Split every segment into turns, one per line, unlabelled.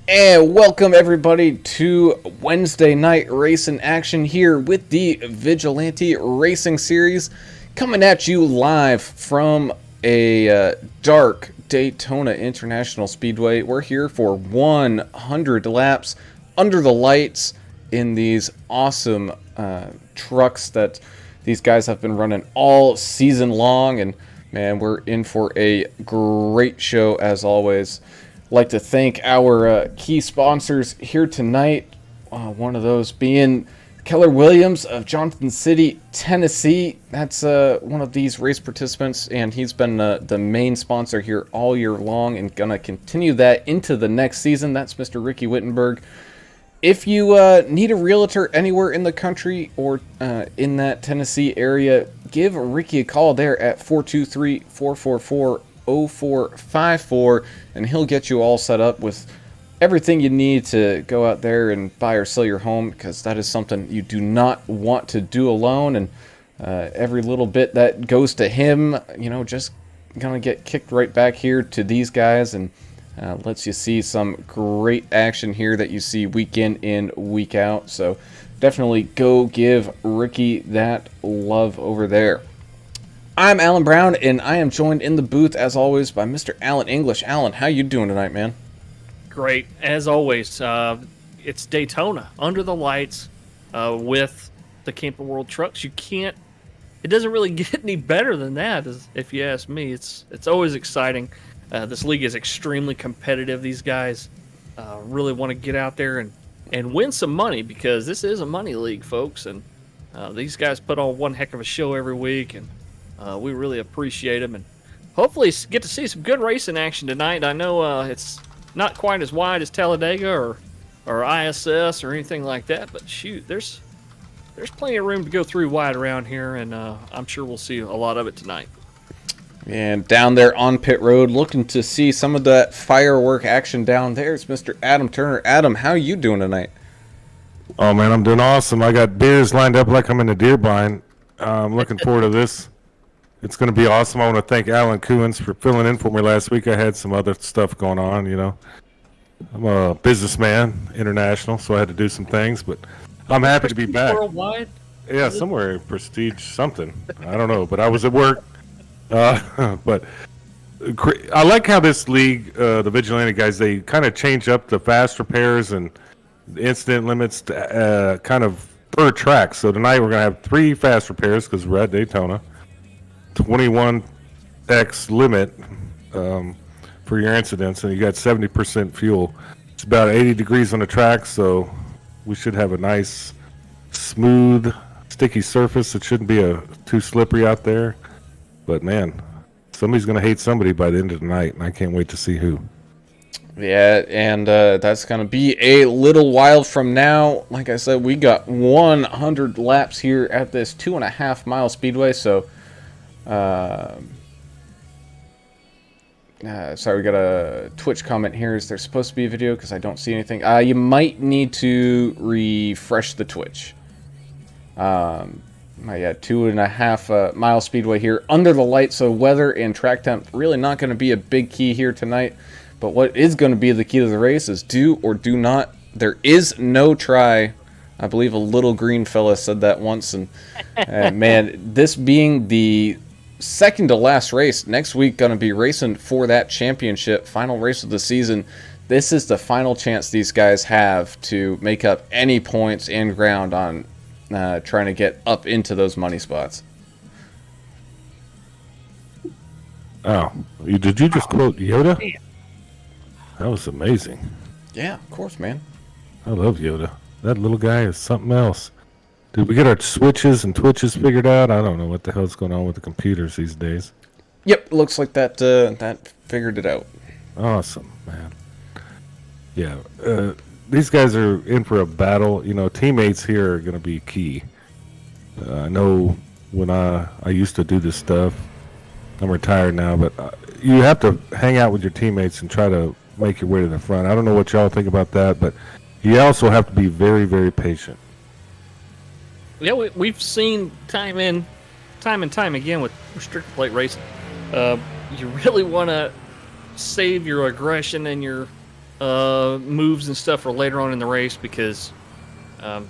And welcome everybody to Wednesday night racing action here with the Vigilante Racing Series, coming at you live from a dark Daytona International Speedway. We're here for 100 laps under the lights in these awesome trucks that these guys have been running all season long, and man, we're in for a great show as always. Like to thank our key sponsors here tonight. One of those being Keller Williams of Johnson City, Tennessee. That's one of these race participants, and he's been the main sponsor here all year long and gonna continue that into the next season. That's Mr. Ricky Wittenberg. If you need a realtor anywhere in the country or in that Tennessee area, give Ricky a call there at 423-444-0454, and he'll get you all set up with everything you need to go out there and buy or sell your home, because that is something you do not want to do alone. And every little bit that goes to him, just gonna get kicked right back here to these guys, and lets you see some great action here that you see week in and week out. So definitely go give Ricky that love over there. I'm Alan Brown, and I am joined in the booth, as always, by Mr. Alan English. Alan, how you doing tonight, man?
Great, as always. It's Daytona, under the lights, with the Camping World trucks. It doesn't really get any better than that, if you ask me. It's always exciting. This league is extremely competitive. These guys really want to get out there and win some money, because this is a money league, folks. And these guys put on one heck of a show every week, and we really appreciate them, and hopefully get to see some good racing action tonight. I know it's not quite as wide as Talladega or ISS or anything like that, but shoot, there's plenty of room to go through wide around here, and I'm sure we'll see a lot of it tonight.
And down there on pit road, looking to see some of that firework action down there, it's Mr. Adam Turner. Adam, how you doing tonight?
Oh man, I'm doing awesome. I got beers lined up like I'm in a deer blind. I'm looking forward to this. It's going to be awesome. I want to thank Alan Kuhns for filling in for me last week. I had some other stuff going on, I'm a businessman, international, so I had to do some things, but I'm happy to be back.
Worldwide?
Yeah, somewhere, prestige something. I don't know, but I was at work. But I like how this league, the Vigilante guys, they kind of change up the fast repairs and the incident limits to kind of third track. So tonight we're going to have 3 fast repairs because we're at Daytona. 21x limit for your incidents, and you got 70% fuel. It's about 80 degrees on the track, so we should have a nice, smooth, sticky surface. It shouldn't be too slippery out there. But man, somebody's going to hate somebody by the end of the night, and I can't wait to see who.
Yeah, and that's going to be a little while from now. Like I said, we got 100 laps here at this 2.5-mile speedway, so sorry, we got a Twitch comment here. Is there supposed to be a video? Because I don't see anything. You might need to refresh the Twitch. Yeah, 2.5-mile speedway here under the light. So weather and track temp really not going to be a big key here tonight. But what is going to be the key to the race is do or do not. There is no try. I believe a little green fella said that once, and man, this being the second to last race next week, going to be racing for that championship, final race of the season. This is the final chance these guys have to make up any points and ground on trying to get up into those money spots.
Oh, did you just quote Yoda? That was amazing.
Yeah, of course, man.
I love Yoda. That little guy is something else. Did we get our switches and twitches figured out? I don't know what the hell's going on with the computers these days.
Yep, looks like that figured it out.
Awesome, man. Yeah, these guys are in for a battle. Teammates here are going to be key. I know when I used to do this stuff. I'm retired now, but you have to hang out with your teammates and try to make your way to the front. I don't know what y'all think about that, but you also have to be very, very patient.
Yeah, we've seen time and time again with restrictor plate racing. You really want to save your aggression and your moves and stuff for later on in the race because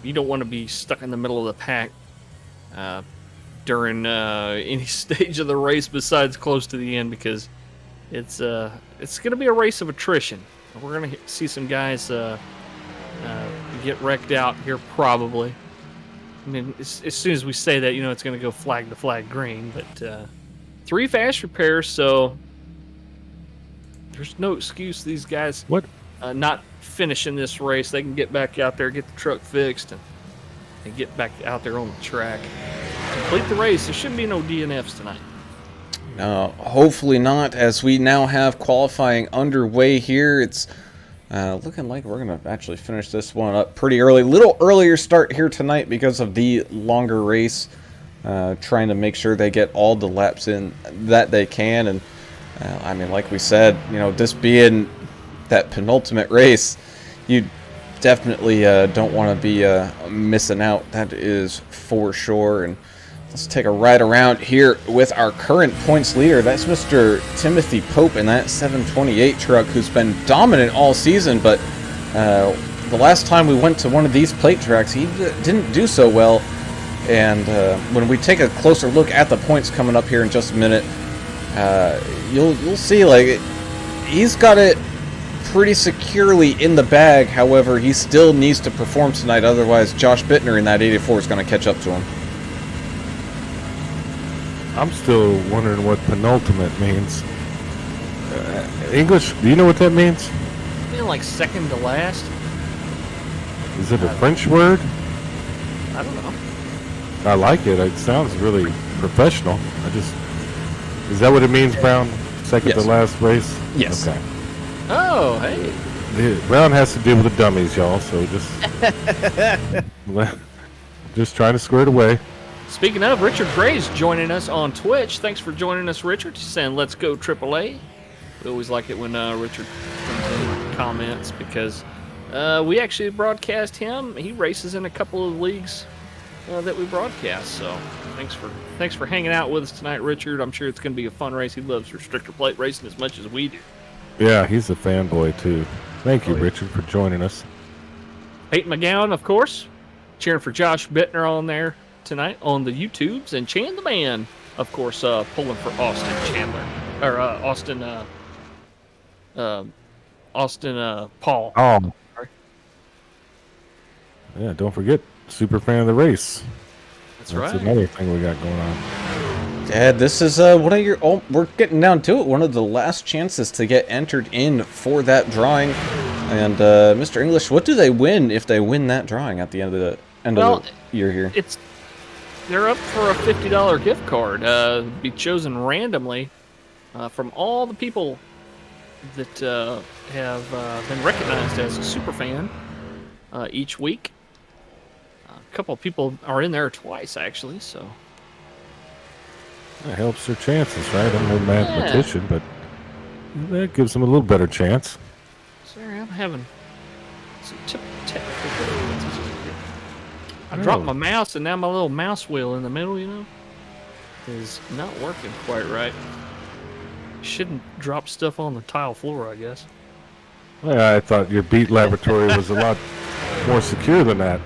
you don't want to be stuck in the middle of the pack during any stage of the race besides close to the end, because it's going to be a race of attrition. We're going to see some guys get wrecked out here probably. I mean, as soon as we say that, it's going to go flag to flag green. But 3 fast repairs, so there's no excuse these guys not finishing this race. They can get back out there, get the truck fixed, and get back out there on the track. Complete the race. There shouldn't be no DNFs tonight.
No, hopefully not, as we now have qualifying underway here. It's looking like we're going to actually finish this one up pretty early. Little earlier start here tonight because of the longer race. Trying to make sure they get all the laps in that they can. And, I mean, like we said, this being that penultimate race, you definitely don't want to be missing out. That is for sure. And let's take a ride around here with our current points leader. That's Mr. Timothy Pope in that 728 truck, who's been dominant all season. But the last time we went to one of these plate tracks, he didn't do so well. And when we take a closer look at the points coming up here in just a minute, you'll see, like, he's got it pretty securely in the bag. However, he still needs to perform tonight. Otherwise, Josh Bittner in that 84 is going to catch up to him.
I'm still wondering what penultimate means. English, do you know what that means?
I mean, like second to last.
Is it a French word?
I don't know.
I like it. It sounds really professional. Is that what it means, Brown? Second to last race?
Yes.
Okay.
Oh, hey.
Yeah, Brown has to deal with the dummies, y'all, so just trying to square it away.
Speaking of, Richard Gray's joining us on Twitch. Thanks for joining us, Richard. He's saying, let's go AAA. We always like it when Richard comes in comments because we actually broadcast him. He races in a couple of leagues that we broadcast. So thanks for hanging out with us tonight, Richard. I'm sure it's going to be a fun race. He loves restrictor plate racing as much as we do.
Yeah, he's a fanboy, too. Thank you, Richard, for joining us.
Peyton McGowan, of course, cheering for Josh Bittner on there tonight on the YouTubes, and Chan the Man, of course, pulling for Austin Chandler, or Austin Paul.
Oh, yeah, don't forget, super fan of the race.
That's right.
That's another thing we got going on.
Dad, this is one of your... Oh, we're getting down to it. One of the last chances to get entered in for that drawing. And Mr. English, what do they win if they win that drawing at the end of the year here?
They're up for a $50 gift card. Be chosen randomly from all the people that have been recognized as a super fan each week. A couple of people are in there twice, actually, so...
That helps their chances, right? I'm no mathematician, but that gives them a little better chance.
Sorry, I'm having some technical difficulties here. I dropped my mouse, and now my little mouse wheel in the middle, is not working quite right. Shouldn't drop stuff on the tile floor, I guess.
Well, I thought your Beat Laboratory was a lot more secure than that.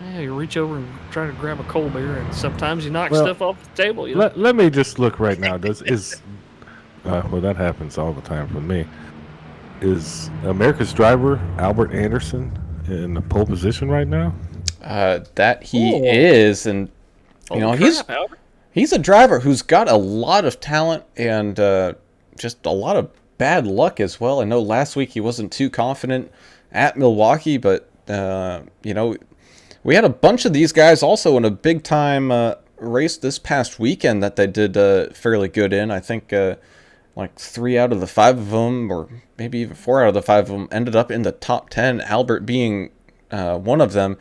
Yeah, you reach over and try to grab a cold beer, and sometimes you knock stuff off the table.
Let me just look right now. Well, that happens all the time for me. Is America's driver Albert Anderson in the pole position right now?
That he is, and he's a driver who's got a lot of talent and just a lot of bad luck as well. I know last week he wasn't too confident at Milwaukee, but we had a bunch of these guys also in a big time race this past weekend that they did fairly good in. I think like 3 out of the 5 of them, or maybe even 4 out of the 5 of them, ended up in the top 10, Albert being one of them.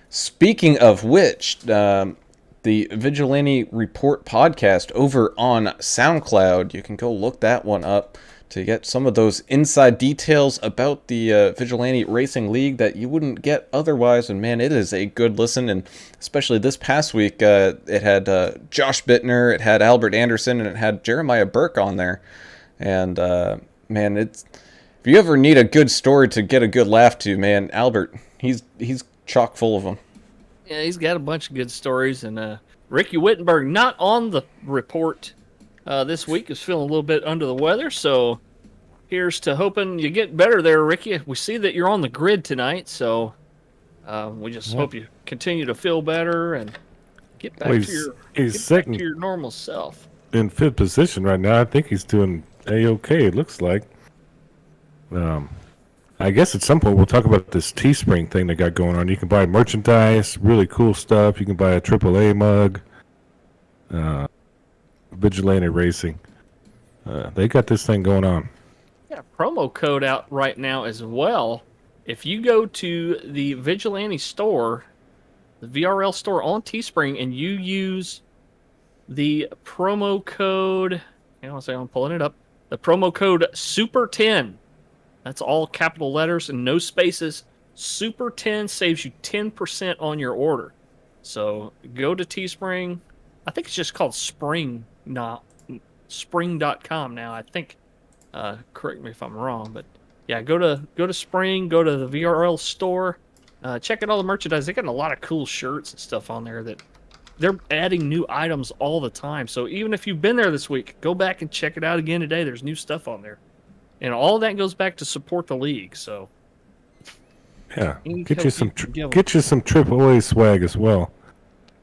Speaking of which, the Vigilante Report podcast over on SoundCloud, you can go look that one up to get some of those inside details about the Vigilante Racing League that you wouldn't get otherwise. And man, it is a good listen. And especially this past week, it had Josh Bittner, it had Albert Anderson, and it had Jeremiah Burke on there. And man, it's if you ever need a good story to get a good laugh to, man, Albert, he's chock full of them.
Yeah, he's got a bunch of good stories, and Ricky Wittenberg not on the report this week, is feeling a little bit under the weather, so here's to hoping you get better there, Ricky. We see that you're on the grid tonight, so we just hope you continue to feel better and get back to your normal self.
In fifth position right now. I think he's doing A-okay, it looks like. I guess at some point we'll talk about this Teespring thing they got going on. You can buy merchandise, really cool stuff. You can buy a AAA mug. Vigilante Racing. They got this thing going on.
Yeah, promo code out right now as well. If you go to the Vigilante store, the VRL store on Teespring, and you use the promo code, I'm pulling it up. The promo code Super10. That's all capital letters and no spaces. Super10 saves you 10% on your order. So go to Teespring. I think it's just called Spring, not Spring.com now. I think. Correct me if I'm wrong, but yeah, go to Spring, go to the VRL store, check out all the merchandise. They got a lot of cool shirts and stuff on there that they're adding new items all the time. So even if you've been there this week, go back and check it out again today. There's new stuff on there. And all that goes back to support the league. So
yeah, get you some AAA swag as well.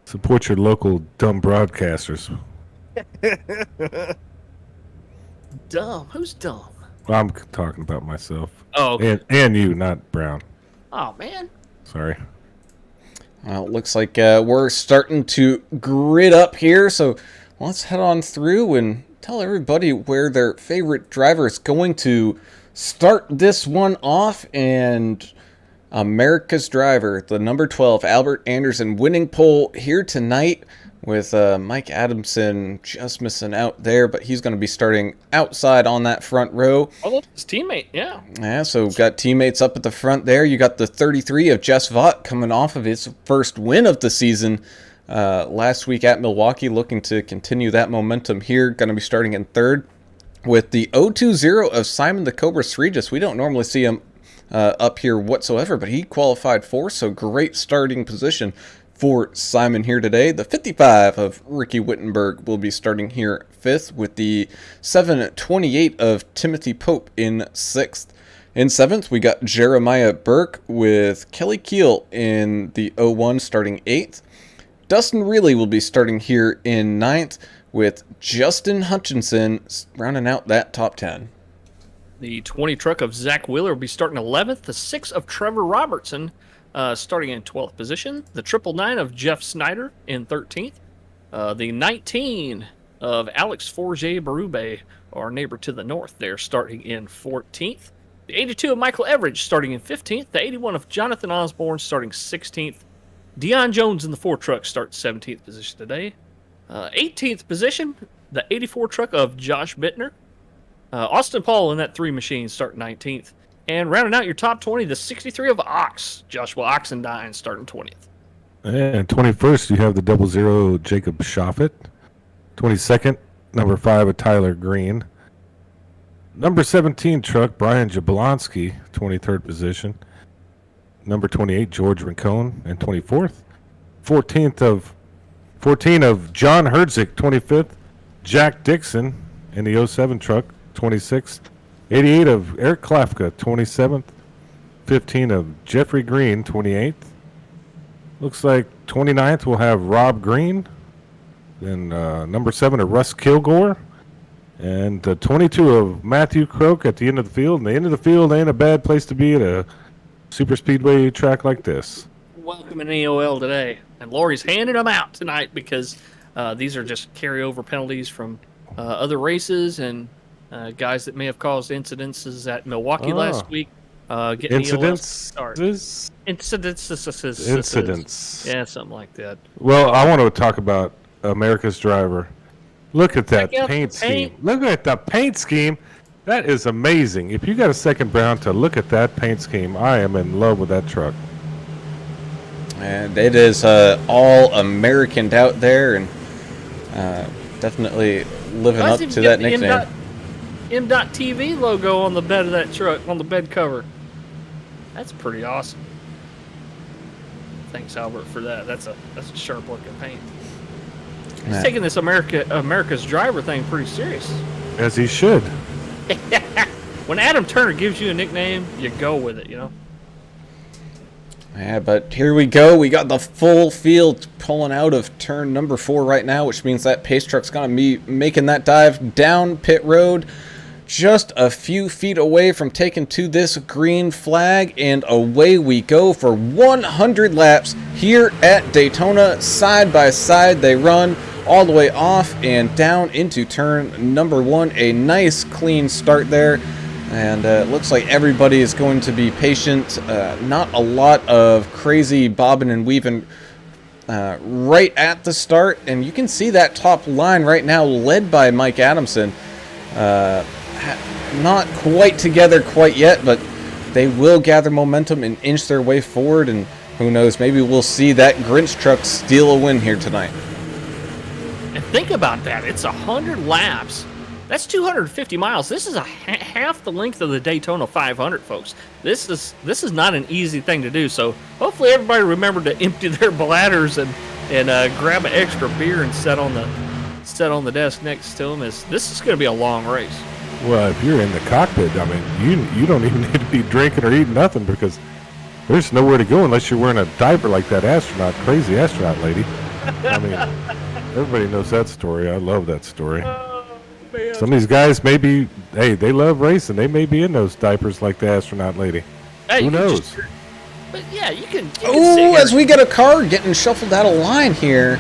Support your local dumb broadcasters.
Dumb? Who's dumb?
I'm talking about myself.
Oh, okay.
And you, not Brown.
Oh man.
Sorry.
Well, it looks like we're starting to grid up here, so let's head on through and tell everybody where their favorite driver is going to start this one off. And America's driver, the number 12, Albert Anderson, winning pole here tonight with Mike Adamson just missing out there, but he's going to be starting outside on that front row.
Oh, that's his teammate, yeah.
Yeah, so got teammates up at the front there. You got the 33 of Jess Vaught coming off of his first win of the season last week at Milwaukee, looking to continue that momentum here. Going to be starting in third with the 020 of Simon the Cobra Sregis. We don't normally see him up here whatsoever, but he qualified fourth, so great starting position for Simon here today. The 55 of Ricky Wittenberg will be starting here fifth, with the 728 of Timothy Pope in sixth. In seventh, we got Jeremiah Burke with Kelly Keel in the 01 starting eighth. Dustin Reilly will be starting here in ninth, with Justin Hutchinson rounding out that top 10.
The 20 truck of Zach Wheeler will be starting 11th. The 6 of Trevor Robertson starting in 12th position. The 999 of Jeff Snyder in 13th. The 19 of Alex Forget Barube, our neighbor to the north there, starting in 14th. The 82 of Michael Everidge starting in 15th. The 81 of Jonathan Osborne starting 16th. Deion Jones in the 4 truck starts 17th position today. 18th position, the 84 truck of Josh Bittner. Austin Paul in that 3 machine starting 19th. And rounding out your top 20, the 63 of Ox, Joshua Oxendine starting 20th.
And 21st, you have the 00 Jacob Shoffett. 22nd, number 5 of Tyler Green. Number 17 truck, Brian Jablonski, 23rd position. Number 28, George Rincon, and 24th. 14 of John Herzig, 25th. Jack Dixon in the 07 truck, 26th. 88 of Eric Klafka, 27th. 15 of Jeffrey Green, 28th. Looks like 29th we'll have Rob Green. Then number 7 of Russ Kilgore. And 22 of Matthew Croak at the end of the field. And the end of the field ain't a bad place to be at a super speedway track like this.
Welcome in EOL today. And Lori's handing them out tonight because these are just carryover penalties from other races and guys that may have caused incidences at Milwaukee last week.
Incidents?
Incidents. Yeah, something like that.
Well, I want to talk about America's driver. Look at that paint scheme. Look at the paint scheme. That is amazing. If you got a second Brown to look at that paint scheme, I am in love with that truck.
And it is all Americaned out there, and definitely living up to that nickname.
M.TV logo on the bed of that truck, on the bed cover. That's pretty awesome. Thanks, Albert, for that. That's a sharp looking paint. He's taking this America's Driver thing pretty serious.
As he should.
When Adam Turner gives you a nickname, you go with it, you know?
Yeah, but here we go. We got the full field pulling out of turn number 4 right now, which means that pace truck's going to be making that dive down pit road. Just a few feet away from taking to this green flag, and away we go for 100 laps here at Daytona. Side by side they run all the way off and down into turn number 1. A nice clean start there, and it looks like everybody is going to be patient. Not a lot of crazy bobbing and weaving right at the start, and you can see that top line right now led by Mike Adamson. Not quite together quite yet, but they will gather momentum and inch their way forward, and who knows, maybe we'll see that Grinch truck steal a win here tonight.
And think about that. It's 100 laps. That's 250 miles. This is half the length of the Daytona 500, folks. This is not an easy thing to do, so hopefully everybody remembered to empty their bladders and grab an extra beer and set on the desk next to them. This is going to be a long race.
Well, if you're in the cockpit, I mean, you don't even need to be drinking or eating nothing, because there's nowhere to go unless you're wearing a diaper like that crazy astronaut lady. I mean, everybody knows that story. I love that story.
Oh, man.
Some of these guys they love racing. They may be in those diapers like the astronaut lady.
Hey,
who knows?
But yeah, you can
Oh, as we get a car getting shuffled out of line here.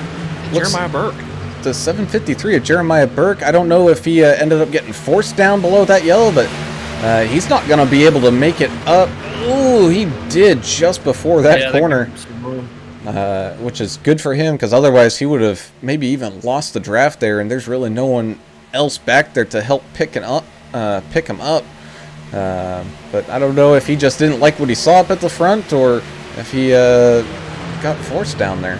Jeremiah Burke.
The 753 of Jeremiah Burke. I don't know if he ended up getting forced down below that yellow, but he's not going to be able to make it up. Ooh, he did just before that corner, which is good for him, because otherwise he would have maybe even lost the draft there, and there's really no one else back there to help pick him up. But I don't know if he just didn't like what he saw up at the front, or if he got forced down there.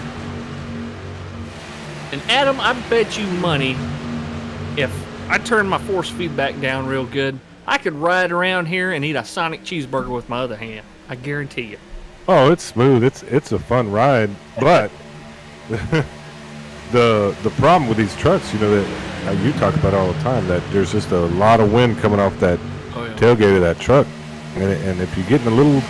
And Adam, I bet you money, if I turn my force feedback down real good, I could ride around here and eat a Sonic cheeseburger with my other hand. I guarantee you.
Oh, it's smooth. It's a fun ride, but the problem with these trucks, that you talk about all the time, that there's just a lot of wind coming off that tailgate of that truck, and if you get in a little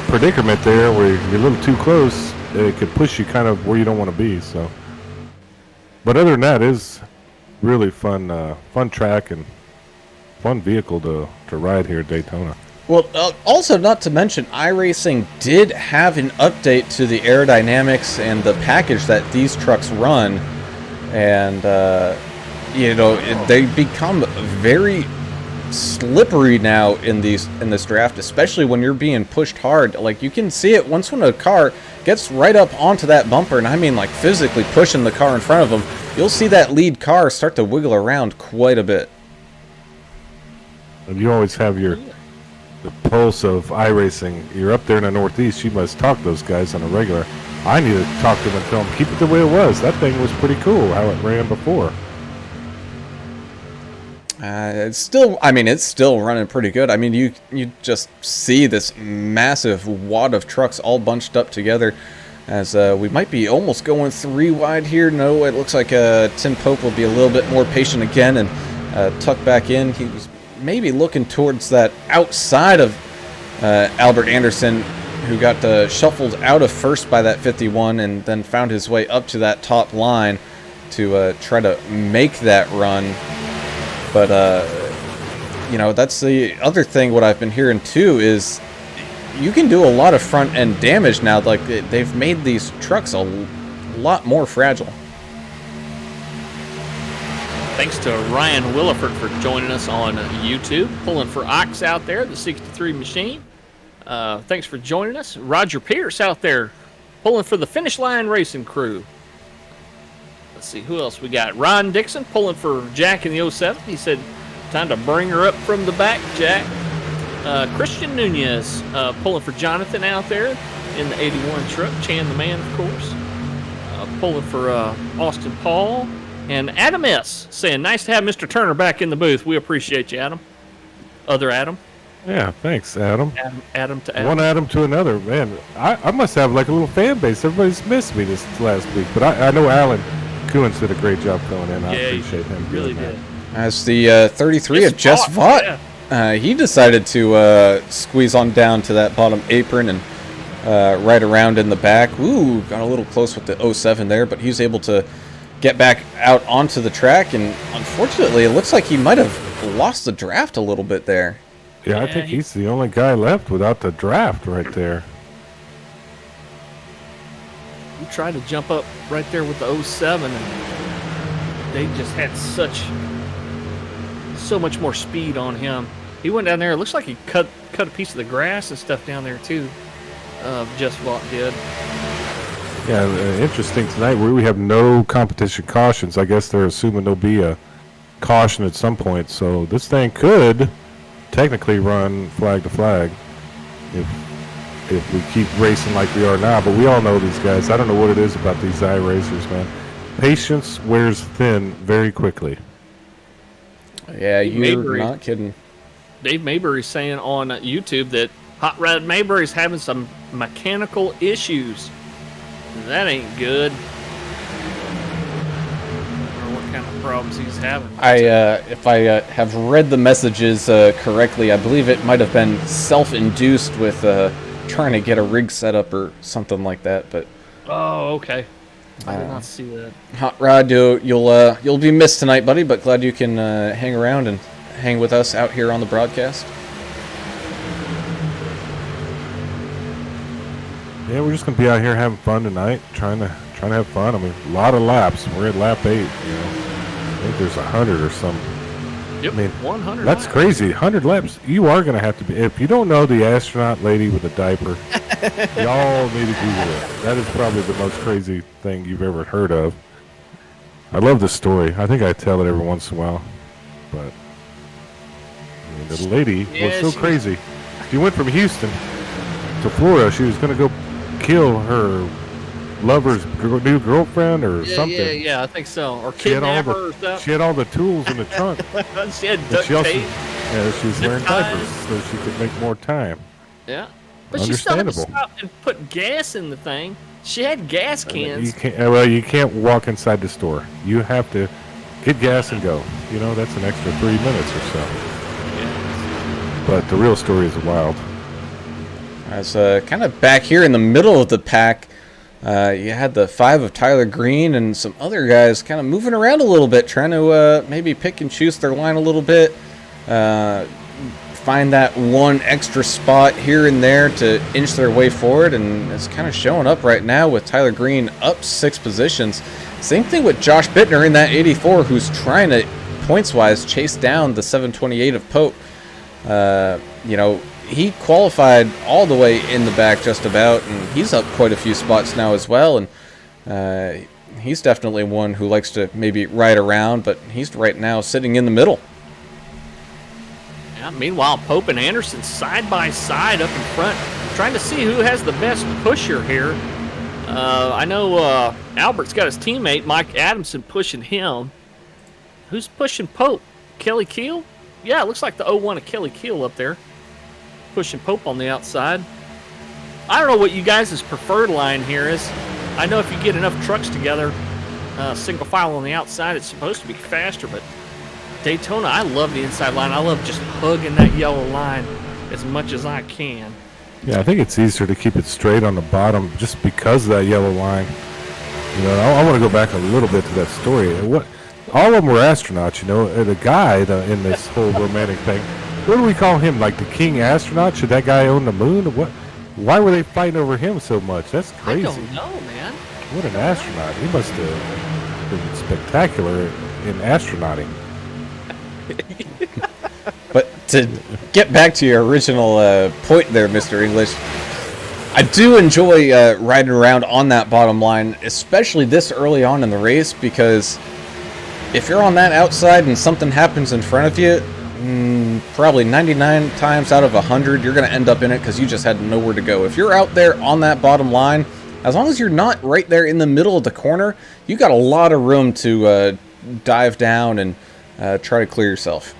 predicament there where you're a little too close, it could push you kind of where you don't want to be. So. But other than that, is really fun track and fun vehicle to ride here at Daytona.
Well, also not to mention, iRacing did have an update to the aerodynamics and the package that these trucks run, and they become very slippery now in this draft, especially when you're being pushed hard. Like, you can see it when a car gets right up onto that bumper, and I mean like physically pushing the car in front of them, you'll see that lead car start to wiggle around quite a bit.
And you always have the pulse of iRacing. You're up there in the Northeast, you must talk to those guys on a regular. I need to talk to them and tell them, keep it the way it was. That thing was pretty cool, how it ran before.
It's still running pretty good. I mean, you just see this massive wad of trucks all bunched up together, as we might be almost going 3 wide here. No, it looks like Tim Pope will be a little bit more patient again and tuck back in. He was maybe looking towards that outside of Albert Anderson, who got shuffled out of first by that 51 and then found his way up to that top line to try to make that run. But, that's the other thing. What I've been hearing, too, is you can do a lot of front-end damage now. Like, they've made these trucks a lot more fragile.
Thanks to Ryan Williford for joining us on YouTube, pulling for Ox out there, the 63 machine. Thanks for joining us. Roger Pierce out there, pulling for the Finish Line Racing crew. Let's see, who else we got? Ron Dixon pulling for Jack in the 07. He said, time to bring her up from the back, Jack. Christian Nunez pulling for Jonathan out there in the 81 truck. Chan the man, of course. Pulling for Austin Paul. And Adam S. saying, nice to have Mr. Turner back in the booth. We appreciate you, Adam. Other Adam.
Yeah, thanks, Adam.
Adam to Adam.
One Adam to another. Man, I must have like a little fan base. Everybody's missed me this last week. But I know Alan Coons did a great job filling in. I appreciate him.
He really did.
As the 33 of Jess Vaught, he decided to squeeze on down to that bottom apron and right around in the back. Ooh, got a little close with the 07 there, but he's able to get back out onto the track. And unfortunately, it looks like he might have lost the draft a little bit there.
Yeah, I think he's the only guy left without the draft right there.
He tried to jump up right there with the 07, and they just had so much more speed on him. He went down there. It looks like he cut a piece of the grass and stuff down there too. Just Vaught did.
Yeah, interesting tonight. We have no competition cautions. I guess they're assuming there'll be a caution at some point. So this thing could technically run flag to flag if we keep racing like we are now. But we all know these guys. I don't know what it is about these iRacers, man. Patience wears thin very quickly.
Yeah, you're not kidding.
Dave Mayberry's saying on YouTube that Hot Rod Mayberry's having some mechanical issues. That ain't good. Kind of problems he's having.
If I have read the messages correctly, I believe it might have been self-induced with trying to get a rig set up or something like that. But
okay, I did not see that.
Hot Rod, you'll be missed tonight, buddy. But glad you can hang around and hang with us out here on the broadcast.
Yeah, we're just gonna be out here having fun tonight, trying to have fun. I mean, a lot of laps. We're at lap 8. I think there's 100 or something.
Yep,
I mean,
100.
That's crazy. 100 laps. You are gonna have to be. If you don't know the astronaut lady with a diaper, y'all need to Google it. That is probably the most crazy thing you've ever heard of. I love this story. I think I tell it every once in a while, but I mean, the lady was so crazy. She went from Houston to Florida. She was gonna go kill her lover's new girlfriend or something.
Yeah, I think so. Or kidnap her or something.
She had all the tools in the trunk.
She had duct tape.
Yeah, she was wearing diapers so she could make more time.
Yeah. But she still had to stop and put gas in the thing. She had gas cans.
You can't walk inside the store. You have to get gas and go. That's an extra 3 minutes or so. Yeah. But the real story is wild.
As kind of back here in the middle of the pack, you had the 5 of Tyler Green and some other guys kind of moving around a little bit, trying to maybe pick and choose their line a little bit, find that one extra spot here and there to inch their way forward, and it's kind of showing up right now with Tyler Green up 6 positions. Same thing with Josh Bittner in that 84, who's trying to, points-wise, chase down the 728 of Pope. He qualified all the way in the back just about, and he's up quite a few spots now as well, and he's definitely one who likes to maybe ride around, but he's right now sitting in the middle.
Yeah, meanwhile, Pope and Anderson side by side up in front, trying to see who has the best pusher here. I know Albert's got his teammate, Mike Adamson, pushing him. Who's pushing Pope? Kelly Keel? Yeah, it looks like the 01 of Kelly Keel up there. Pushing Pope on the outside. I don't know what you guys' preferred line here is. I know if you get enough trucks together, single file on the outside, it's supposed to be faster, but Daytona, I love the inside line. I love just hugging that yellow line as much as I can.
Yeah, I think it's easier to keep it straight on the bottom just because of that yellow line. I want to go back a little bit to that story. All of them were astronauts, the guy in this whole romantic thing. What do we call him? Like the king astronaut? Should that guy own the moon? Or what? Why were they fighting over him so much? That's crazy.
I don't know, man.
What an astronaut. He must have been spectacular in astronauting.
But to get back to your original point there, Mr. English, I do enjoy riding around on that bottom line, especially this early on in the race, because if you're on that outside and something happens in front of you, probably 99 times out of 100, you're going to end up in it because you just had nowhere to go. If you're out there on that bottom line, as long as you're not right there in the middle of the corner, you got a lot of room to dive down and try to clear yourself.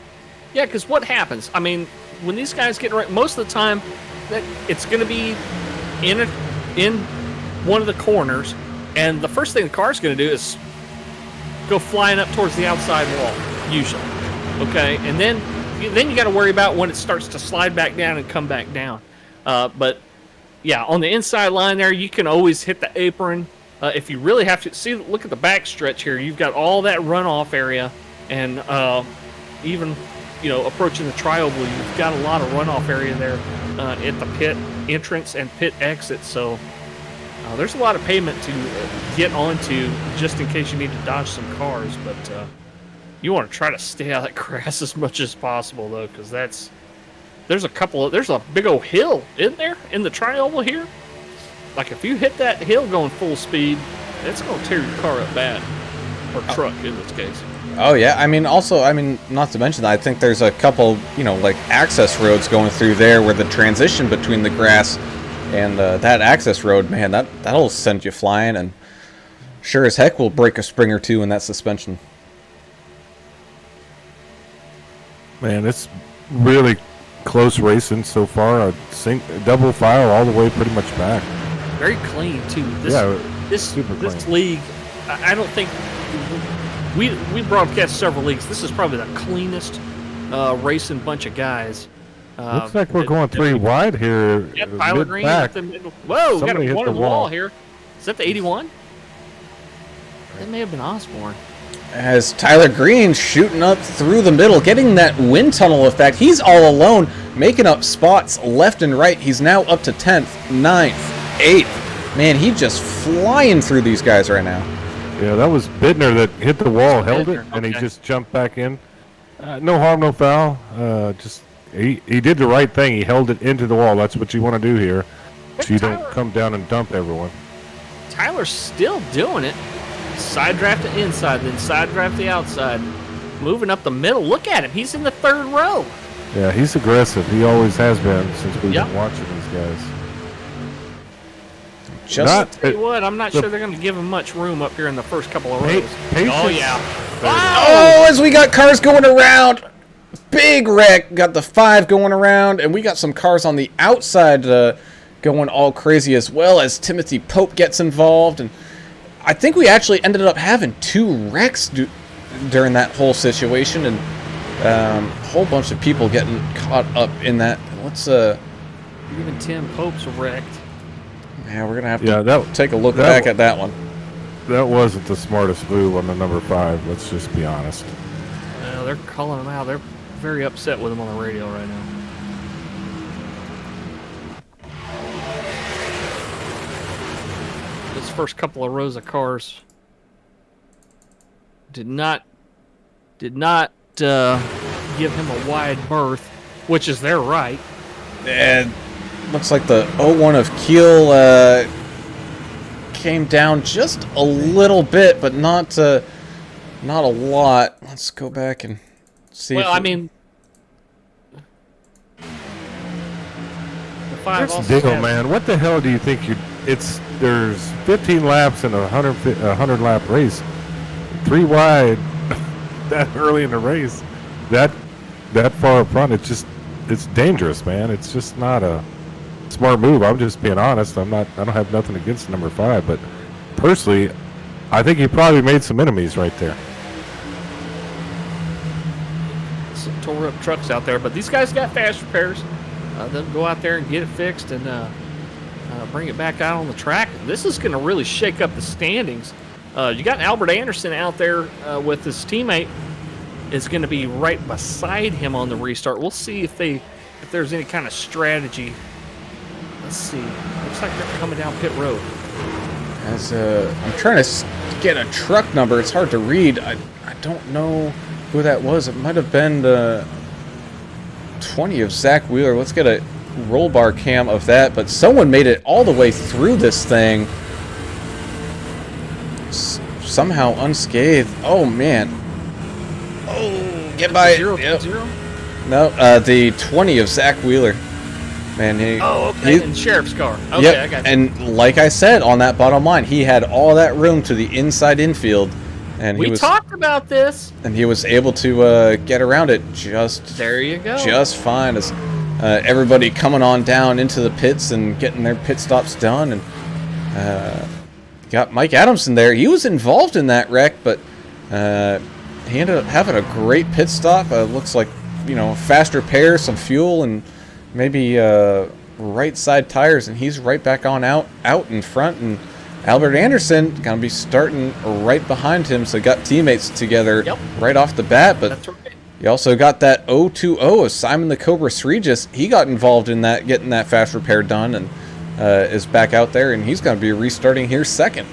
Yeah, because what happens? I mean, when these guys get right, most of the time, that it's going to be in one of the corners, and the first thing the car's going to do is go flying up towards the outside wall, usually. Okay, and then you got to worry about when it starts to slide back down and come back down. But yeah, on the inside line there, you can always hit the apron. If you really have to see, look at the back stretch here. You've got all that runoff area, and even approaching the tri-oval, you've got a lot of runoff area there at the pit entrance and pit exit. So there's a lot of pavement to get onto just in case you need to dodge some cars. But you want to try to stay out of that grass as much as possible, though, because there's a big old hill in there in the tri-oval here. Like if you hit that hill going full speed, it's going to tear your car up bad, or truck in this case.
Oh yeah, not to mention, I think there's a couple, like access roads going through there where the transition between the grass and that access road, man, that'll send you flying, and sure as heck will break a spring or two in that suspension.
Man, it's really close racing so far. A double file all the way pretty much back.
Very clean too. This league, I don't think we broadcast several leagues. This is probably the cleanest racing bunch of guys.
Looks like we're going 3 wide here.
Yeah, Tyler Green at the middle. Whoa, we got a one on the wall here. Is that the 81? That may have been Osborne.
As Tyler Green shooting up through the middle, getting that wind tunnel effect. He's all alone, making up spots left and right. He's now up to 10th, 9th, 8th. Man, he's just flying through these guys right now.
Yeah, that was Bittner that hit the wall, held it, and he just jumped back in. No harm, no foul. He did the right thing. He held it into the wall. That's what you want to do here, so you don't come down and dump everyone.
Tyler's still doing it. Side draft the inside, then side draft the outside. Moving up the middle. Look at him. He's in the 3rd row.
Yeah, he's aggressive. He always has been since we've been watching these guys.
I'll tell you what, I'm not sure they're going to give him much room up here in the first couple of rows. Oh, yeah.
Oh, as we got cars going around. Big wreck. Got the 5 going around, and we got some cars on the outside going all crazy as well, as Timothy Pope gets involved. And I think we actually ended up having 2 wrecks during that whole situation, and a whole bunch of people getting caught up in that.
Even Tim Pope's wrecked.
Yeah, we're going to have to take a look back at that one.
That wasn't the smartest move on the number 5, let's just be honest.
Well, they're calling him out. They're very upset with him on the radio right now. This first couple of rows of cars did not give him a wide berth, which is their right.
And looks like the 01 of Kiel came down just a little bit, but not a lot. Let's go back and see.
Well, I mean, the 5 also
Diggle, man, what the hell do you think there's 15 laps in a 100 lap race, 3 wide that early in the race, that far up front. It's dangerous, man. It's just not a smart move. I'm just being honest. I don't have nothing against number 5, but personally, I think he probably made some enemies right there.
Some tore up trucks out there, but these guys got fast repairs. They'll go out there and get it fixed and bring it back out on the track. This is going to really shake up the standings. You got Albert Anderson out there with his teammate. Is going to be right beside him on the restart. We'll see if there's any kind of strategy. Let's see. Looks like they're coming down pit road.
As I'm trying to get a truck number, it's hard to read. I don't know who that was. It might have been the 20 of Zach Wheeler. Let's get a roll bar cam of that. But someone made it all the way through this thing, somehow unscathed. Oh man. Oh, get by it. Yep. No, the 20 of Zach Wheeler. Man,
in Sheriff's car. Okay,
yep.
I got you.
And like I said on that bottom line, he had all that room to the inside infield, and
we talked about this,
and he was able to get around it
there you go,
just fine as everybody coming on down into the pits and getting their pit stops done, and got Mike Adamson there. He was involved in that wreck, but he ended up having a great pit stop. Looks like, fast repair, some fuel, and maybe right side tires, and he's right back on out in front. And Albert Anderson gonna be starting right behind him, so got teammates together right off the bat. But
that's right.
You also got that 0-2-0 of Simon the Cobra Regis. He got involved in that, getting that fast repair done, and is back out there, and he's going to be restarting here second.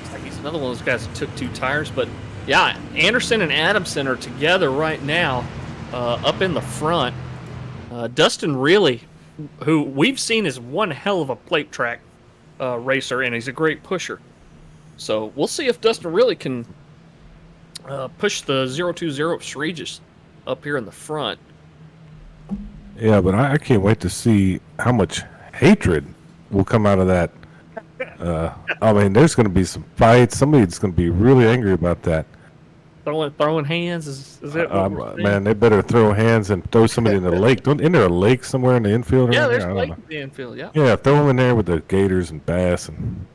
It's like he's another one of those guys that took 2 tires, but yeah, Anderson and Adamson are together right now, up in the front. Dustin Really, who we've seen is one hell of a plate track racer, and he's a great pusher. So we'll see if Dustin Really can push the 0-2-0 Regis up here in the front.
Yeah, but I can't wait to see how much hatred will come out of that. I mean, there's going to be some fights. Somebody's going to be really angry about that.
Throwing hands is it?
Man, they better throw hands and throw somebody in the lake. Isn't there a lake somewhere in the infield?
Yeah, there's a lake in the infield. Yeah.
Yeah, throw them in there with the gators and bass and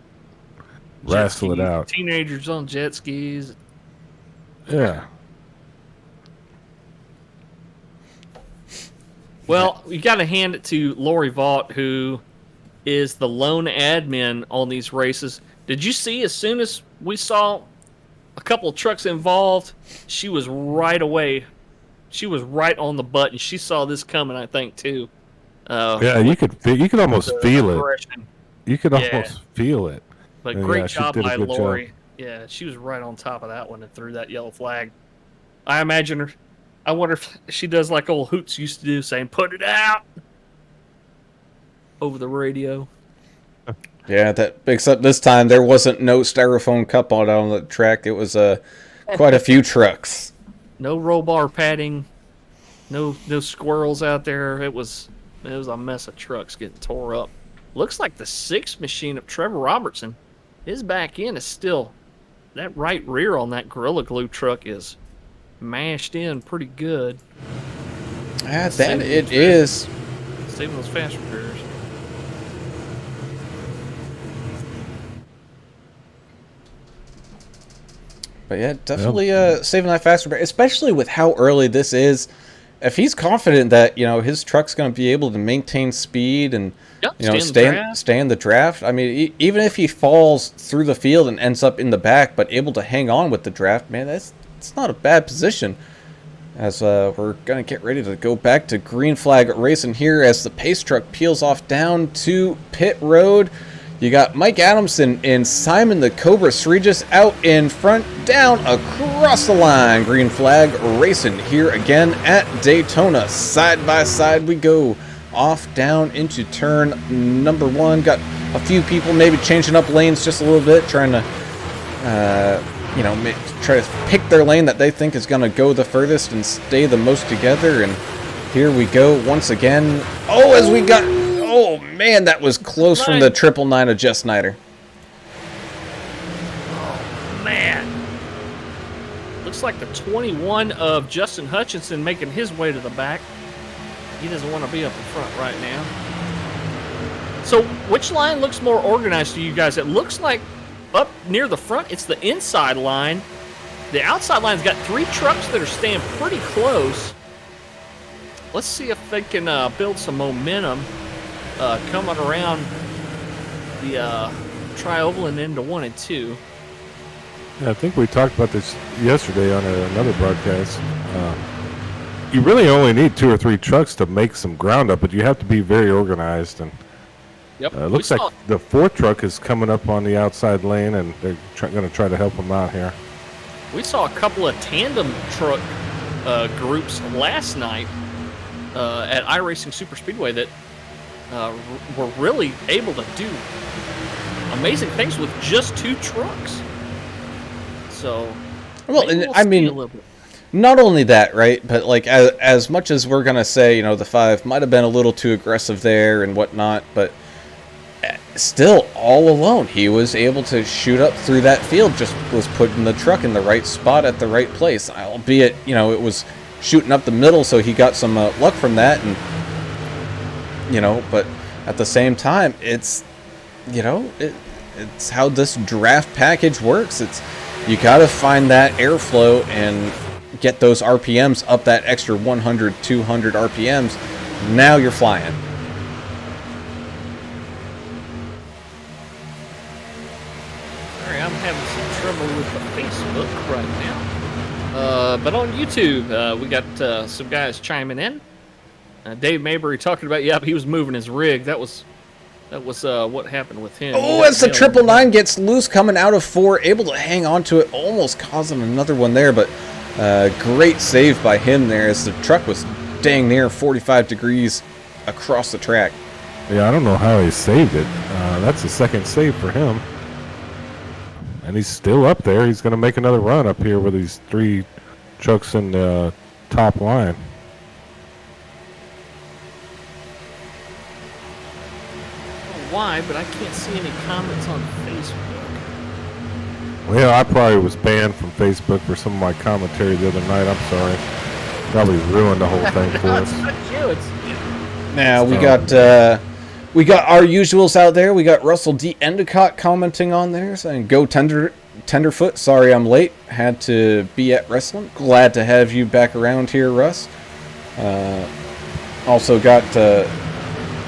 wrestle it out.
Teenagers on jet skis.
Yeah.
Well, you got to hand it to Lori Vaught, who is the lone admin on these races. Did you see, as soon as we saw a couple of trucks involved, she was right away. She was right on the button. She saw this coming, I think, too.
Yeah, you could almost feel it. You could almost feel it.
But great job by Lori. Yeah, she was right on top of that one and threw that yellow flag. I imagine her. I wonder if she does like old Hoots used to do, saying, "Put it out," over the radio.
Yeah, except this time there wasn't no styrofoam cup on the track. It was quite a few trucks.
No roll bar padding, no squirrels out there. It was a mess of trucks getting tore up. Looks like the 6 machine of Trevor Robertson, his back end is still, that right rear on that Gorilla Glue truck is mashed in pretty good.
Yeah, that it is.
Saving those fast repairs.
But yeah, definitely saving that fast repair, especially with how early this is. If he's confident that his truck's going to be able to maintain speed and stay in the draft. I mean, even if he falls through the field and ends up in the back, but able to hang on with the draft, man, it's not a bad position. As we're going to get ready to go back to green flag racing here as the pace truck peels off down to pit road. You got Mike Adamson and Simon the Cobra Regis out in front, down across the line. Green flag racing here again at Daytona. Side by side we go. Off down into turn number 1. Got a few people maybe changing up lanes just a little bit, trying to, try to pick their lane that they think is going to go the furthest and stay the most together. And here we go once again. Oh, man, that was close from the 999 of Jess Snyder.
Oh, man. Looks like the 21 of Justin Hutchinson making his way to the back. He doesn't want to be up in front right now. So which line looks more organized to you guys? It looks like up near the front, it's the inside line. The outside line's got 3 trucks that are staying pretty close. Let's see if they can build some momentum coming around the tri-oval and into 1 and 2.
Yeah, I think we talked about this yesterday on another broadcast. You really only need 2 or 3 trucks to make some ground up, but you have to be very organized. And
yep.
Looks like the 4th truck is coming up on the outside lane, and they're going to try to help them out here.
We saw a couple of tandem truck groups last night at iRacing Super Speedway that were really able to do amazing things with just 2 trucks. So,
well, and I mean, not only that, right? But like as much as we're gonna say, the 5 might have been a little too aggressive there and whatnot, but still all alone. He was able to shoot up through that field, just was putting the truck in the right spot at the right place. Albeit, it was shooting up the middle, so he got some luck from that. And, but at the same time, it's, it's how this draft package works. You got to find that airflow and get those RPMs up that extra 100, 200 RPMs. Now you're flying.
Sorry, I'm having some trouble with the Facebook right now. But on YouTube, we got some guys chiming in. Dave Mabry talking about, he was moving his rig. That was what happened with him.
Oh, as the 999 gets loose coming out of 4, able to hang on to it, almost causing another one there, but great save by him there as the truck was dang near 45 degrees across the track.
Yeah, I don't know how he saved it. That's the second save for him. And he's still up there. He's going to make another run up here with these 3 trucks in the top line.
Why, but I can't see any comments on Facebook.
Well, I probably was banned from Facebook for some of my commentary the other night. I'm sorry. Probably ruined the whole thing for us.
It's not you. It's you.
Now we got our usuals out there. We got Russell D. Endicott commenting on there saying, "Go Tenderfoot. Sorry I'm late. Had to be at wrestling. Glad to have you back around here, Russ." Also got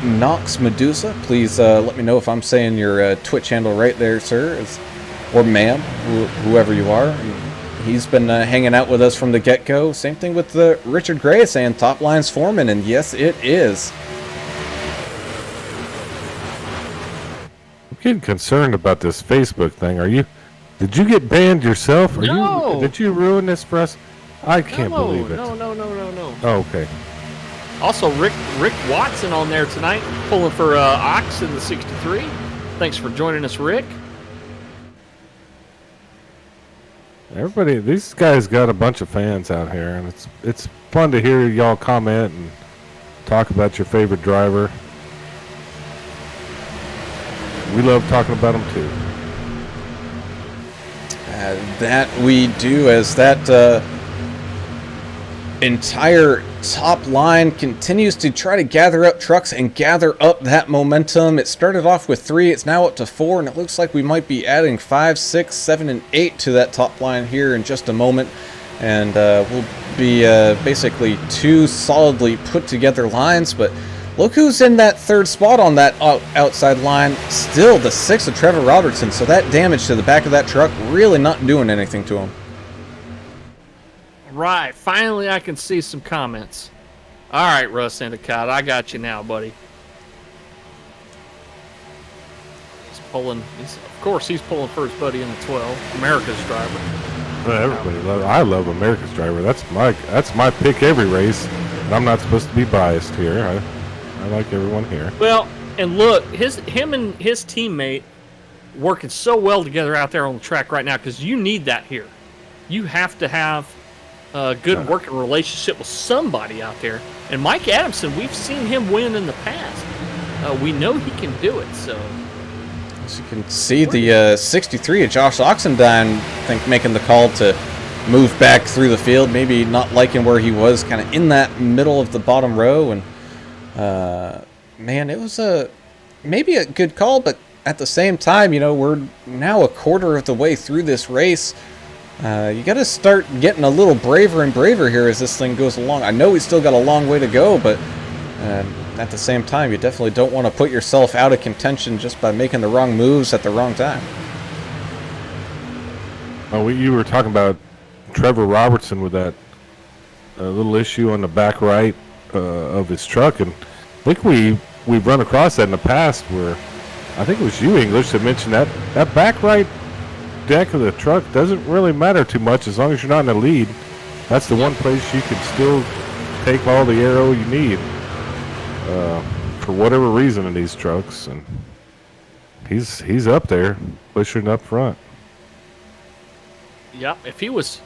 Nox Medusa. Please let me know if I'm saying your Twitch handle right there, sir, or ma'am, whoever you are. He's been hanging out with us from the get-go. Same thing with Richard Gray saying top line's foreman, and yes, it is.
I'm getting concerned about this Facebook thing. Did you get banned yourself?
No.
Did you ruin this for us? I can't believe it.
No.
Oh, okay.
Also, Rick Watson on there tonight, pulling for Ox in the 63. Thanks for joining us, Rick.
Everybody, these guys got a bunch of fans out here, and it's fun to hear y'all comment and talk about your favorite driver. We love talking about them too.
That we do, as that entire top line continues to try to gather up trucks and gather up that momentum. It started off with 3, it's now up to 4, and it looks like we might be adding 5, 6, 7, and 8 to that top line here in just a moment. And we'll be basically 2 solidly put together lines, but look who's in that 3rd spot on that outside line. Still the 6 of Trevor Robertson, so that damage to the back of that truck really not doing anything to him.
Right, finally I can see some comments. All right, Russ Endicott, I got you now, buddy. He's pulling for his buddy in the 12, America's driver.
Well, I love America's driver. That's my pick every race, and I'm not supposed to be biased here. I like everyone here.
Well, and look, him and his teammate working so well together out there on the track right now, because you need that here. You have to have a good working relationship with somebody out there. And Mike Adamson, we've seen him win in the past. We know he can do it. So,
as you can see, the 63 of Josh Oxendine, I think, making the call to move back through the field. Maybe not liking where he was, kind of in that middle of the bottom row. And man, it was maybe a good call, but at the same time, we're now a quarter of the way through this race. You got to start getting a little braver and braver here as this thing goes along. I know we still got a long way to go, but at the same time, you definitely don't want to put yourself out of contention just by making the wrong moves at the wrong time.
You were talking about Trevor Robertson with that little issue on the back right of his truck, and I think we've run across that in the past where I think it was you, English, that mentioned that back right deck of the truck doesn't really matter too much as long as you're not in the lead. That's the one place you can still take all the aero you need for whatever reason in these trucks, and he's up there pushing up front.
Yep, if he was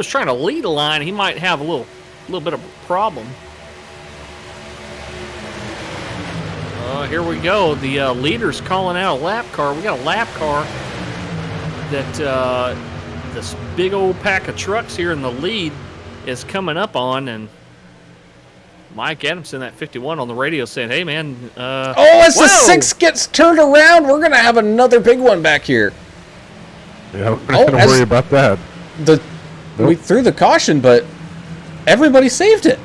trying to lead a line, he might have a little bit of a problem. Here we go. The leader's calling out a lap car. We got a lap car that this big old pack of trucks here in the lead is coming up on, and Mike Adamson, that 51 on the radio, saying, "Hey, man."
As the 6 gets turned around, we're gonna have another big one back here.
Yeah, we're not gonna worry about that.
We threw the caution, but everybody saved it.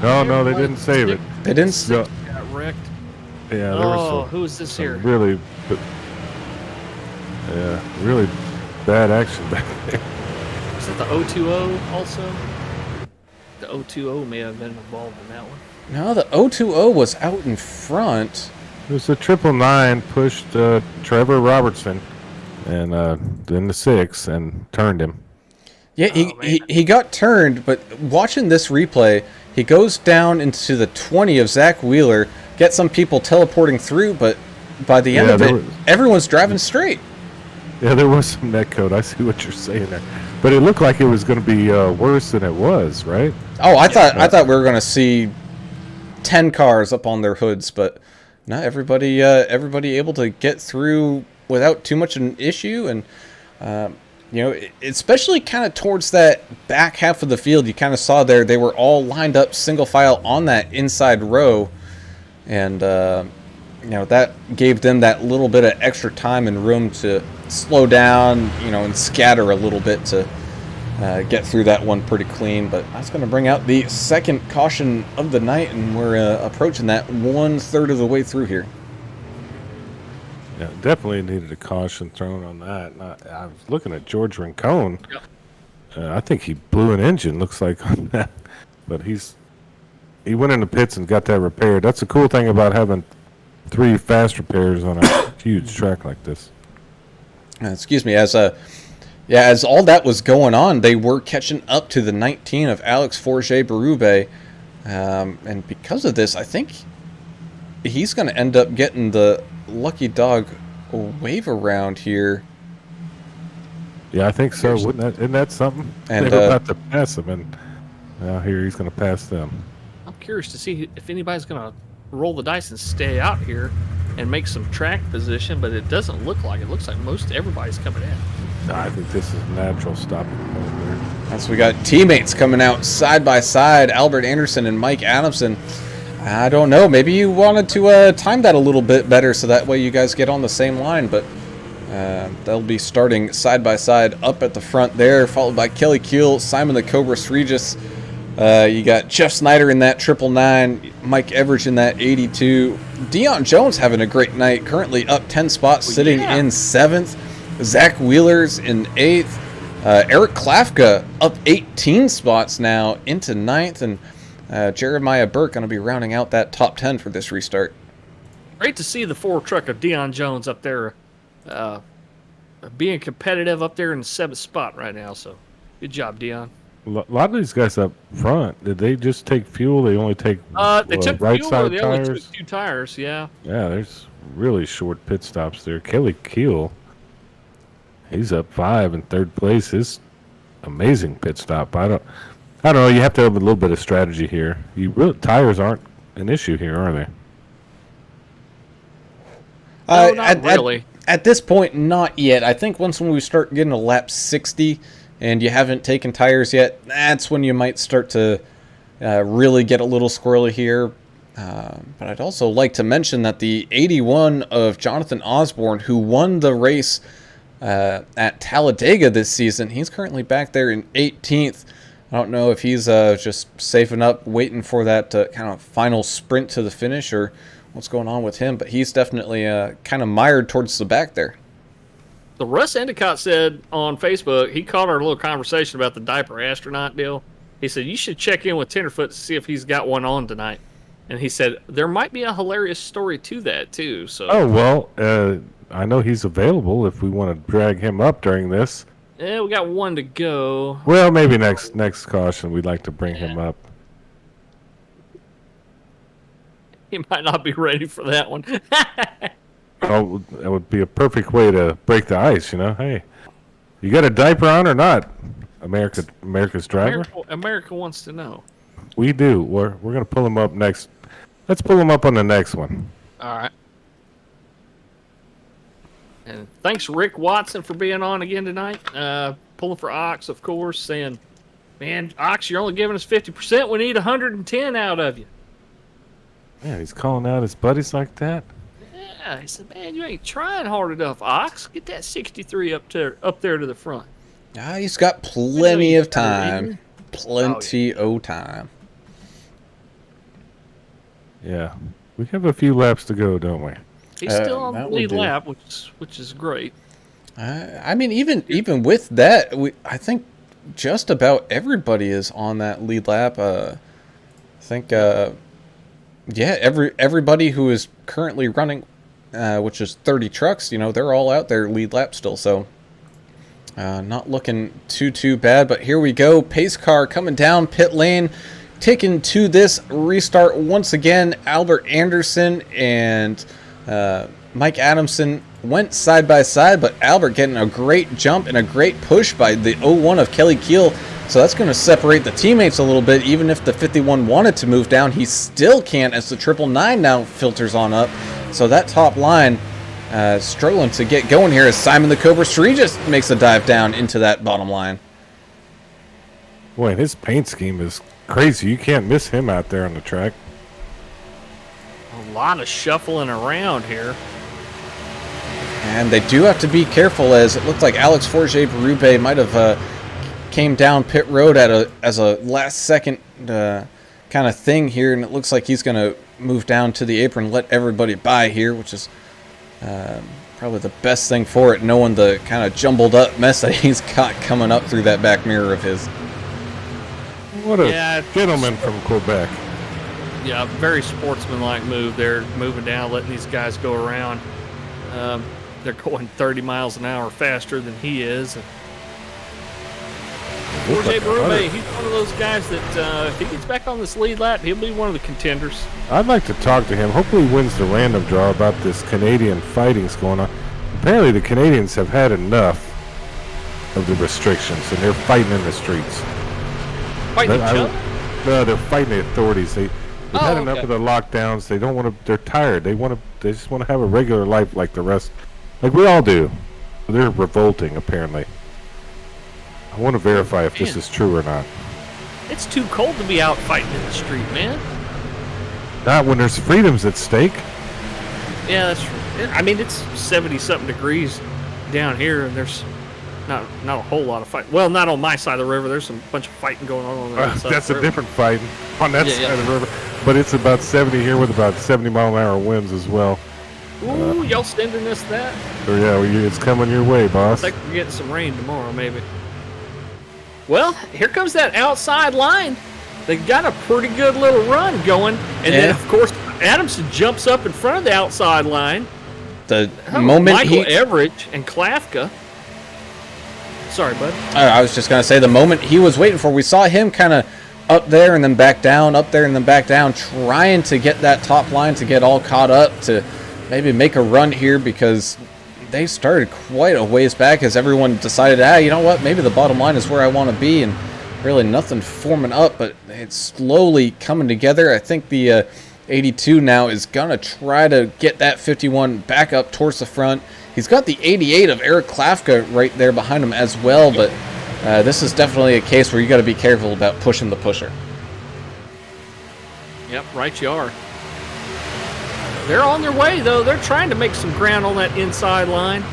No, they didn't save it.
They didn't.
No.
Got wrecked.
Yeah, there was some,
who is this here?
really bad action back there.
Is it the 020 also? The 020 may have been involved in that one.
No, the 020 was out in front.
It was the 999 pushed Trevor Robertson, and then the 6 and turned him.
Yeah, he got turned, but watching this replay, he goes down into the 20 of Zach Wheeler, gets some people teleporting through, but by the end of it, everyone's driving straight.
Yeah, there was some net code. I see what you're saying there. But it looked like it was going to be worse than it was, right?
Oh, I thought we were going to see 10 cars up on their hoods, but no, everybody able to get through without too much of an issue. And especially kind of towards that back half of the field, you kind of saw there they were all lined up single file on that inside row, and that gave them that little bit of extra time and room to slow down, and scatter a little bit to get through that one pretty clean. But that's going to bring out the second caution of the night, and we're approaching that 1/3 of the way through here.
Yeah, definitely needed a caution thrown on that. And I was looking at George Rincon.
Yep.
I think he blew an engine, looks like, on that. But he went in the pits and got that repaired. That's the cool thing about having 3 fast repairs on a huge track like this.
Excuse me, as all that was going on, they were catching up to the 19 of Alex Forget-Berube, and because of this, I think he's going to end up getting the lucky dog wave around here.
Yeah, I think so. Isn't that something?
And
they were about to pass him, and now here he's going to pass them.
I'm curious to see if anybody's going to roll the dice and stay out here and make some track position, but it doesn't look like it. Looks like most everybody's coming in.
I think this is natural stopping point there.
As we got teammates coming out side by side, Albert Anderson and Mike Adamson. I don't know, maybe you wanted to time that a little bit better so that way you guys get on the same line, but they'll be starting side by side up at the front there, followed by Kelly Keel, Simon the Cobra Regis. You got Jeff Snyder in that 999, Mike Everidge in that 82. Dion Jones having a great night, currently up 10 spots, sitting in 7th. Zach Wheeler's in 8th. Eric Klafka up 18 spots now into 9th, and Jeremiah Burke going to be rounding out that top 10 for this restart.
Great to see the 4 truck of Dion Jones up there being competitive up there in the 7th spot right now, so good job, Dion.
A lot of these guys up front, did they just take fuel? They only take
they took
right
fuel,
side
they
tires?
only took 2 tires, yeah.
Yeah, there's really short pit stops there. Kelly Keel, he's up 5 in 3rd place. His amazing pit stop. I don't know. You have to have a little bit of strategy here. Tires aren't an issue here, are they?
No, not really.
At this point, not yet. I think when we start getting a lap 60 and you haven't taken tires yet, that's when you might start to really get a little squirrely here. But I'd also like to mention that the 81 of Jonathan Osborne, who won the race at Talladega this season, he's currently back there in 18th. I don't know if he's just saving up, waiting for that kind of final sprint to the finish, or what's going on with him, but he's definitely kind of mired towards the back there.
The Russ Endicott said on Facebook, he caught our little conversation about the diaper astronaut deal. He said, you should check in with Tenderfoot to see if he's got one on tonight. And he said, there might be a hilarious story to that, too. So.
Oh, well, I know he's available if we want to drag him up during this.
Yeah, we got one to go.
Well, maybe next caution we'd like to bring him up.
He might not be ready for that one.
Oh, that would be a perfect way to break the ice, you know? Hey, you got a diaper on or not, America's driver?
America wants to know.
We do. We're going to pull him up next. Let's pull him up on the next one.
All right. And thanks, Rick Watson, for being on again tonight. Pulling for Ox, of course, saying, man, Ox, you're only giving us 50%. We need 110 out of you.
Yeah, he's calling out his buddies like that.
Yeah, he said, man, you ain't trying hard enough, Ox. Get that 63 up there to the front.
He's got plenty of time. Plenty of time.
Yeah. We have a few laps to go, don't we?
He's still on the lead lap, which is great.
I mean, even with that, I think just about everybody is on that lead lap. I think, everybody who is currently running, which is 30 trucks, they're all out there lead lap still. So not looking too bad. But here we go. Pace car coming down pit lane, taking to this restart once again. Albert Anderson and Mike Adamson went side by side, but Albert getting a great jump and a great push by the 01 of Kelly Keel. So that's going to separate the teammates a little bit. Even if the 51 wanted to move down, he still can't, as the 999 now filters on up. So that top line struggling to get going here as Simon the Cobra Regis makes a dive down into that bottom line.
Boy, his paint scheme is crazy. You can't miss him out there on the track.
A lot of shuffling around here.
And they do have to be careful, as it looked like Alex Forget-Berube might have came down pit road as a last second kind of thing here, and it looks like he's going to move down to the apron, let everybody by here, which is probably the best thing for it, knowing the kind of jumbled up mess that he's got coming up through that back mirror of his.
What a gentleman from Quebec.
Yeah, very sportsmanlike move. They're moving down, letting these guys go around. They're going 30 miles an hour faster than he is. Forget-Berube, he's one of those guys that if he gets back on this lead lap, he'll be one of the contenders.
I'd like to talk to him. Hopefully he wins the random draw about this Canadian fighting's going on. Apparently the Canadians have had enough of the restrictions, and they're fighting in the streets.
Fighting each other?
No, they're fighting the authorities. They've had enough of the lockdowns. They don't want to. They're tired. They just want to have a regular life like the rest, like we all do. They're revolting, apparently. I want to verify if this is true or not.
It's too cold to be out fighting in the street, man.
Not when there's freedoms at stake.
Yeah, that's true. I mean, it's 70-something degrees down here, and there's not a whole lot of fighting. Well, not on my side of the river. There's a bunch of fighting going on the other side.
That's
of the
a different fight on that side of the river. But it's about 70 here with about 70-mile-an-hour winds as well.
Ooh, y'all sending us that?
So yeah, it's coming your way, boss.
I think we're getting some rain tomorrow, maybe. Well, here comes that outside line. They got a pretty good little run going. And then, of course, Adamson jumps up in front of the outside line.
The moment
Michael Everidge and Klafka. Sorry, bud.
I was just going to say, the moment he was waiting for, we saw him kind of up there and then back down, up there and then back down, trying to get that top line to get all caught up to maybe make a run here, because they started quite a ways back as everyone decided, you know what, maybe the bottom line is where I want to be, and really nothing forming up, but it's slowly coming together. I think the 82 now is going to try to get that 51 back up towards the front. He's got the 88 of Eric Klafka right there behind him as well, but this is definitely a case where you got to be careful about pushing the pusher.
Yep, right you are. They're on their way, though. They're trying to make some ground on that inside line.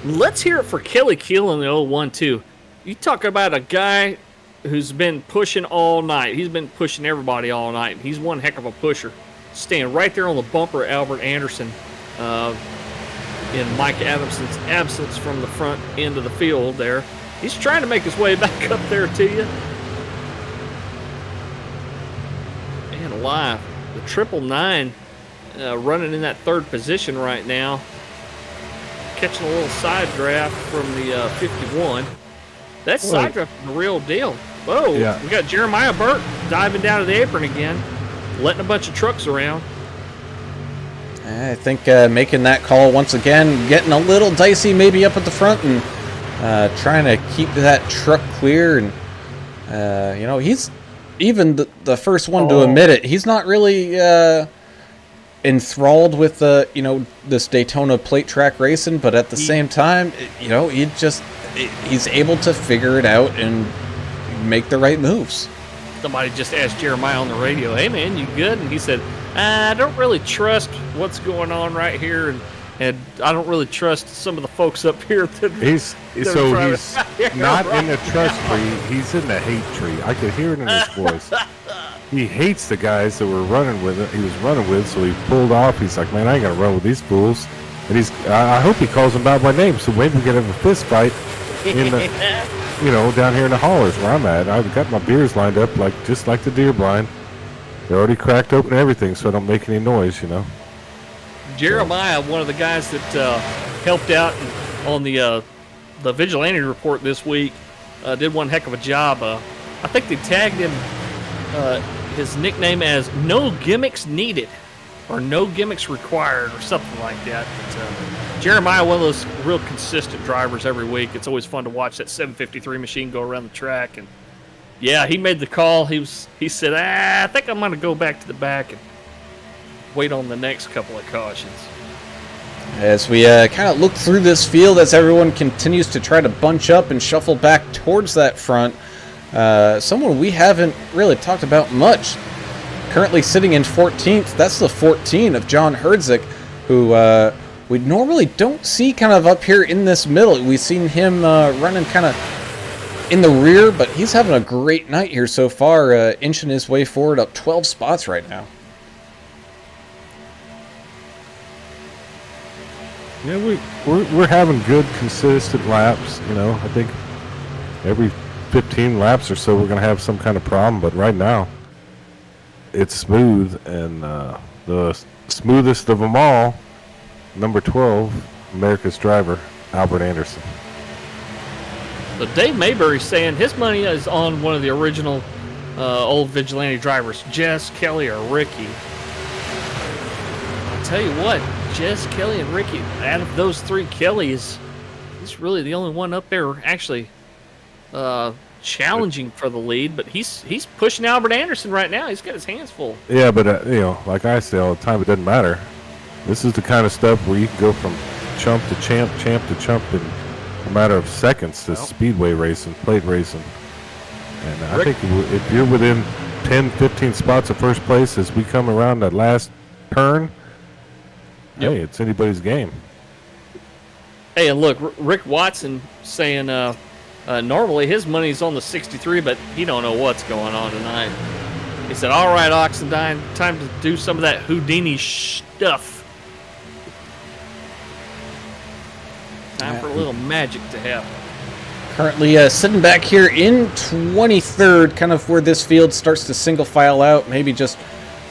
Let's hear it for Kelly Keel in the 0-1-2. You talk about a guy who's been pushing all night. He's been pushing everybody all night. He's one heck of a pusher. Staying right there on the bumper, Albert Anderson, in Mike Adamson's absence from the front end of the field there. He's trying to make his way back up there to you. And alive. The 999 running in that third position right now. Catching a little side draft from the 51. That side draft is the real deal. Whoa, we got Jeremiah Burt diving down to the apron again, letting a bunch of trucks around.
I think making that call once again, getting a little dicey maybe up at the front, and trying to keep that truck clear. And, he's even the first one to admit it, he's not really enthralled with this Daytona plate track racing, but at the same time, he's able to figure it out and make the right moves.
Somebody just asked Jeremiah on the radio, "Hey man, you good?" And he said, "I don't really trust what's going on right here, and I don't really trust some of the folks up here."
He's not in the trust tree. He's in the hate tree. I could hear it in his voice. He hates the guys that were running with it. He was running with, so he pulled off. He's like, "Man, I ain't gonna run with these fools." And I hope he calls them out by name, so maybe we can have a fist fight in the, down here in the haulers where I'm at. I've got my beers lined up just like the deer blind. They're already cracked open and everything, so I don't make any noise,
Jeremiah, one of the guys that helped out on the Vigilante report this week, did one heck of a job. I think they tagged him his nickname as "No Gimmicks Needed" or "No Gimmicks Required" or something like that. But, Jeremiah, one of those real consistent drivers every week. It's always fun to watch that 753 machine go around the track. And yeah, he made the call. He said, I think I'm going to go back to the back and wait on the next couple of cautions.
As we kind of look through this field, as everyone continues to try to bunch up and shuffle back towards that front, someone we haven't really talked about much, currently sitting in 14th, that's the 14 of John Herdzik, who we normally don't see kind of up here in this middle. We've seen him running kind of in the rear, but he's having a great night here so far, inching his way forward up 12 spots right now.
Yeah, we're having good, consistent laps. I think every 15 laps or so we're going to have some kind of problem. But right now, it's smooth, and the smoothest of them all, number 12, America's driver, Albert Anderson.
So Dave Mayberry's saying his money is on one of the original old Vigilante drivers, Jess, Kelly, or Ricky. I'll tell you what, Jess, Kelly, and Ricky, out of those three, Kelly he's really the only one up there actually challenging for the lead, but he's pushing Albert Anderson right now. He's got his hands full.
Yeah, but like I say all the time, it doesn't matter. This is the kind of stuff where you can go from chump to champ to chump in a matter of seconds to speedway racing, plate racing. And I think if you're within 10, 15 spots of first place as we come around that last turn, hey, it's anybody's game.
Hey, and look, Rick Watson saying normally his money's on the 63, but he don't know what's going on tonight. He said, all right, Oxendine, time to do some of that Houdini stuff. Time for a little magic to happen.
Currently sitting back here in 23rd, kind of where this field starts to single file out, maybe just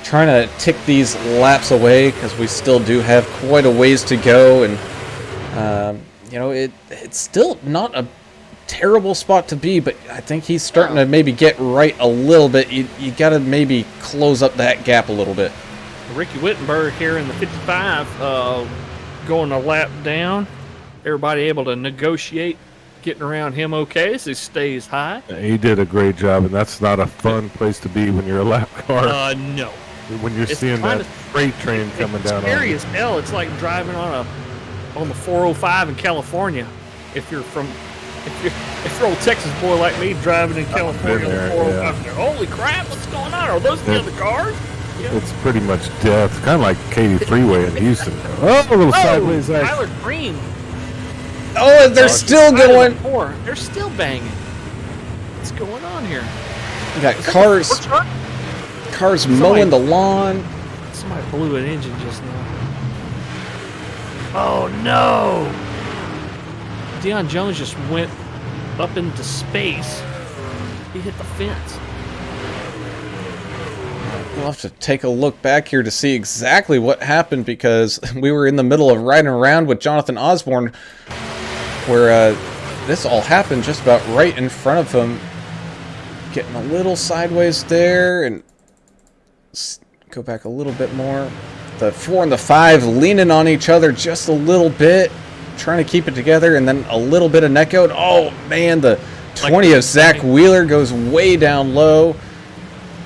trying to tick these laps away because we still do have quite a ways to go. And, it's still not a terrible spot to be, but I think he's starting to maybe get right a little bit. You got to maybe close up that gap a little bit.
Ricky Wittenberg here in the 55 going a lap down. Everybody able to negotiate getting around him okay as he stays high.
He did a great job, and that's not a fun place to be when you're a lap car.
No.
When you're seeing that freight train coming down on you.
It's scary as hell. It's like driving on the 405 in California. If you're old Texas boy like me driving in California on the 405, holy crap, what's going on? Are those the other cars? Yeah.
It's pretty much death. Kind of like Katy Freeway in Houston. Oh, a little sideways action.
Tyler Green.
Oh, they're still going.
They're still banging. What's going on here?
We got cars mowing the lawn.
Somebody blew an engine just now. Oh no! Deion Jones just went up into space. He hit the fence.
We'll have to take a look back here to see exactly what happened because we were in the middle of riding around with Jonathan Osborne where this all happened just about right in front of him. Getting a little sideways there and go back a little bit more. The 4 and the 5 leaning on each other just a little bit, trying to keep it together, and then a little bit of neck out. Oh man, the 20 of Zach Wheeler goes way down low.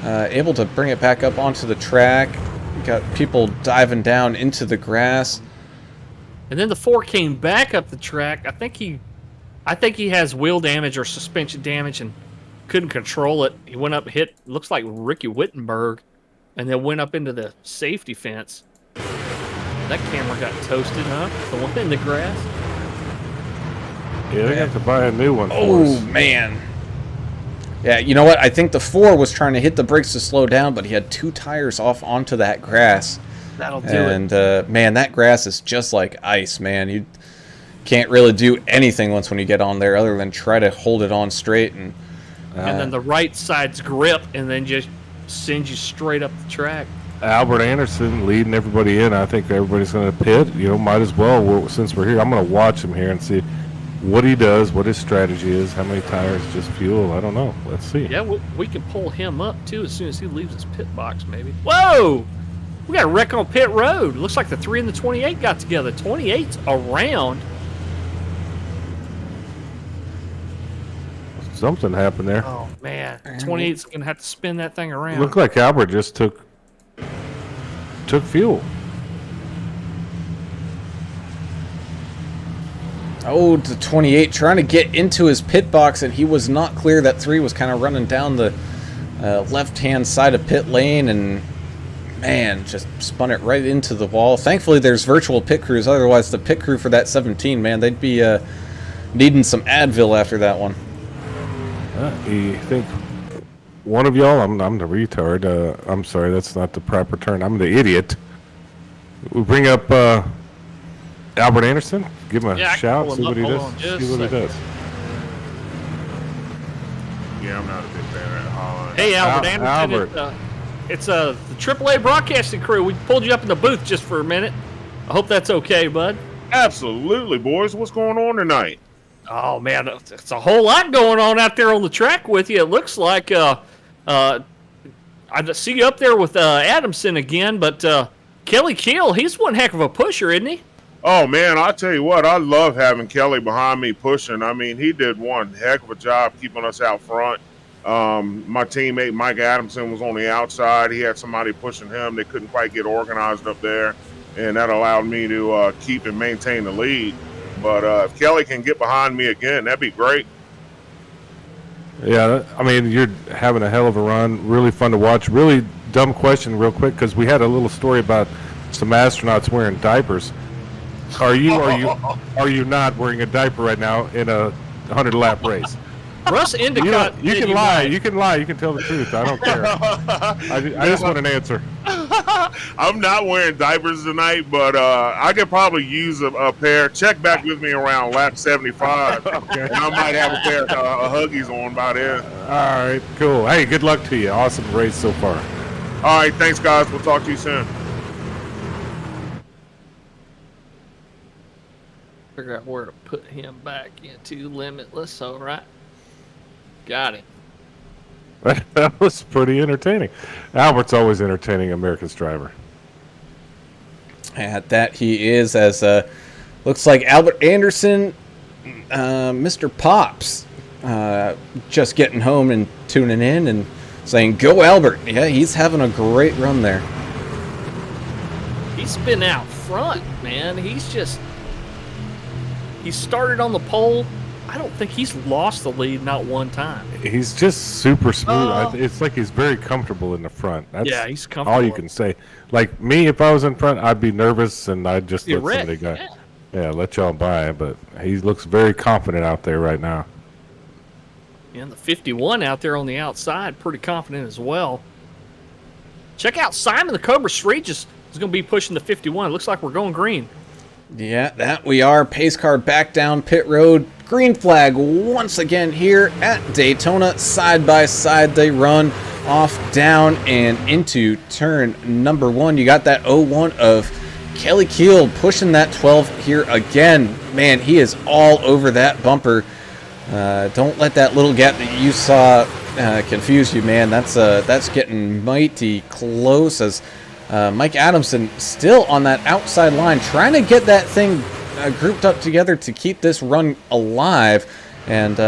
able to bring it back up onto the track. You got people diving down into the grass.
And then the 4 came back up the track. I think he has wheel damage or suspension damage and couldn't control it. He went up, hit, looks like Ricky Wittenberg, and then went up into the safety fence. That camera got toasted, huh? The one in the grass.
Yeah, they have to buy a new one for
Oh,
us.
man. Yeah, you know what? I think the 4 was trying to hit the brakes to slow down, but he had 2 tires off onto that grass.
That'll do
And, man, that grass is just like ice, man. You can't really do anything once when you get on there other than try to hold it on straight. And
then the right side's grip, and then just sends you straight up the track.
Albert Anderson leading everybody in. I think everybody's going to pit. You know, might as well, since we're here, I'm going to watch him here and see what he does, what his strategy is, how many tires, just fuel. I don't know. Let's see.
Yeah, we can pull him up, too, as soon as he leaves his pit box, maybe. Whoa! We got a wreck on pit road. Looks like the 3 and the 28 got together. 28's around.
Something happened there.
Oh, man. 28's going to have to spin that thing around.
Looked like Albert just took fuel.
oh, the 28 trying to get into his pit box, and he was not clear. That 3 was kind of running down the left-hand side of pit lane, and man, just spun it right into the wall. Thankfully, there's virtual pit crews. Otherwise, the pit crew for that 17, man, they'd be needing some Advil after that one.
You think one of y'all? I'm the retard. I'm sorry, that's not the proper term. I'm the idiot. We bring up Albert Anderson. Give him a
Yeah, I can
shout.
pull
See
him
what
up.
he
Hold
does.
on just
See what
a
he does.
Yeah, I'm not a big fan of that hollering.
Hey, Albert Anderson.
Albert.
It's the AAA broadcasting crew. We pulled you up in the booth just for a minute. I hope that's okay, bud.
Absolutely, boys. What's going on tonight?
Oh, man, it's a whole lot going on out there on the track with you. It looks like I see you up there with Adamson again, but Kelly Keel, he's one heck of a pusher, isn't he?
Oh, man, I tell you what, I love having Kelly behind me pushing. I mean, he did one heck of a job keeping us out front. My teammate, Mike Adamson, was on the outside. He had somebody pushing him. They couldn't quite get organized up there, and that allowed me to keep and maintain the lead. But if Kelly can get behind me again, that'd be great.
Yeah, I mean, you're having a hell of a run. Really fun to watch. Really dumb question, real quick, because we had a little story about some astronauts wearing diapers. Are you not wearing a diaper right now in a 100-lap race?
Russ Endicott.
You can lie. You can lie. You can tell the truth. I don't care. I just want an answer.
I'm not wearing diapers tonight, but I could probably use a pair. Check back with me around lap 75.
Okay.
And I might have a pair of Huggies on by then.
All right, cool. Hey, good luck to you. Awesome race so far.
All right, thanks, guys. We'll talk to you soon.
Figure out where to put him back into Limitless. All right. Got him.
That was pretty entertaining. Albert's always entertaining, America's driver.
At that he is, as looks like Albert Anderson, Mr. Pops, just getting home and tuning in and saying, "Go Albert!" Yeah, he's having a great run there.
He's been out front, man. He started on the pole. I don't think he's lost the lead not one time.
He's just super smooth. It's like he's very comfortable in the front. That's
Yeah, he's comfortable.
all you can say. Like me, if I was in front, I'd be nervous and I'd just
You're
let
wrecked,
somebody go. Yeah, let y'all by. But he looks very confident out there right now.
And the 51 out there on the outside, pretty confident as well. Check out Simon the Cobra Regis is going to be pushing the 51. It looks like we're going green.
Yeah, that we are. Pace car back down pit road. Green flag once again here at Daytona. Side by side they run off, down, and into turn number 1. You got that 01 of Kelly Keel pushing that 12 here again. Man, he is all over that bumper. Don't let that little gap that you saw confuse you, man. That's getting mighty close, as Mike Adamson still on that outside line, trying to get that thing grouped up together to keep this run alive. And,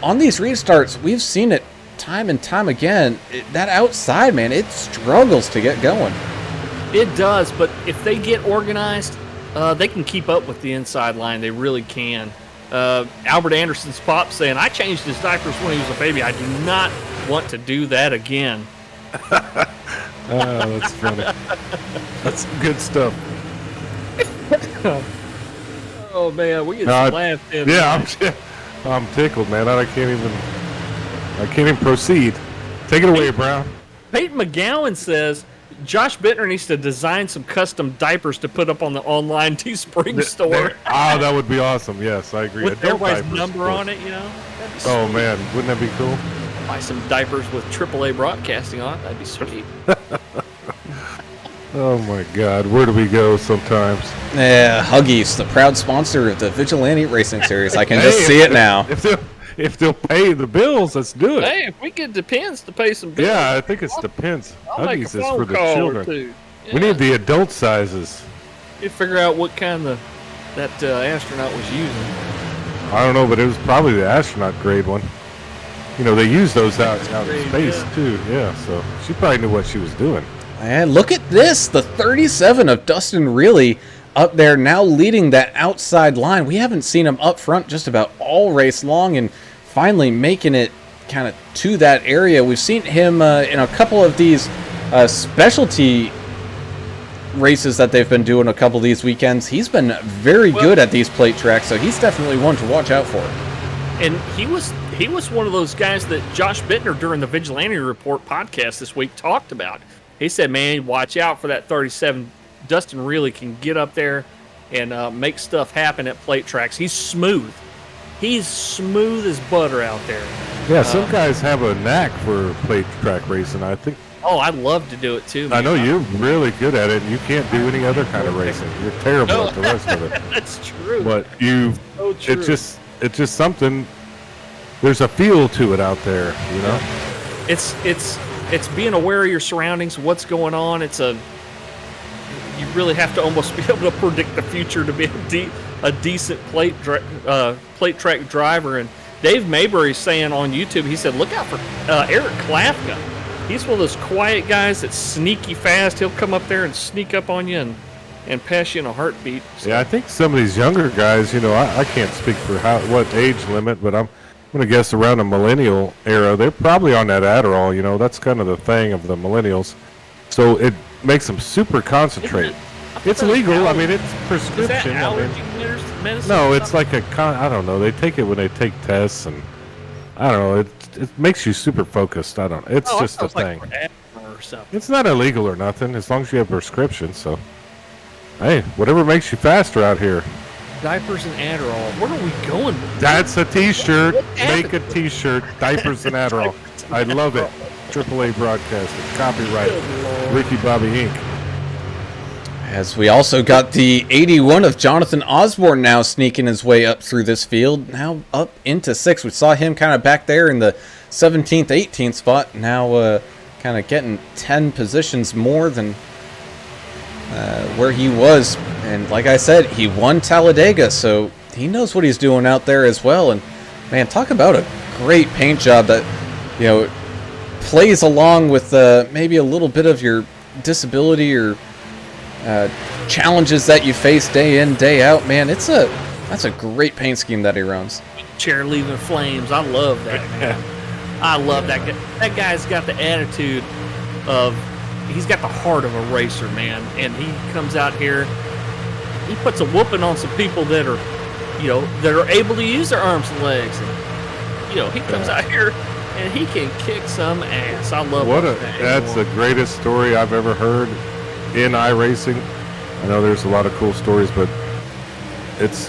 on these restarts, we've seen it time and time again, that outside, man, it struggles to get going.
It does, but if they get organized, they can keep up with the inside line. They really can. Albert Anderson's pop saying, I changed his diapers when he was a baby. I do not want to do that again.
That's funny. That's some good stuff.
Oh, man, we get some laughs in.
Yeah, I'm tickled, man. I can't even proceed. Take it away, Brown.
Peyton McGowan says, Josh Bittner needs to design some custom diapers to put up on the online Teespring store.
That would be awesome. Yes, I agree.
With
Adult
everybody's
diapers,
number on it, you know?
Oh, man. Wouldn't that be cool?
Buy some diapers with AAA broadcasting on it. That'd be sweet.
Oh, my God. Where do we go sometimes?
Yeah, Huggies, the proud sponsor of the Vigilante Racing Series. I can just see it now.
If they'll pay the bills, let's do it.
Hey, if we get Depends to pay some bills.
Yeah, I think it's Depends.
I'll make a
Huggies is
phone
for the
call or
children.
two. Yeah.
We need the adult sizes.
You figure out what kind that astronaut was using.
I don't know, but it was probably the astronaut grade one. You know, they use those out in space, too. Yeah, so she probably knew what she was doing.
And look at this, the 37 of Dustin Really up there now leading that outside line. We haven't seen him up front just about all race long, and finally making it kind of to that area. We've seen him in a couple of these specialty races that they've been doing a couple of these weekends. He's been very good at these plate tracks, so he's definitely one to watch out for.
And he was one of those guys that Josh Bittner during the Vigilante Report podcast this week talked about. He said, man, watch out for that 37. Dustin really can get up there and make stuff happen at plate tracks. He's smooth. He's smooth as butter out there.
Yeah, some guys have a knack for plate track racing, I think.
Oh, I'd love to do it too, man.
I know you're really good at it, and you can't do any other kind of racing. You're terrible at the rest of it.
That's true.
But
So true.
it's just something. There's a feel to it out there, you know.
It's being aware of your surroundings, what's going on. You really have to almost be able to predict the future to be a decent plate track driver. And Dave Maybury's saying on YouTube, he said, look out for Eric Klafka. He's one of those quiet guys that's sneaky fast. He'll come up there and sneak up on you and pass you in a heartbeat. So.
Yeah, I think some of these younger guys, you know, I can't speak for what age limit, but I'm going to guess around the millennial era, they're probably on that Adderall. You know, that's kind of the thing of the millennials. So it makes them super concentrate. It's legal. I mean, it's prescription.
Is that allergy medicine?
No, it's like I don't know. They take it when they take tests, and I don't know. It makes you super focused. I don't know. It's just a thing.
Or something.
It's not illegal or nothing as long as you have a prescription. So, hey, whatever makes you faster out here.
Diapers and Adderall. Where are we going?
That's a T-shirt. Make a T-shirt. Diapers and Adderall. I love it. AAA Broadcasting. Copyright. Ricky Bobby Inc.
As we also got the 81 of Jonathan Osborne now sneaking his way up through this field, now up into 6th. We saw him kind of back there in the 17th, 18th spot, now kind of getting 10 positions more than where he was. And like I said, he won Talladega, so he knows what he's doing out there as well. And man, talk about a great paint job that, you know, plays along with maybe a little bit of your disability or challenges that you face day in, day out. Man, that's a great paint scheme that he runs.
Chair leaving flames. I love that, man. I love that guy. That guy's got the attitude of, he's got the heart of a racer, man. And he comes out here, he puts a whooping on some people that are, you know, that are able to use their arms and legs. And, you know, he comes out here and he can kick some ass. I love
that's the greatest story I've ever heard in iRacing. I know there's a lot of cool stories, but it's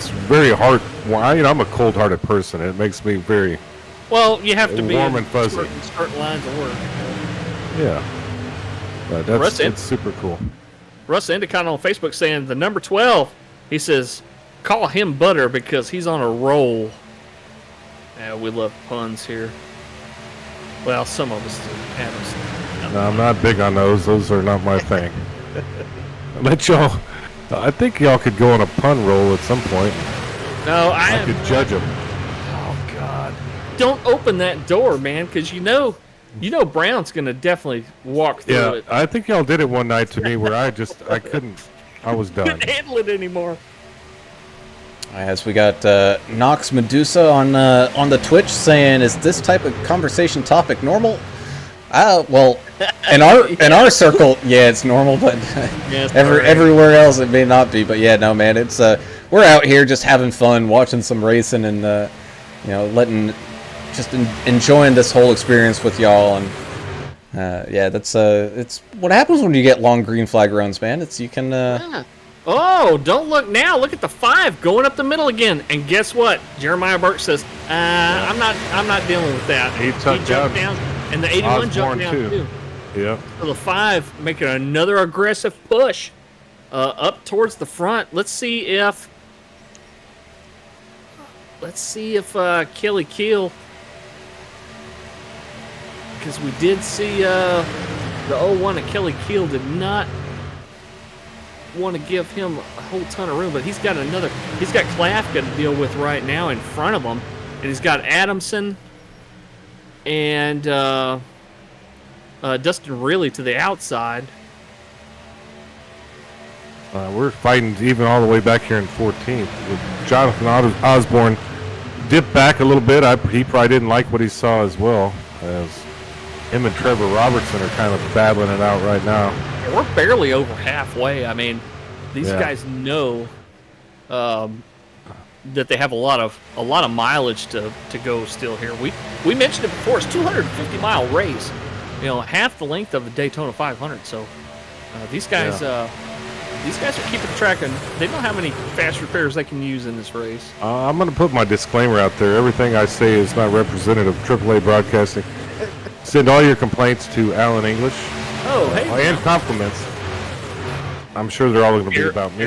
very hard. Well, you know, I'm a cold-hearted person. It makes me very
you have to be
warm and fuzzy.
Certain lines of work.
Yeah, but it's super cool.
Russ Endicott on Facebook saying the number 12. He says, call him Butter because he's on a roll. Yeah, we love puns here. Well, some of us do.
No, I'm not big on those. Those are not my thing. I think y'all could go on a pun roll at some point.
No,
I could judge them.
Oh, God. don't open that door, man, because you know Brown's gonna definitely walk through it.
I think y'all did it one night to me where I couldn't. I was done.
Couldn't handle it anymore.
As we got Nox Medusa on the Twitch saying, "Is this type of conversation topic normal?" Well, in our circle, yeah, it's normal, but everywhere else it may not be. But yeah, no, man, it's we're out here just having fun, watching some racing, and enjoying this whole experience with y'all. And yeah, that's it's what happens when you get long green flag runs, man. It's you can.
Yeah. Oh, don't look now. Look at the 5 going up the middle again. And guess what? Jeremiah Burke says, I'm not dealing with that.
He jumped
down. And the 81 jumped down too.
Yeah.
So the 5 making another aggressive push up towards the front. Let's see if Kelly Keel, because we did see the 01 of Kelly Keel did not want to give him a whole ton of room, but he's got Klafka to deal with right now in front of him, and he's got Adamson and Dustin Riley to the outside.
We're fighting even all the way back here in 14th with Jonathan Osborne dipped back a little bit. He probably didn't like what he saw as well, as him and Trevor Robertson are kind of battling it out right now.
We're barely over halfway. I mean, these guys know that they have a lot of mileage to go still here. We mentioned it before. It's 250-mile race. Half the length of the Daytona 500. So these guys are keeping track, and they know how many fast repairs they can use in this race.
I'm going to put my disclaimer out there. Everything I say is not representative of AAA Broadcasting. Send all your complaints to Alan English.
Oh, hey.
And compliments. I'm sure they're all going to be about me.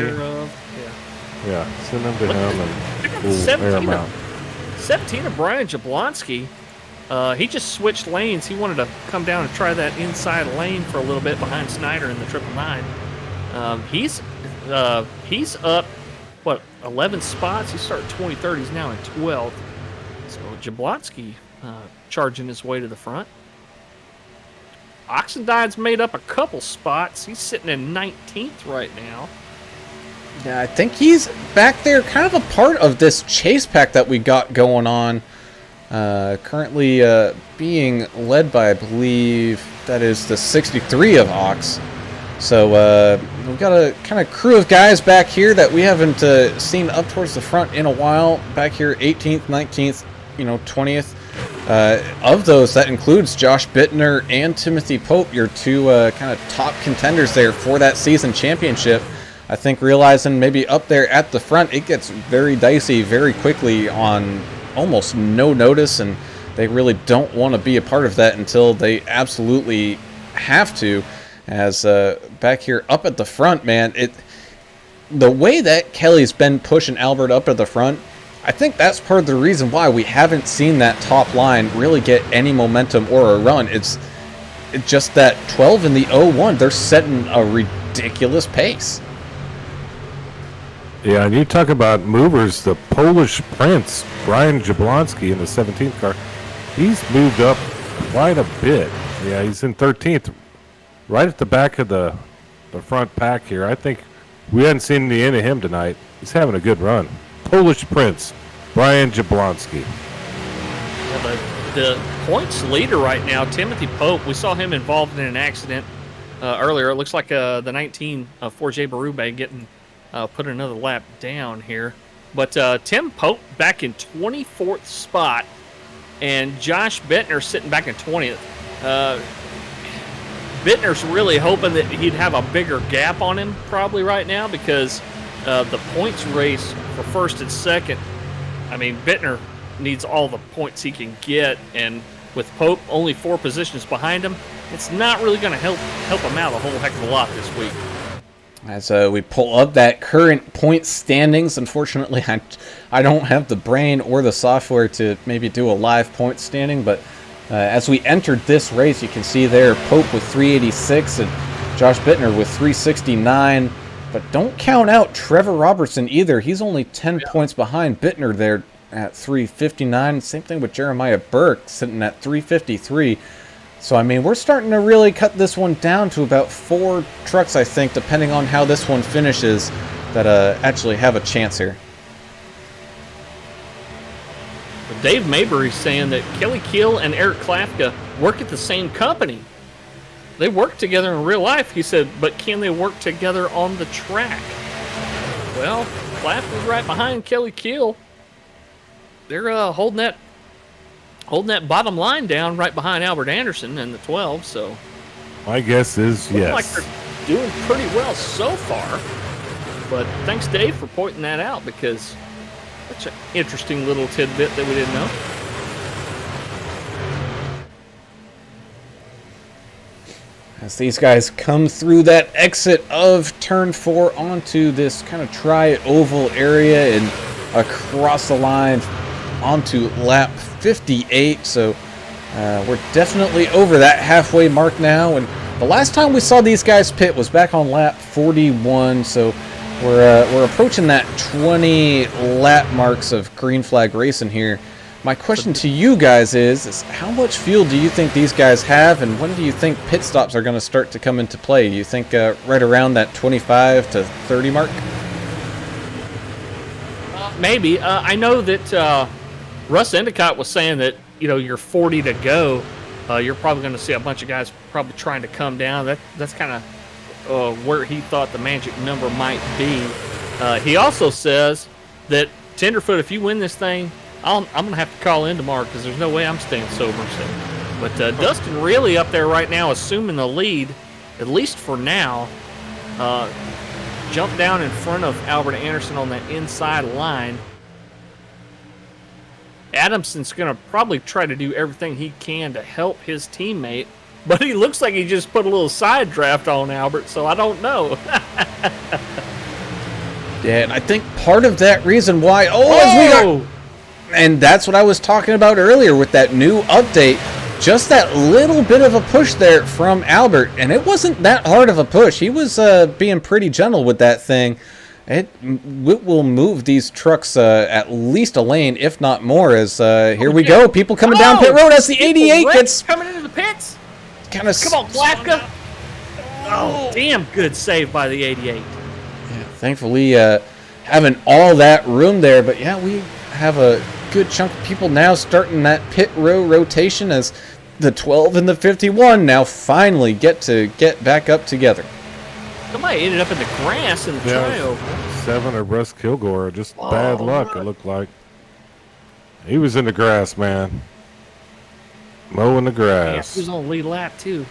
Yeah, send them to him and we'll air them out.
17 of Brian Jablonski. He just switched lanes. He wanted to come down and try that inside lane for a little bit behind Snyder in the 999. He's up, 11 spots? He started 23rd. He's now in 12th. So Jablonski charging his way to the front. Oxendine's made up a couple spots. He's sitting in 19th right now.
Yeah, I think he's back there, kind of a part of this chase pack that we got going on. Currently being led by, I believe, that is the 63 of Ox. So we've got a kind of crew of guys back here that we haven't seen up towards the front in a while. Back here, 18th, 19th, 20th. Of those, that includes Josh Bittner and Timothy Pope, your two kind of top contenders there for that season championship. I think realizing maybe up there at the front, it gets very dicey very quickly on almost no notice, and they really don't want to be a part of that until they absolutely have to. As back here up at the front, man, the way that Kelly's been pushing Albert up at the front, I think that's part of the reason why we haven't seen that top line really get any momentum or a run. It's just that 12 in the 01, they're setting a ridiculous pace.
Yeah, and you talk about movers, the Polish Prince, Brian Jablonski in the 17th car. He's moved up quite a bit. Yeah, he's in 13th, right at the back of the front pack here. I think we hadn't seen the end of him tonight. He's having a good run. Polish Prince, Brian Jablonski.
Yeah, the points leader right now, Timothy Pope. We saw him involved in an accident earlier. It looks like the 19 4J Berube getting put another lap down here. But Tim Pope back in 24th spot, and Josh Bittner sitting back in 20th. Bittner's really hoping that he'd have a bigger gap on him probably right now, because the points race for first and second, I mean, Bittner needs all the points he can get, and with Pope only 4 positions behind him, it's not really going to help him out a whole heck of a lot this week.
As we pull up that current point standings, unfortunately, I don't have the brain or the software to maybe do a live point standing, but as we entered this race, you can see there Pope with 386 and Josh Bittner with 369. But don't count out Trevor Robertson either. He's only 10 points behind Bittner there. at 359. Same thing with Jeremiah Burke sitting at 353. So, I mean, we're starting to really cut this one down to about 4 trucks, I think, depending on how this one finishes, that actually have a chance here.
Dave Mabry's saying that Kelly Keel and Eric Klafka work at the same company. They work together in real life, he said, but can they work together on the track? Well, Klafka's right behind Kelly Keel. They're holding that bottom line down right behind Albert Anderson and the 12, so
My guess is yes.
like they're doing pretty well so far. But thanks, Dave, for pointing that out, because that's an interesting little tidbit that we didn't know.
As these guys come through that exit of turn 4 onto this kind of tri-oval area and across the line onto lap 58. So we're definitely over that halfway mark now. And the last time we saw these guys pit was back on lap 41. So we're approaching that 20 lap marks of green flag racing here. My question to you guys is how much fuel do you think these guys have, and when do you think pit stops are going to start to come into play? You think right around that 25 to 30 mark?
Maybe. I know that Russ Endicott was saying that, you're 40 to go. You're probably going to see a bunch of guys probably trying to come down. That's kind of where he thought the magic number might be. He also says that, Tenderfoot, if you win this thing, I'm going to have to call in tomorrow because there's no way I'm staying sober. So. But Dustin really up there right now, assuming the lead, at least for now. Jumped down in front of Albert Anderson on that inside line. Adamson's going to probably try to do everything he can to help his teammate. But he looks like he just put a little side draft on Albert, so I don't know.
Yeah, and I think part of that reason why... as we got... And that's what I was talking about earlier with that new update. Just that little bit of a push there from Albert. And it wasn't that hard of a push. He was being pretty gentle with that thing. It will move these trucks at least a lane, if not more, as here we go. People coming down pit road as the 88 gets...
Coming into the pits.
Kind of...
Come on, Klafka. Oh, damn good save by the 88.
Yeah, thankfully, having all that room there. But yeah, we have a good chunk of people now starting that pit row rotation as the 12 and the 51 now finally get back up together.
Somebody ended up in the grass in the tryover.
7 of Russ Kilgore, just bad luck, it looked like. He was in the grass, man. Mowing the grass.
Yeah, he was on the lead lap, too.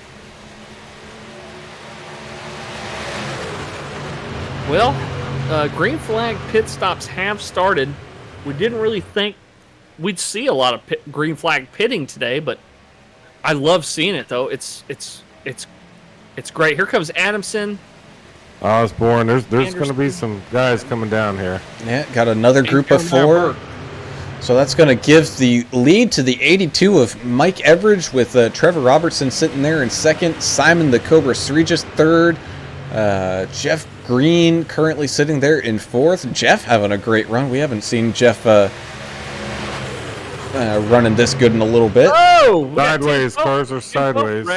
Well, green flag pit stops have started. We didn't really think we'd see a lot of green flag pitting today, but I love seeing it, though. It's great. Here comes Adamson.
Osborne, there's going to be some guys coming down here.
Yeah, got another group of 4. So that's going to give the lead to the 82 of Mike Everidge with Trevor Robertson sitting there in second. Simon the Cobra Regis third. Jeff Green currently sitting there in fourth. Jeff having a great run. We haven't seen Jeff running this good in a little bit.
Oh!
Sideways, cars are sideways.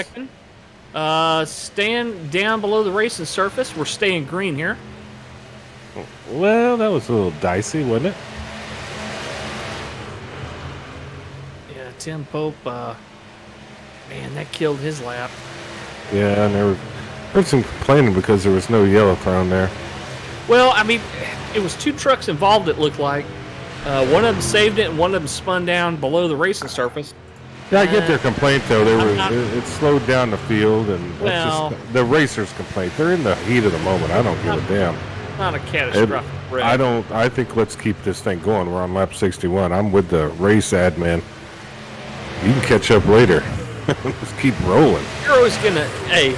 Stand down below the racing surface. We're staying green here.
Well, that was a little dicey, wasn't it?
Yeah, Tim Pope, man, that killed his lap.
Yeah, and there was some complaining because there was no yellow thrown there.
Well, I mean, it was 2 trucks involved, it looked like. One of them saved it, and one of them spun down below the racing surface.
Yeah, I get their complaint, though. It slowed down the field, and that's just the racers' complaint. They're in the heat of the moment. I don't give a damn.
Not a catastrophic wreck.
I think let's keep this thing going. We're on lap 61. I'm with the race admin. You can catch up later. Let's keep rolling.
You're always gonna. Hey,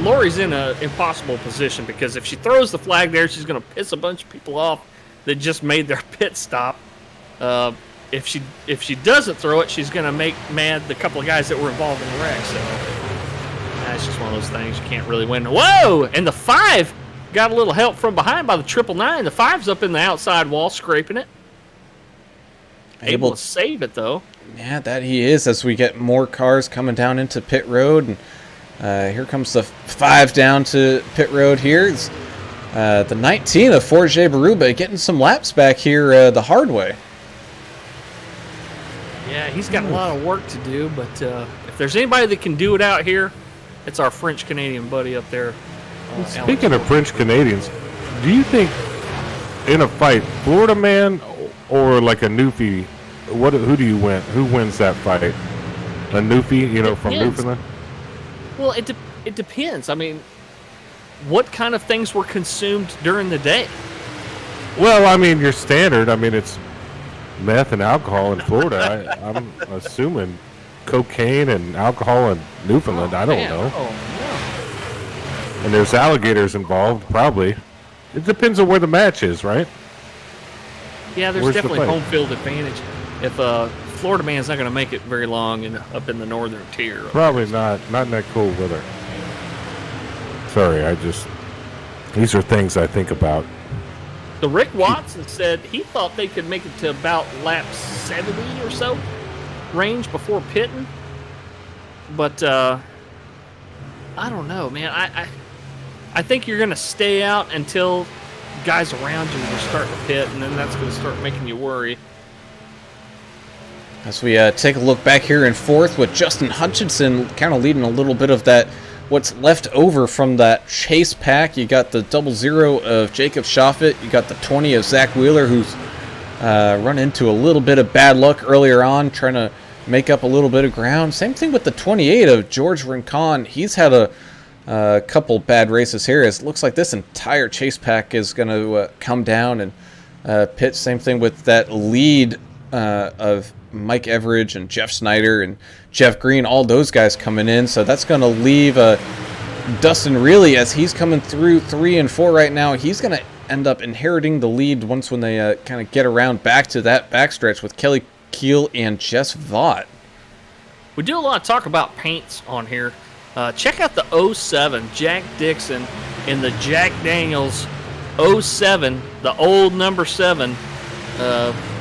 Lori's in an impossible position because if she throws the flag there, she's gonna piss a bunch of people off that just made their pit stop. If she doesn't throw it, she's gonna make mad the couple of guys that were involved in the wreck. So that's just one of those things you can't really win. Whoa! And the 5 got a little help from behind by the 999. The 5's up in the outside wall scraping it. able to save it, though.
Yeah, that he is, as we get more cars coming down into pit road. And here comes the 5 down to pit road here. It's, the 19 of Forge Baruba getting some laps back here the hard way.
Yeah, he's got a lot of work to do, but if there's anybody that can do it out here, it's our French-Canadian buddy up there.
Speaking of French-Canadians, do you think in a fight, Florida man or like a Newfie, who do you win? Who wins that fight? A Newfie, from Newfoundland?
Well, it depends. I mean, what kind of things were consumed during the day?
Well, I mean, your standard. I mean, it's meth and alcohol in Florida. I'm assuming cocaine and alcohol in Newfoundland. I don't know.
Oh,
And there's alligators involved, probably. It depends on where the match is, right?
yeah, there's
Where's the
definitely
fight?
home field advantage. If Florida man's not going to make it very long up in the northern tier.
Probably not in that cold weather. Sorry, these are things I think about.
The Rick Watson said he thought they could make it to about lap 70 or so range before pitting. But I don't know, man. I think you're going to stay out until guys around you are starting to pit, and then that's going to start making you worry.
As we take a look back here in 4th with Justin Hutchinson kind of leading a little bit of that, what's left over from that chase pack. You got the 00 of Jacob Schaffet. You got the 20 of Zach Wheeler, who's run into a little bit of bad luck earlier on, trying to make up a little bit of ground. Same thing with the 28 of George Rincon. He's had a couple bad races here. It looks like this entire chase pack is going to come down and pit. Same thing with that lead of Mike Everidge and Jeff Snyder and Jeff Green, all those guys coming in. So that's going to leave Dustin Really, as he's coming through 3 and 4 right now. He's going to end up inheriting the lead when they kind of get around back to that backstretch with Kelly Keel and Jess Vaught.
We do a lot of talk about paints on here. Check out the 07 Jack Dixon in the Jack Daniels 07, the old number 7.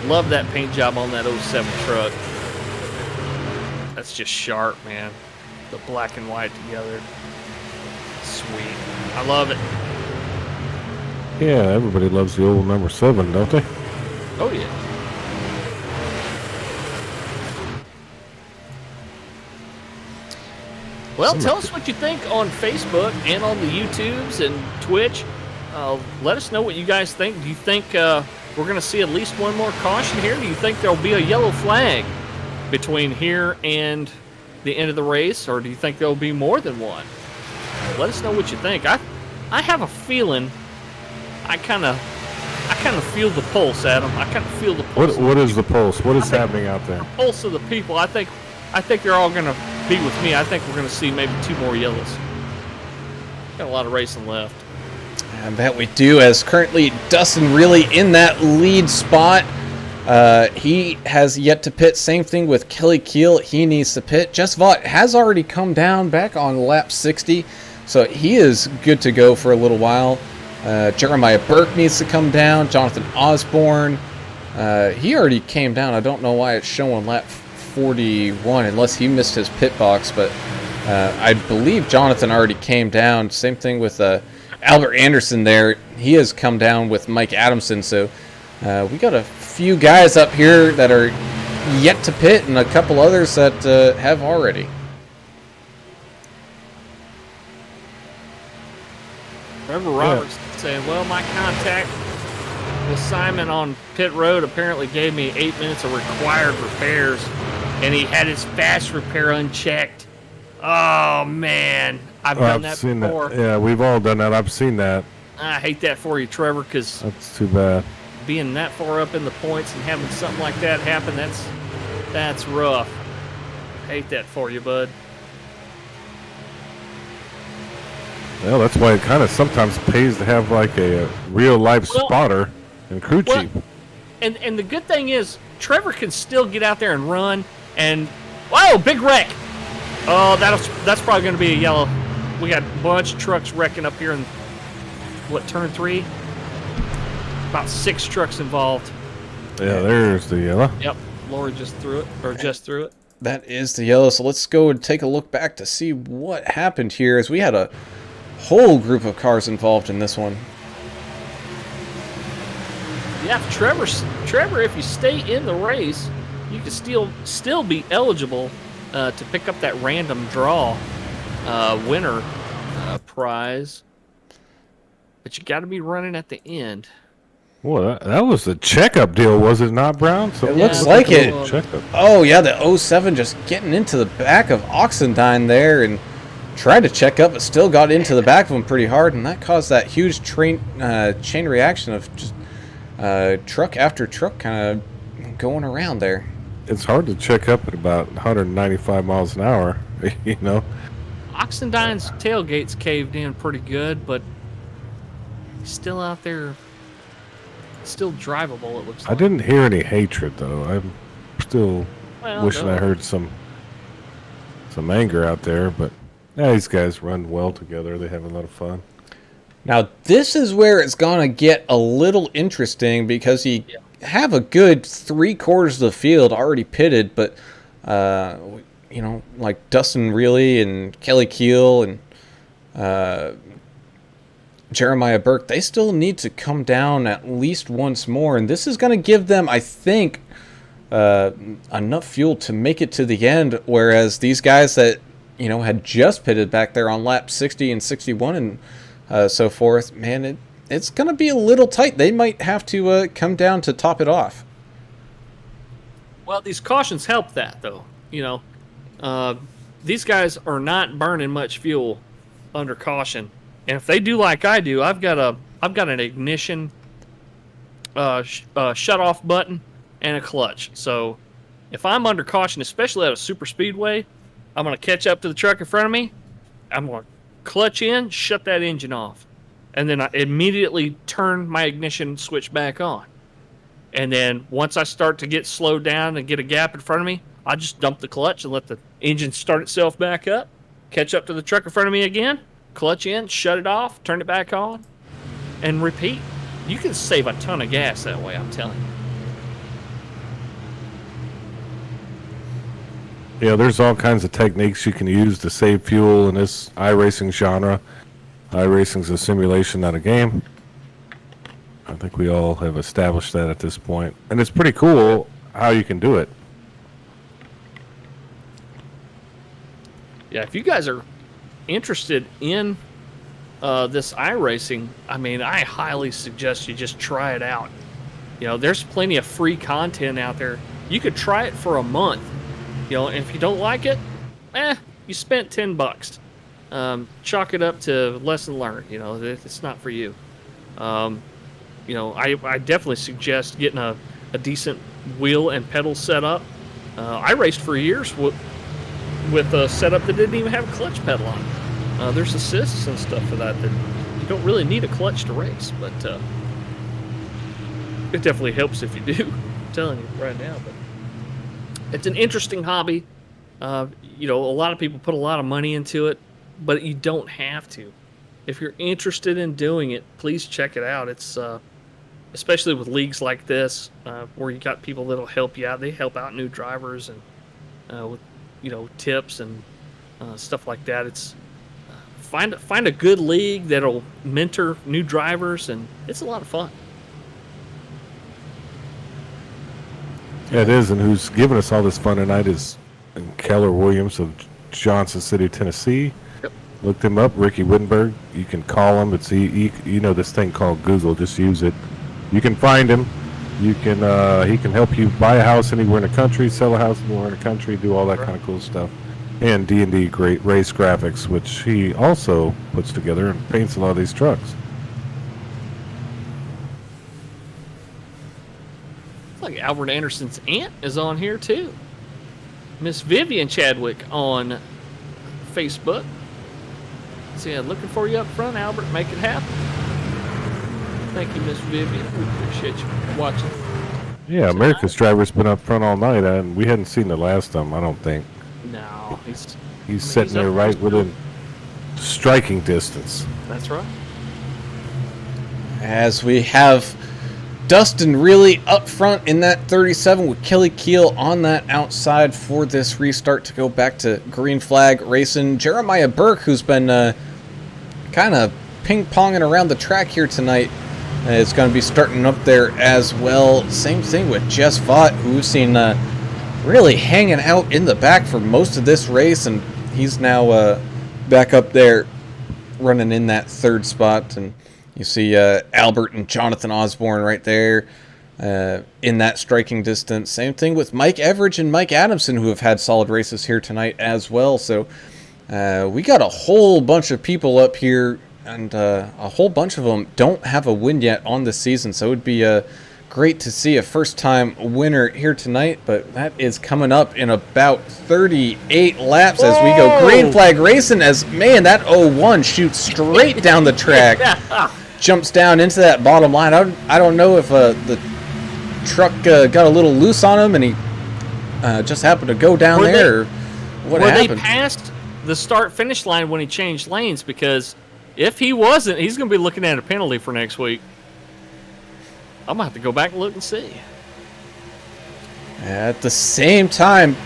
Love that paint job on that 07 truck. That's just sharp, man. The black and white together. Sweet. I love it.
Yeah, everybody loves the old number 7, don't they?
Oh, yeah. Well, tell us what you think on Facebook and on the YouTubes and Twitch. Let us know what you guys think. Do you think we're going to see at least one more caution here? Do you think there'll be a yellow flag between here and the end of the race, or do you think there'll be more than one? Let us know what you think. I have a feeling. I kind of feel the pulse, Adam. I kind of feel the pulse.
What is the pulse? What is happening out there?
The pulse of the people. I think they're all going to be with me. I think we're going to see maybe 2 more yellows. Got a lot of racing left.
I bet we do, as currently Dustin Really in that lead spot. He has yet to pit. Same thing with Kelly Keel. He needs to pit. Jess Vaught has already come down back on lap 60, so he is good to go for a little while. Jeremiah Burke needs to come down. Jonathan Osborne. He already came down. I don't know why it's showing lap 41, unless he missed his pit box, but I believe Jonathan already came down. Same thing with Albert Anderson there. He has come down with Mike Adamson, so we got a few guys up here that are yet to pit and a couple others that have already.
Trevor Roberts saying, well, my contact with Simon on pit road apparently gave me 8 minutes of required repairs, and he had his fast repair unchecked. Oh, man. I've done that before.
That. Yeah, we've all done that. I've seen that.
I hate that for you, Trevor, because
that's too bad.
Being that far up in the points and having something like that happen, that's rough. Hate that for you, bud.
Well, that's why it kind of sometimes pays to have like a real-life spotter and crew chief.
And the good thing is, Trevor can still get out there and run. And whoa, big wreck! Oh, that's probably going to be a yellow. We got a bunch of trucks wrecking up here in turn 3. About 6 trucks involved.
Yeah, there's the yellow.
Yep. Laura just threw it, or just threw it.
That is the yellow. So let's go and take a look back to see what happened here, as we had a whole group of cars involved in this one.
Yeah, Trevor, if you stay in the race, you can still be eligible to pick up that random draw winner prize. But you got to be running at the end.
Well, that was a checkup deal, was it not, Brown? So
It looks like it.
Checkup.
Oh, yeah, the 07 just getting into the back of Oxendine there and tried to check up, but still got into the back of him pretty hard, and that caused that huge chain reaction of just truck after truck kind of going around there.
It's hard to check up at about 195 miles an hour, you know?
Oxendine's tailgate's caved in pretty good, but he's still out there. Still drivable, it looks like.
I didn't hear any hatred, though. I'm still wishing I heard some anger out there, but yeah, these guys run well together. They have a lot of fun.
Now, this is where it's going to get a little interesting, because you have a good 3/4 of the field already pitted, but, you know, like Dustin Reilly and Kelly Keel and Jeremiah Burke, they still need to come down at least once more, and this is going to give them, I think, enough fuel to make it to the end, whereas these guys that, you know, had just pitted back there on lap 60 and 61 and so forth, man, it's going to be a little tight. They might have to come down to top it off.
Well, these cautions help that, though. You know, these guys are not burning much fuel under caution. And if they do like I do, I've got an ignition shut off button and a clutch. So if I'm under caution, especially at a super speedway, I'm going to catch up to the truck in front of me. I'm going to clutch in, shut that engine off, and then I immediately turn my ignition switch back on. And then once I start to get slowed down and get a gap in front of me, I just dump the clutch and let the engine start itself back up, catch up to the truck in front of me again, clutch in, shut it off, turn it back on, and repeat. You can save a ton of gas that way, I'm telling you.
Yeah, there's all kinds of techniques you can use to save fuel in this iRacing genre. iRacing's a simulation, not a game. I think we all have established that at this point. And it's pretty cool how you can do it.
Yeah, if you guys are interested in this iRacing, I mean, I highly suggest you just try it out. You know, there's plenty of free content out there. You could try it for a month. You know, and if you don't like it, you spent $10. Chalk it up to lesson learned. You know, it's not for you. You know, I definitely suggest getting a decent wheel and pedal setup. I raced for years with a setup that didn't even have a clutch pedal on it. There's assists and stuff for that you don't really need a clutch to race, but it definitely helps if you do. I'm telling you right now, but it's an interesting hobby. You know, a lot of people put a lot of money into it, but you don't have to. If you're interested in doing it, please check it out. It's especially with leagues like this, where you got people that'll help you out. They help out new drivers and with, you know, tips and stuff like that. It's find a good league that'll mentor new drivers, and it's a lot of fun.
Yeah, it is, and who's giving us all this fun tonight is Keller Williams of Johnson City, Tennessee.
Yep.
Looked him up, Ricky Wittenberg. You can call him. It's you know this thing called Google. Just use it. You can find him. You can he can help you buy a house anywhere in the country, sell a house anywhere in the country, do all that kind of cool stuff. And D&D great race graphics, which he also puts together and paints a lot of these trucks.
Like Albert Anderson's aunt is on here too. Miss Vivian Chadwick on Facebook. So yeah, looking for you up front, Albert. Make it happen. Thank you, Miss Vivian. We appreciate you watching.
Yeah, America's driver's been up front all night, and we hadn't seen the last of him, I don't think.
No,
he's sitting there right within striking distance.
That's right.
As we have Dustin really up front in that 37 with Kelly Keel on that outside for this restart to go back to green flag racing. Jeremiah Burke, who's been kind of ping-ponging around the track here tonight, is going to be starting up there as well. Same thing with Jess Vaught, who we've seen really hanging out in the back for most of this race, and he's now back up there running in that third spot. And you see Albert and Jonathan Osborne right there in that striking distance. Same thing with Mike Everidge and Mike Adamson, who have had solid races here tonight as well. So we got a whole bunch of people up here, and a whole bunch of them don't have a win yet on the season. So it would be great to see a first-time winner here tonight, but that is coming up in about 38 laps as we go green flag racing. As, man, that 01 shoots straight down the track. Jumps down into that bottom line. I don't know if the truck got a little loose on him and he just happened to go down there, or what happened.
They passed the start-finish line when he changed lanes? Because if he wasn't, he's going to be looking at a penalty for next week. I'm going to have to go back and look and see.
At the same time,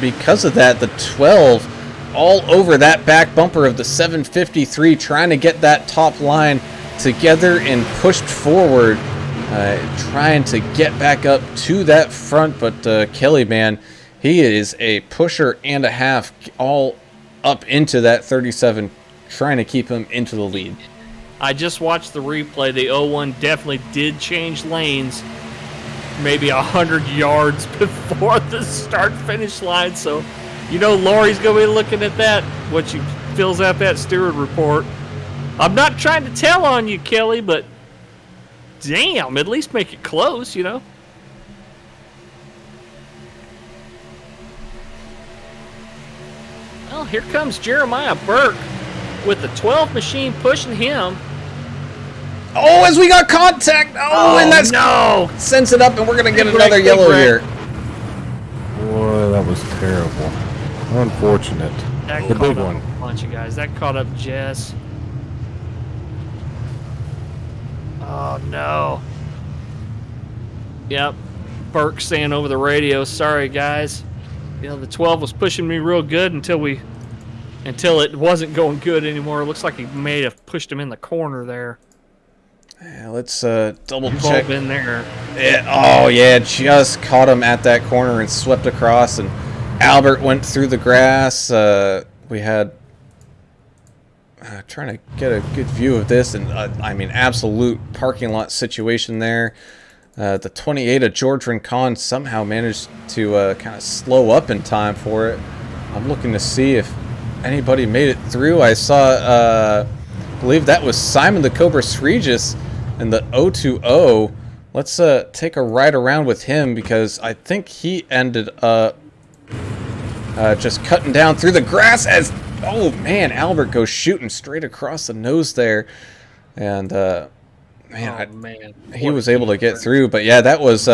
because of that, the 12 all over that back bumper of the 753, trying to get that top line together and pushed forward, trying to get back up to that front. But Kelly, man, he is a pusher and a half all up into that 37, trying to keep him into the lead.
I just watched the replay. The 01 definitely did change lanes maybe 100 yards before the start-finish line. So, you know, Lori's going to be looking at that when she fills out that steward report. I'm not trying to tell on you, Kelly, but damn, at least make it close, you know? Well, here comes Jeremiah Burke with the 12 machine pushing him.
Oh, as we got contact! And that's
no!
sends it up, and we're going to get another yellow here.
Boy, that was terrible. Unfortunate.
That
The
caught
big
up
one.
a bunch of guys. That caught up Jess. Oh, no. Yep. Burke saying over the radio, sorry, guys. You know, the 12 was pushing me real good until it wasn't going good anymore. It looks like he may have pushed him in the corner there.
Yeah, let's double
We've
check.
all been there.
Just caught him at that corner and swept across, and Albert went through the grass. We had trying to get a good view of this, and I mean, absolute parking lot situation there. The 28 of George Rincon somehow managed to kind of slow up in time for it. I'm looking to see if anybody made it through. I saw, I believe that was Simon the Cobra Regis in the 020. Let's take a ride around with him, because I think he ended up just cutting down through the grass as, oh man, Albert goes shooting straight across the nose there. And he was able to get through. But yeah, that was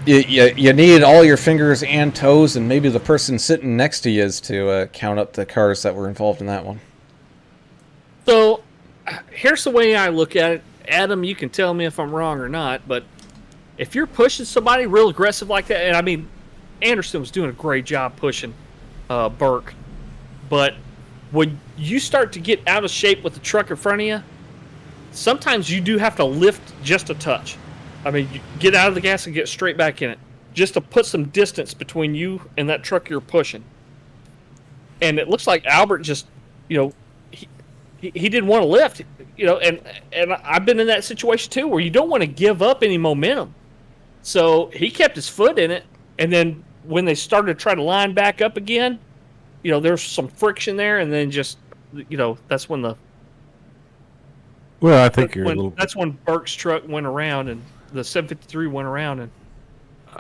you need all your fingers and toes, and maybe the person sitting next to you is to count up the cars that were involved in that one.
So, here's the way I look at it. Adam, you can tell me if I'm wrong or not, but if you're pushing somebody real aggressive like that, and I mean, Anderson was doing a great job pushing Burke, but when you start to get out of shape with the truck in front of you, sometimes you do have to lift just a touch. I mean, you get out of the gas and get straight back in it, just to put some distance between you and that truck you're pushing. And it looks like Albert just, you know, he didn't want to lift, you know, and I've been in that situation too, where you don't want to give up any momentum. So he kept his foot in it, and then when they started to try to line back up again, you know, there's some friction there, and then just, you know, that's when
Well, I think you're a little.
that's when Burke's truck went around, and the 753 went around, and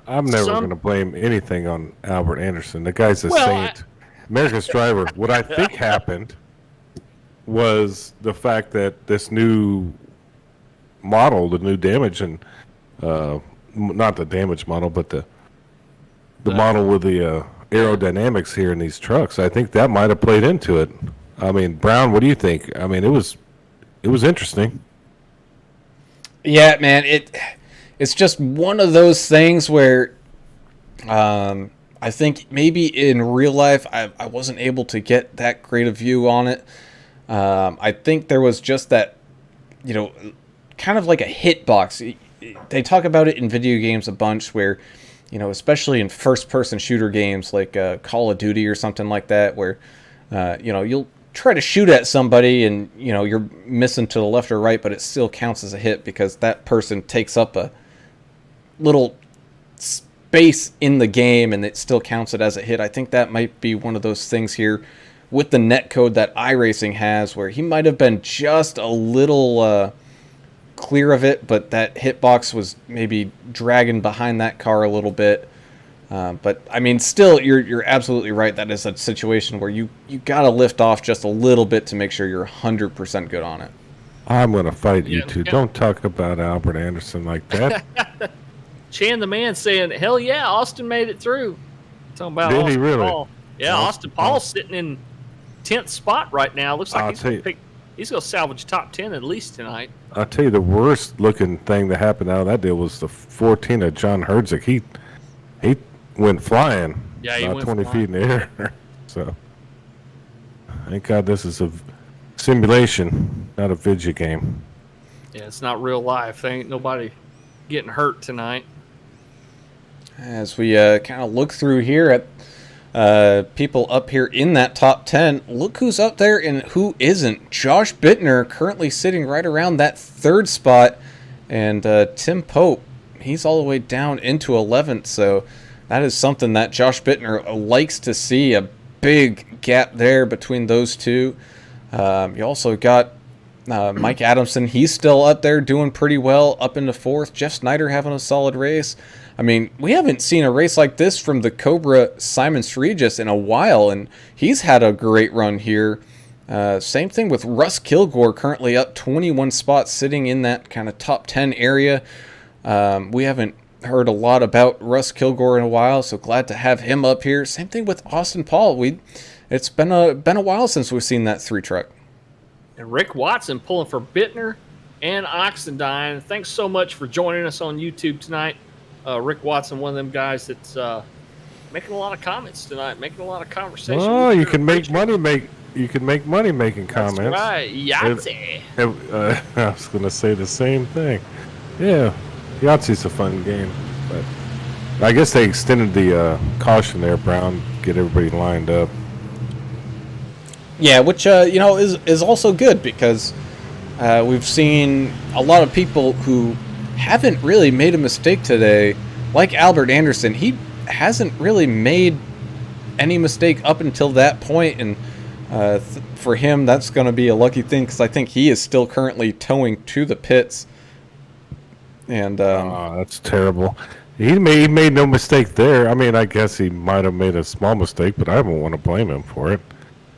I'm never going to blame anything on Albert Anderson. The guy's a saint. America's driver. What I think happened was the fact that this new model, the new damage, and not the damage model, but the model with the aerodynamics here in these trucks, I think that might have played into it. I mean, Brown, what do you think? I mean, it was interesting.
Yeah, man, it's just one of those things where I think maybe in real life I wasn't able to get that great a view on it. I think there was just that, kind of like a hitbox. They talk about it in video games a bunch where, especially in first-person shooter games like Call of Duty or something like that, where, you'll try to shoot at somebody and, you're missing to the left or right, but it still counts as a hit because that person takes up a little space in the game and it still counts it as a hit. I think that might be one of those things here with the netcode that iRacing has where he might have been just a little clear of it, but that hitbox was maybe dragging behind that car a little bit. But I mean, still, you're absolutely right. That is a situation where you got to lift off just a little bit to make sure you're 100% good on it.
I'm going to fight you two. Don't talk about Albert Anderson like that.
Chan the man saying, hell yeah, Austin made it through. Talking about
Did
Austin
he really?
Paul. Yeah, Austin Paul's sitting in 10th spot right now. Looks like he's going to salvage top 10 at least tonight.
I'll tell you, the worst looking thing that happened out of that deal was the 14 of John Herzig. He went flying.
Yeah, he
about
went
20
flying.
feet in the air. So, thank God this is a simulation, not a video game.
Yeah, it's not real life. There ain't nobody getting hurt tonight.
As we kind of look through here at people up here in that top 10, look who's up there and who isn't. Josh Bittner currently sitting right around that third spot, and Tim Pope, he's all the way down into 11th, so that is something that Josh Bittner likes to see, a big gap there between those two. You also got Mike Adamson. He's still up there doing pretty well, up into 4th. Jeff Snyder having a solid race. I mean, we haven't seen a race like this from the Cobra Simon Regis in a while, and he's had a great run here. Same thing with Russ Kilgore, currently up 21 spots, sitting in that kind of top 10 area. We haven't heard a lot about Russ Kilgore in a while, so glad to have him up here. Same thing with Austin Paul. It's been a while since we've seen that 3 truck.
And Rick Watson pulling for Bittner and Oxendine. Thanks so much for joining us on YouTube tonight. Rick Watson, one of them guys that's making a lot of comments tonight, making a lot of conversation.
Oh, you can make money making comments.
That's right, Yahtzee.
I was going to say the same thing. Yeah, Yahtzee's a fun game, but I guess they extended the caution there, Brown, get everybody lined up.
Yeah, which is also good because we've seen a lot of people who haven't really made a mistake today, like Albert Anderson. He hasn't really made any mistake up until that point, and for him, that's going to be a lucky thing because I think he is still currently towing to the pits. And
that's terrible. He made no mistake there. I mean, I guess he might have made a small mistake, but I don't want to blame him for it.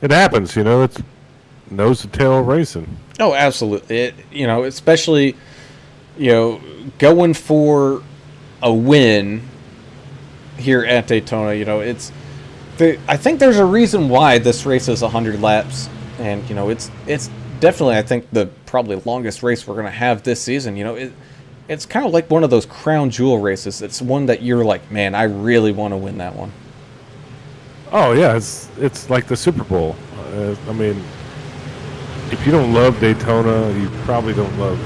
It happens, it's nose to tail racing.
Oh, absolutely. Especially, going for a win here at Daytona. I think there's a reason why this race is 100 laps, and it's definitely, I think, the probably longest race we're going to have this season. It's kind of like one of those crown jewel races. It's one that you're like, man, I really want to win that one.
Oh yeah, it's like the Super Bowl. I mean, if you don't love Daytona, you probably don't love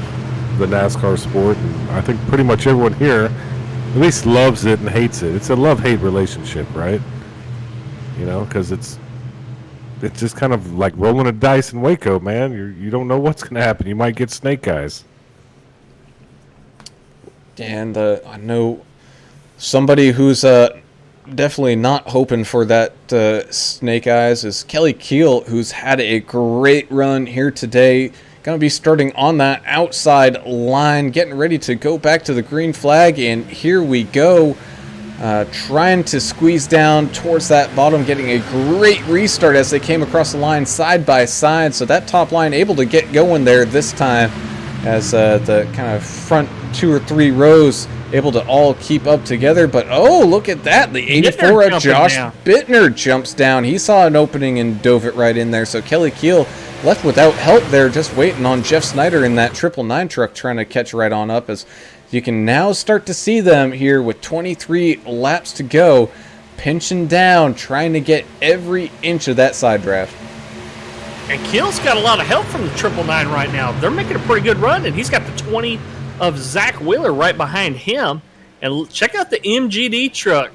the NASCAR sport. And I think pretty much everyone here at least loves it and hates it. It's a love-hate relationship, right? Because it's just kind of like rolling a dice in Waco, man. You don't know what's going to happen. You might get snake eyes.
And I know somebody who's definitely not hoping for that snake eyes is Kelly Keel, who's had a great run here today. Going to be starting on that outside line, getting ready to go back to the green flag, and here we go. Trying to squeeze down towards that bottom, getting a great restart as they came across the line side by side. So that top line able to get going there this time as the kind of front 2 or 3 rows able to all keep up together. But oh, look at that. The 84 of Josh Bittner jumps down. He saw an opening and dove it right in there. So Kelly Keel left without help there, just waiting on Jeff Snyder in that 999 truck trying to catch right on up, as you can now start to see them here with 23 laps to go, pinching down, trying to get every inch of that side draft.
And Keel's got a lot of help from the 999 right now. They're making a pretty good run, and he's got the 20 of Zach Wheeler right behind him. And check out the MGD truck.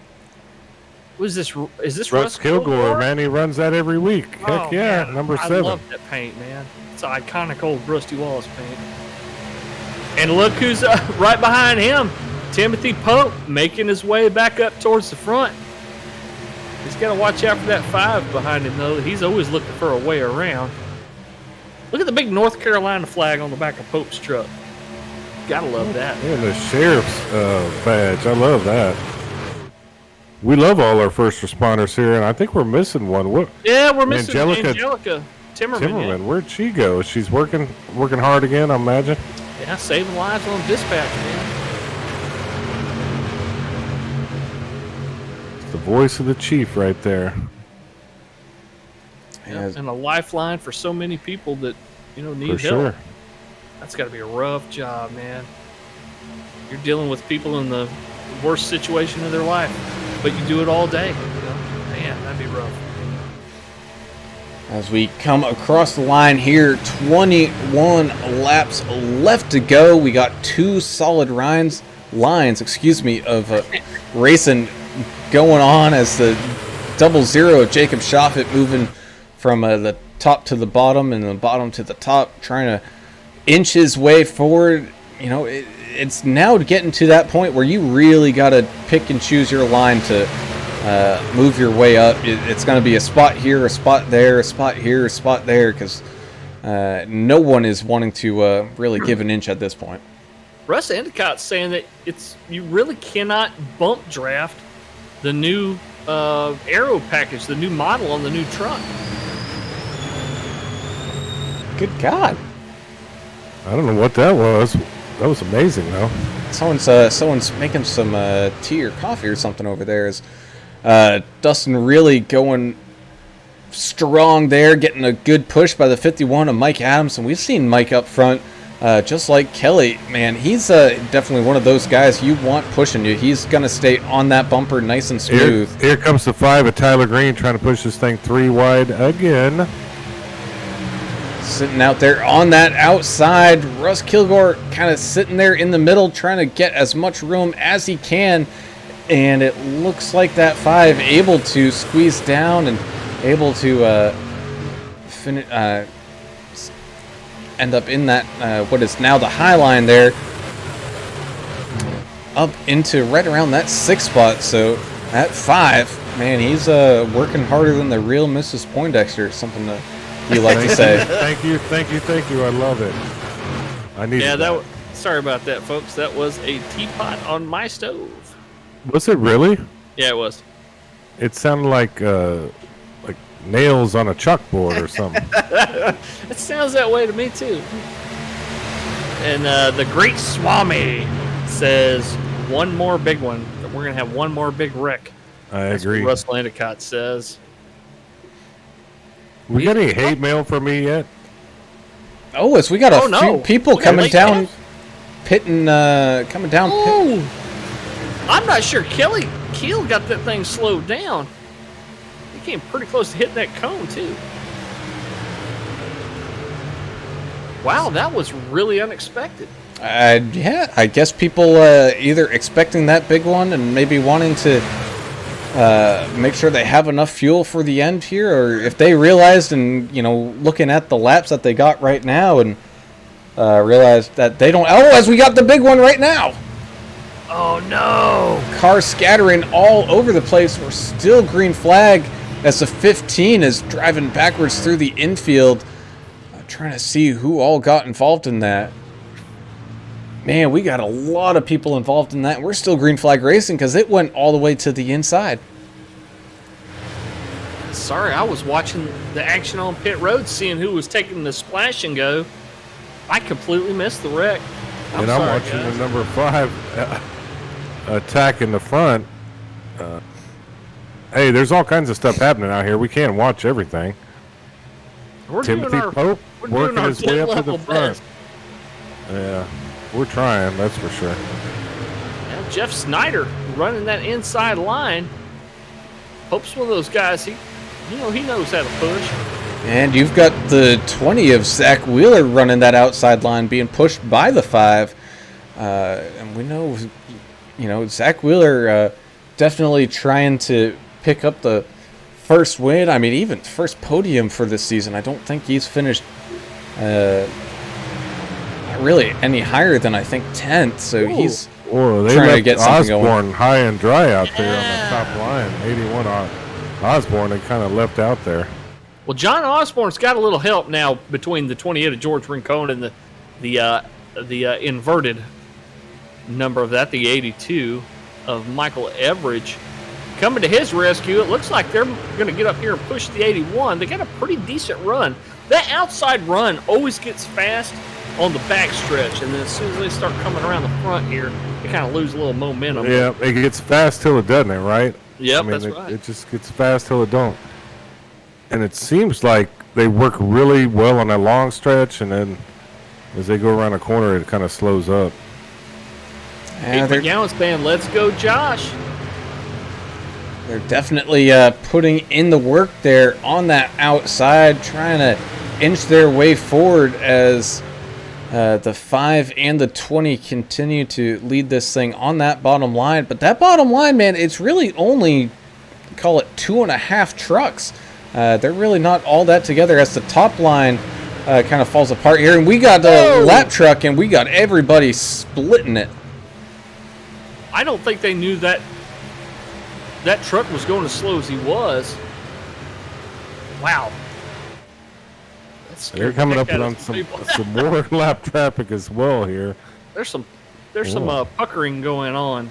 Who's this? Is this Russ
Kilgore? Man, he runs that every week. Heck yeah,
man,
number 7.
I love that paint, man. It's an iconic old Rusty Wallace paint. And look who's right behind him. Timothy Pope making his way back up towards the front. He's got to watch out for that 5 behind him, though. He's always looking for a way around. Look at the big North Carolina flag on the back of Pope's truck. Gotta love that.
Yeah, the sheriff's badge. I love that. We love all our first responders here, and I think we're missing one.
Yeah, we're missing Angelica Timmerman.
Yeah. Where'd she go? She's working hard again, I imagine.
Yeah, saving lives on dispatch, man.
It's the voice of the chief right there.
Yeah, and a lifeline for so many people that need help.
Sure.
That's got to be a rough job, man. You're dealing with people in the worst situation of their life, but you do it all day. Man, that'd be rough.
As we come across the line here, 21 laps left to go. We got 2 solid lines, of racing going on, as the 00 of Jacob Shoffett moving from the top to the bottom and the bottom to the top, trying to inch his way forward. It's now getting to that point where you really got to pick and choose your line to move your way up. It's going to be a spot here, a spot there, a spot here, a spot there, because no one is wanting to really give an inch at this point.
Russ Endicott's saying that you really cannot bump draft the new aero package, the new model on the new truck.
Good God.
I don't know what that was. That was amazing, though.
Someone's making some tea or coffee or something over there. Is Dustin really going strong there, getting a good push by the 51 of Mike Adams. And we've seen Mike up front, just like Kelly. Man, he's definitely one of those guys you want pushing you. He's going to stay on that bumper nice and smooth.
Here comes the 5 of Tyler Green trying to push this thing 3 wide again.
Sitting out there on that outside. Russ Kilgore kind of sitting there in the middle, trying to get as much room as he can. And it looks like that 5 able to squeeze down and able to end up in that, what is now the high line there. Up into right around that 6 spot. So at 5, man, he's working harder than the real Mrs. Poindexter. Something that you like to say.
Thank you. I love it. I need.
Yeah, sorry about that, folks. That was a teapot on my stove.
Was it really?
Yeah, it was.
It sounded like nails on a chalkboard or something.
It sounds that way to me too. And the Great Swami says one more big one. We're gonna have one more big wreck.
That's agree.
What Russell Endicott says.
We got any hate mail for me yet?
Oh, we got a few people coming down, coming down.
I'm not sure Kelly Keel got that thing slowed down. He came pretty close to hitting that cone too. Wow, that was really unexpected.
Yeah, I guess people either expecting that big one and maybe wanting to make sure they have enough fuel for the end here, or if they realized and looking at the laps that they got right now and realized that they don't. Oh, as we got the big one right now.
Oh no!
Cars scattering all over the place. We're still green flag as the 15 is driving backwards through the infield. I'm trying to see who all got involved in that. Man, we got a lot of people involved in that. We're still green flag racing because it went all the way to the inside.
Sorry, I was watching the action on pit road, seeing who was taking the splash and go. I completely missed the wreck.
I'm watching the number 5. attack in the front. Hey, there's all kinds of stuff happening out here. We can't watch everything. Timothy Pope working his way up to the front. Yeah, we're trying, that's for sure.
Yeah, Jeff Snyder running that inside line. Pope's one of those guys. He knows how to push.
And you've got the 20 of Zach Wheeler running that outside line, being pushed by the 5. And we know, Zach Wheeler definitely trying to pick up the first win. I mean, even first podium for this season. I don't think he's finished really any higher than, I think, 10th. So he's trying to get something going.
Osborne high and dry out there on the top line. 81 on Osborne, they kind of left out there.
Well, John Osborne's got a little help now between the 28 of George Rincon and the inverted number of that, the 82 of Michael Everidge. Coming to his rescue, it looks like they're going to get up here and push the 81. They got a pretty decent run. That outside run always gets fast on the back stretch, and then as soon as they start coming around the front here, they kind of lose a little momentum.
Yeah, it gets fast till it doesn't, right?
Yep, that's right.
It just gets fast till it don't. And it seems like they work really well on that long stretch, and then as they go around the corner, it kind of slows up.
Pete McGowan's saying, let's go, Josh.
They're definitely putting in the work there on that outside, trying to inch their way forward as the 5 and the 20 continue to lead this thing on that bottom line. But that bottom line, man, it's really only, call it 2.5 trucks. They're really not all that together as the top line kind of falls apart here. And we got the lap truck, and we got everybody splitting it.
I don't think they knew that truck was going as slow as he was. Wow.
They're coming up on some more lap traffic as well here.
There's some puckering going on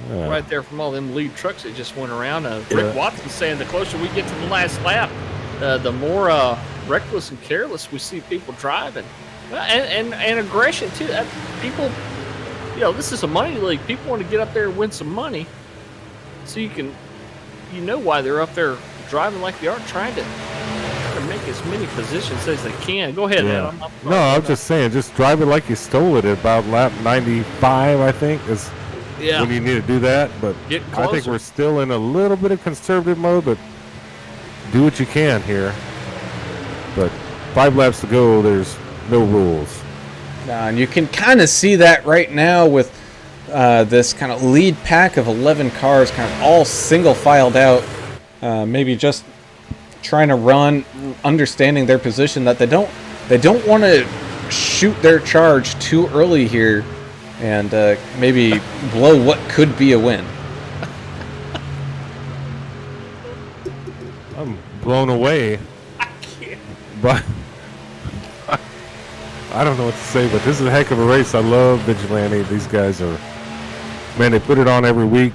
right there from all them lead trucks that just went around. Rick Watson saying the closer we get to the last lap, the more reckless and careless we see people driving, and aggression too. People, this is a money league. People want to get up there and win some money, so you know why they're up there driving like they are, trying to make as many positions as they can. Go ahead, Ed.
I'm just saying, just drive it like you stole it at about lap 95, I think, is when you need to do that. But I think we're still in a little bit of conservative mode, but do what you can here. But 5 laps to go, there's no rules.
And you can kind of see that right now with this kind of lead pack of 11 cars kind of all single filed out, maybe just trying to run, understanding their position, that they don't want to shoot their charge too early here and maybe blow what could be a win.
I'm blown away.
I can't.
But I don't know what to say, but this is a heck of a race. I love Vigilante. These guys are, man, they put it on every week.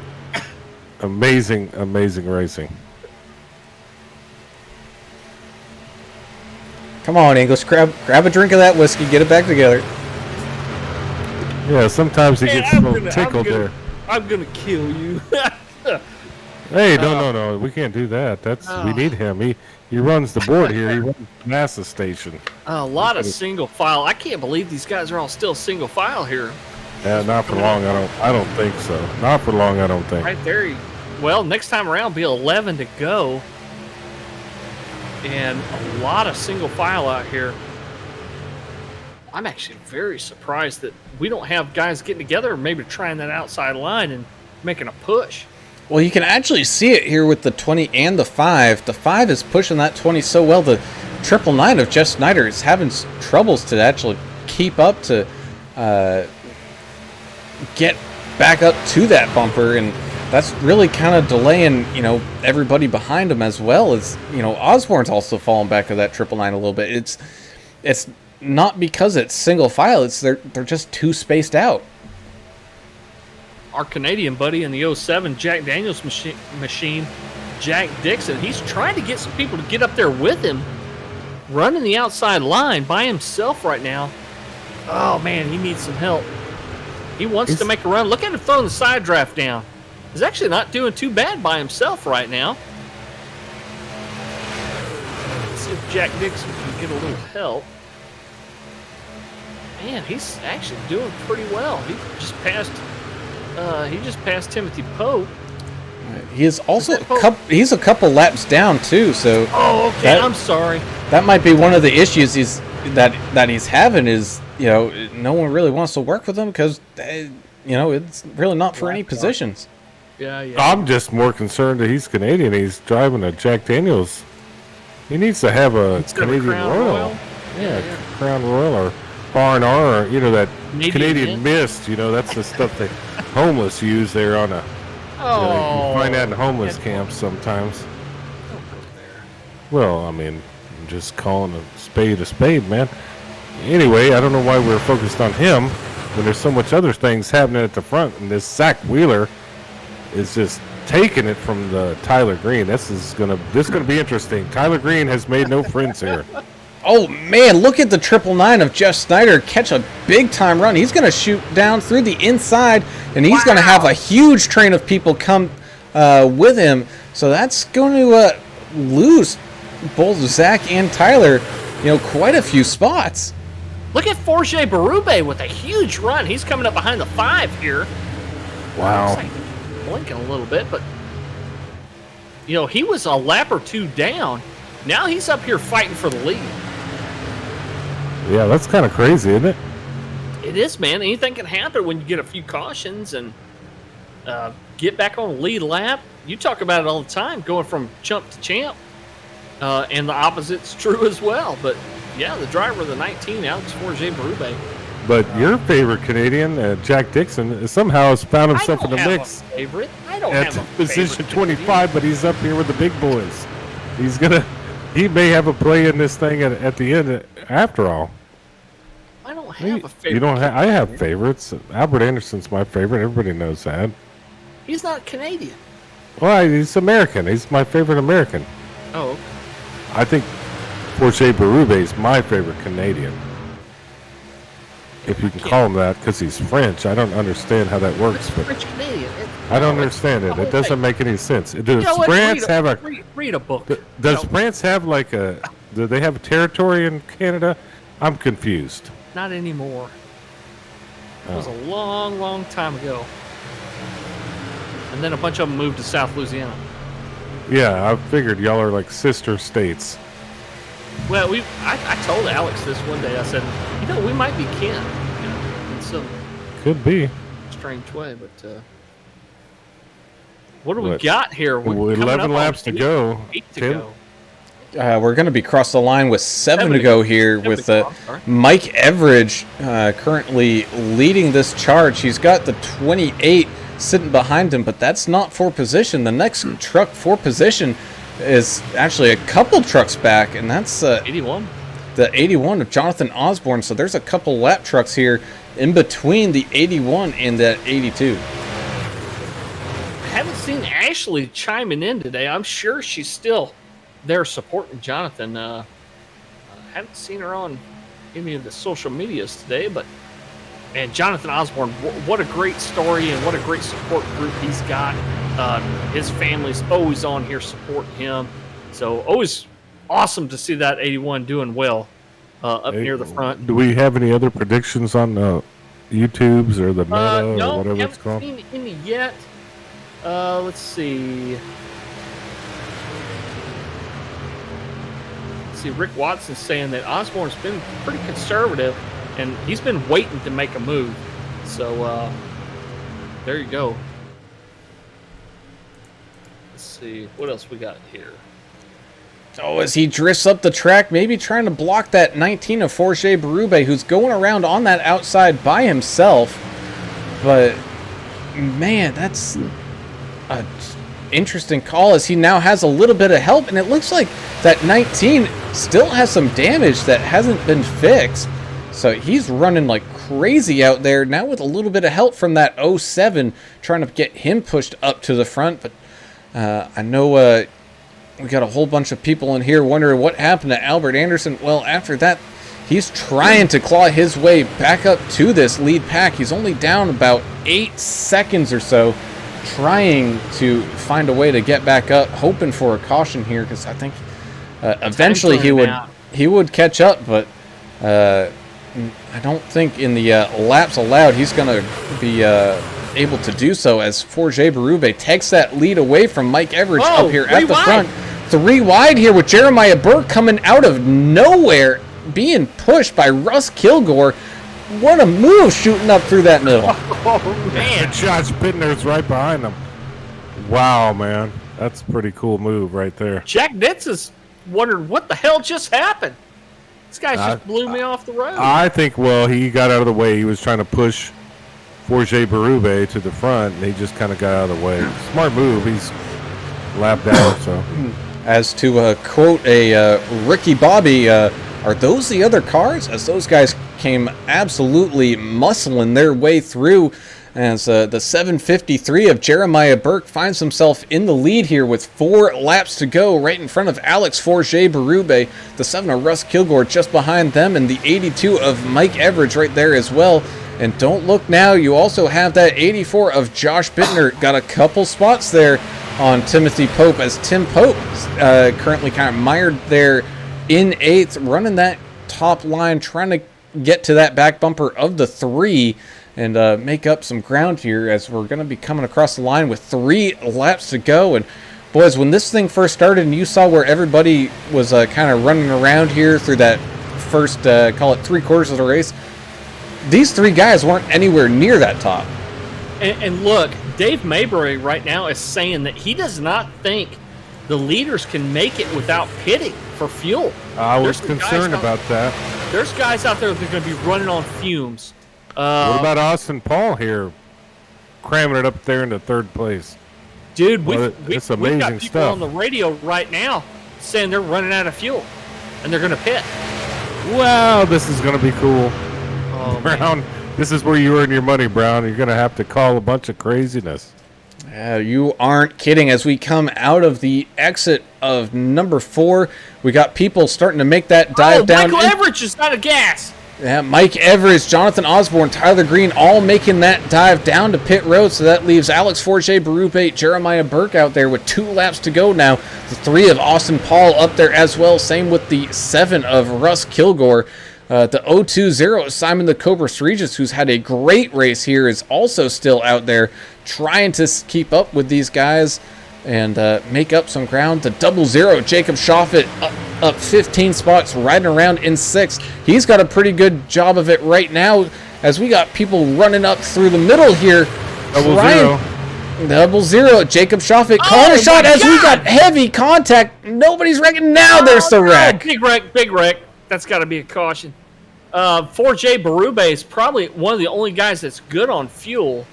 Amazing, amazing racing.
Come on, English, grab a drink of that whiskey, get it back together.
Yeah, sometimes he gets a little tickled there.
I'm gonna kill you.
Hey, no, we can't do that. We need him. He runs the board here. He runs the NASA station.
A lot of single file. I can't believe these guys are all still single file here.
Yeah, not for long. I don't think so. Not for long. I don't think.
Right there. Well, next time around, be 11 to go. And a lot of single file out here. I'm actually very surprised that we don't have guys getting together, maybe trying that outside line and making a push.
Well, you can actually see it here with the 20 and the 5. The 5 is pushing that 20 so well. The 999 of Jeff Snyder is having troubles to actually keep up to get back up to that bumper, and that's really kind of delaying, everybody behind him, as well as, Osborne's also falling back to that 999 a little bit. It's not because it's single file, it's they're just too spaced out.
Our Canadian buddy in the 07 Jack Daniels machine, Jack Dixon, he's trying to get some people to get up there with him, running the outside line by himself right now. Oh man, he needs some help. He wants to make a run. Look at him throwing the side draft down. He's actually not doing too bad by himself right now. Let's see if Jack Dixon can get a little help. Man, he's actually doing pretty well. He just passed Timothy Pope.
He is also he's a couple laps down too. So
I'm sorry.
That might be one of the issues that he's having is, no one really wants to work with him because it's really not for any positions.
Yeah.
I'm just more concerned that he's Canadian. He's driving a Jack Daniels. He needs to have a Canadian Royal. Yeah, Crown Royal or R&R, or that Canadian Mist. That's the stuff that homeless use there on a. You find that in homeless camps sometimes.
Don't go there.
Well, I mean, I'm just calling a spade, man. Anyway, I don't know why we're focused on him when there's so much other things happening at the front, and this Zach Wheeler is just taking it from the Tyler Green. This is gonna be interesting. Tyler Green has made no friends here.
Oh man, look at the 999 of Jeff Snyder catch a big time run. He's gonna shoot down through the inside, and he's gonna have a huge train of people come with him. So that's going to lose both Zach and Tyler, quite a few spots.
Look at Forge Berube with a huge run. He's coming up behind the 5 here.
Wow.
Looks like blinking a little bit, but he was a lap or 2 down. Now he's up here fighting for the lead.
Yeah, that's kind of crazy, isn't it?
It is, man. Anything can happen when you get a few cautions and get back on the lead lap. You talk about it all the time, going from chump to champ. And the opposite's true as well. But, yeah, the driver of the 19, Alex Forge Berube.
But your favorite Canadian, Jack Dixon, somehow has found himself in the mix.
I don't have a
position
favorite
25,
Canadian.
but he's up here with the big boys. He may have a play in this thing at the end after all.
I don't have a favorite.
You don't have? I have favorites. Albert Anderson's my favorite. Everybody knows that.
He's not Canadian.
Well, he's American. He's my favorite American.
Oh, okay.
I think Forge Berube is my favorite Canadian. If you can call him that, because he's French. I don't understand how that works.
It's
But
French Canadian.
I don't understand it. It doesn't make any sense. Does France have a?
Read a book?
Does France have like a? Do they have a territory in Canada? I'm confused.
Not anymore. It was a long, long time ago. And then a bunch of them moved to South Louisiana.
Yeah, I figured y'all are like sister states.
Well, I told Alex this one day. I said, we might be kin. In some
Could be.
strange way, but what do we got here? We're
11 laps to go.
8 to
10.
go.
We're going to be across the line with 7 to go here with Mike Everidge currently leading this charge. He's got the 28 sitting behind him, but that's not for position. The next truck for position is actually a couple trucks back, and that's
81.
The 81 of Jonathan Osborne. So there's a couple lap trucks here in between the 81 and that 82.
I haven't seen Ashley chiming in today. I'm sure she's still there supporting Jonathan. I haven't seen her on any of the social medias today, but man, Jonathan Osborne, what a great story and what a great support group he's got. His family's always on here supporting him. So always awesome to see that 81 doing well up near the front.
Do we have any other predictions on YouTube's or the meta
no,
or whatever it's called?
Haven't seen any yet. Let's see. Rick Watson's saying that Osborne's been pretty conservative, and he's been waiting to make a move. So there you go. Let's see what else we got here.
Oh, as he drifts up the track, maybe trying to block that 19 of Forge Berube, who's going around on that outside by himself. But man, that's a interesting call as he now has a little bit of help, and it looks like that 19 still has some damage that hasn't been fixed. So he's running like crazy out there now with a little bit of help from that 07 trying to get him pushed up to the front. But I know we got a whole bunch of people in here wondering what happened to Albert Anderson. Well, after that, He's trying to claw his way back up to this lead pack. He's only down about 8 seconds or so, trying to find a way to get back up, hoping for a caution here, because I think eventually he would catch up, but I don't think in the laps allowed he's going to be able to do so, as Forge Berube takes that lead away from Mike Everidge up here at the front. 3 wide here with Jeremiah Burke coming out of nowhere, being pushed by Russ Kilgore. What a move shooting up through that middle.
Oh, man.
Josh Bittner's right behind him. Wow, man. That's a pretty cool move right there.
Jack Nitz is wondering what the hell just happened. This guy just blew me off the road.
I think, well, he got out of the way. He was trying to push Forge Berube to the front, and he just kind of got out of the way. Smart move. He's lapped out, so.
As to quote a Ricky Bobby, are those the other cars? As those guys came absolutely muscling their way through, as the 753 of Jeremiah Burke finds himself in the lead here with 4 laps to go, right in front of Alex Forge Berube. The 7 of Russ Kilgore just behind them, and the 82 of Mike Everidge right there as well. And don't look now, you also have that 84 of Josh Bittner. Got a couple spots there on Timothy Pope, as Tim Pope currently kind of mired there in 8th, running that top line, trying to get to that back bumper of the 3 and make up some ground here, as we're going to be coming across the line with 3 laps to go. And boys, when this thing first started and you saw where everybody was kind of running around here through that first, call it 3/4 of the race, these 3 guys weren't anywhere near that top.
And look, Dave Maybury right now is saying that he does not think the leaders can make it without pitting for fuel.
I was concerned about that.
There's guys out there that are going to be running on fumes.
What about Austin Paul here, cramming it up there into 3rd place?
Dude, we've
it's
got
amazing
people
stuff
on the radio right now saying they're running out of fuel, and they're going to pit.
Wow, this is going to be cool.
Oh,
Brown, this is where you earn your money, Brown. You're going to have to call a bunch of craziness.
You aren't kidding. As we come out of the exit of number 4, we got people starting to make that dive down.
Michael Everidge is out of gas.
Yeah, Mike Everidge, Jonathan Osborne, Tyler Green, all making that dive down to pit road. So that leaves Alex Forge Berube, Jeremiah Burke out there with 2 laps to go now. The 3 of Austin Paul up there as well. Same with the 7 of Russ Kilgore. The 020 of Simon the Cobra Regis, who's had a great race here, is also still out there trying to keep up with these guys and make up some ground. The 00 Jacob Shoffett up 15 spots, riding around in 6th. He's got a pretty good job of it right now, as we got people running up through the middle here. 00 Jacob Shoffett calling a shot as we got heavy contact. Nobody's wrecking now. There's the wreck.
Big wreck. That's got to be a caution. Forge Berube is probably one of the only guys that's good on fuel.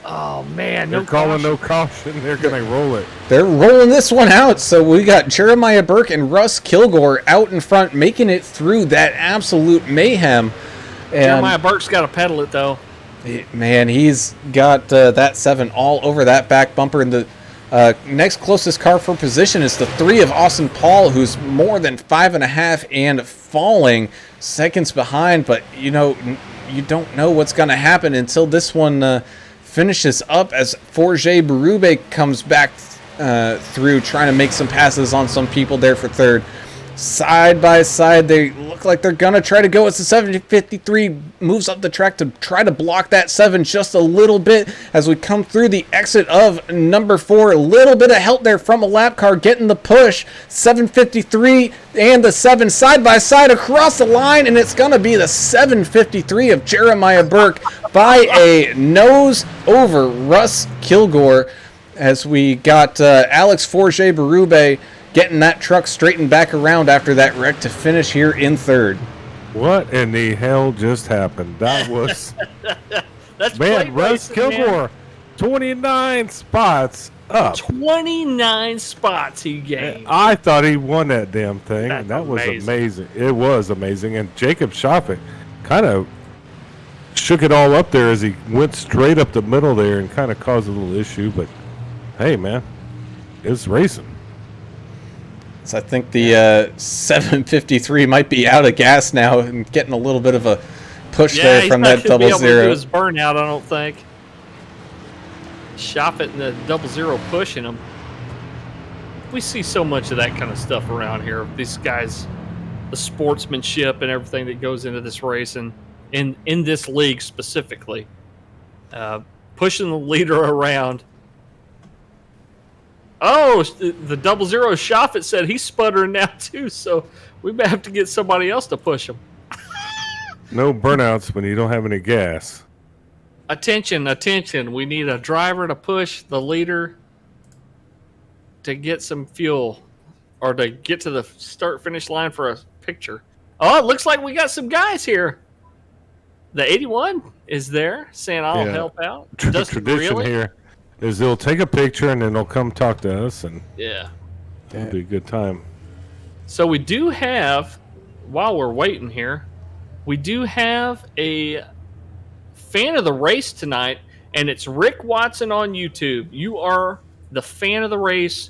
Oh, man.
They're calling no caution. They're going to roll it.
They're rolling this one out. So we got Jeremiah Burke and Russ Kilgore out in front, making it through that absolute mayhem. And
Jeremiah Burke's got to pedal it, though.
Man, he's got that 7 all over that back bumper. And the next closest car for position is the 3 of Austin Paul, who's more than 5.5 and falling seconds behind. But, you know, you don't know what's going to happen until this one finishes up, as Forge Berube comes back through, trying to make some passes on some people there for 3rd. Side by side, they look like they're going to try to go. It's the 753 moves up the track to try to block that 7 just a little bit as we come through the exit of number 4. A little bit of help there from a lap car getting the push. 753 and the 7 side by side across the line, and it's going to be the 753 of Jeremiah Burke by a nose over Russ Kilgore, as we got Alex Forge Berube getting that truck straightened back around after that wreck to finish here in 3rd.
What in the hell just happened? That was...
That's
man, Russ
racing,
Kilgore,
man.
29 spots up.
29 spots he gained.
I thought he won that damn thing.
That's
And that was amazing. It was amazing. And Jacob Shoffett kind of shook it all up there as he went straight up the middle there and kind of caused a little issue. But, hey, man, it's racing.
So I think the 753 might be out of gas now and getting a little bit of a push there from that double
he's not
zero.
gonna be able to do his burnout, I don't think. Shop it and the double zero pushing him. We see so much of that kind of stuff around here. These guys, the sportsmanship and everything that goes into this race, and in this league specifically, pushing the leader around. Oh, the double zero shop it said he's sputtering now too, so we may have to get somebody else to push him.
No burnouts when you don't have any gas.
Attention, attention. We need a driver to push the leader to get some fuel or to get to the start-finish line for a picture. Oh, it looks like we got some guys here. The 81 is there saying, I'll help out.
Tradition
really?
here is they'll take a picture and then they'll come talk to us, and it'll be a good time.
So we do have, while we're waiting here, we do have a fan of the race tonight, and it's Rick Watson on YouTube. You are the fan of the race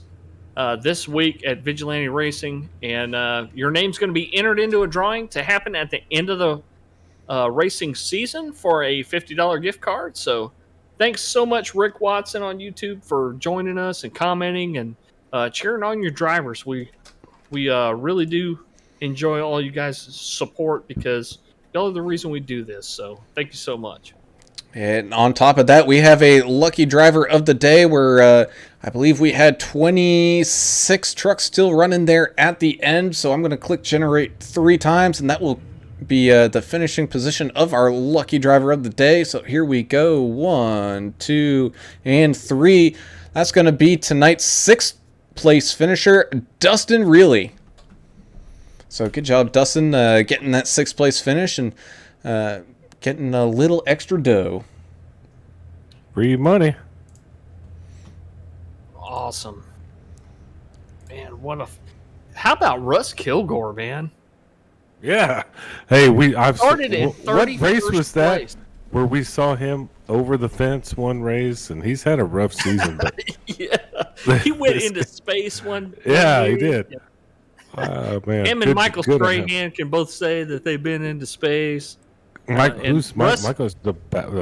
this week at Vigilante Racing, and your name's going to be entered into a drawing to happen at the end of the racing season for a $50 gift card. So thanks so much, Rick Watson on YouTube, for joining us and commenting and cheering on your drivers. We really do enjoy all you guys' support because y'all are the reason we do this. So thank you so much.
And on top of that, we have a lucky driver of the day where I believe we had 26 trucks still running there at the end. So I'm going to click generate 3 times, and that will be the finishing position of our lucky driver of the day. So here we go. 1, 2, and 3. That's going to be tonight's 6th place finisher, Dustin Reilly. So good job, Dustin, getting that 6th place finish and getting a little extra dough.
Free money.
Awesome. Man, how about Russ Kilgore, man?
Yeah. Hey, I've
started in 31st
what race was that
place.
where we saw him over the fence one race, and he's had a rough season. But
yeah, he went into space one.
Yeah,
day.
he did.
Yeah.
Man,
Him and Michael Strahan can both say that they've been into space.
Who's
Russ,
Michael's the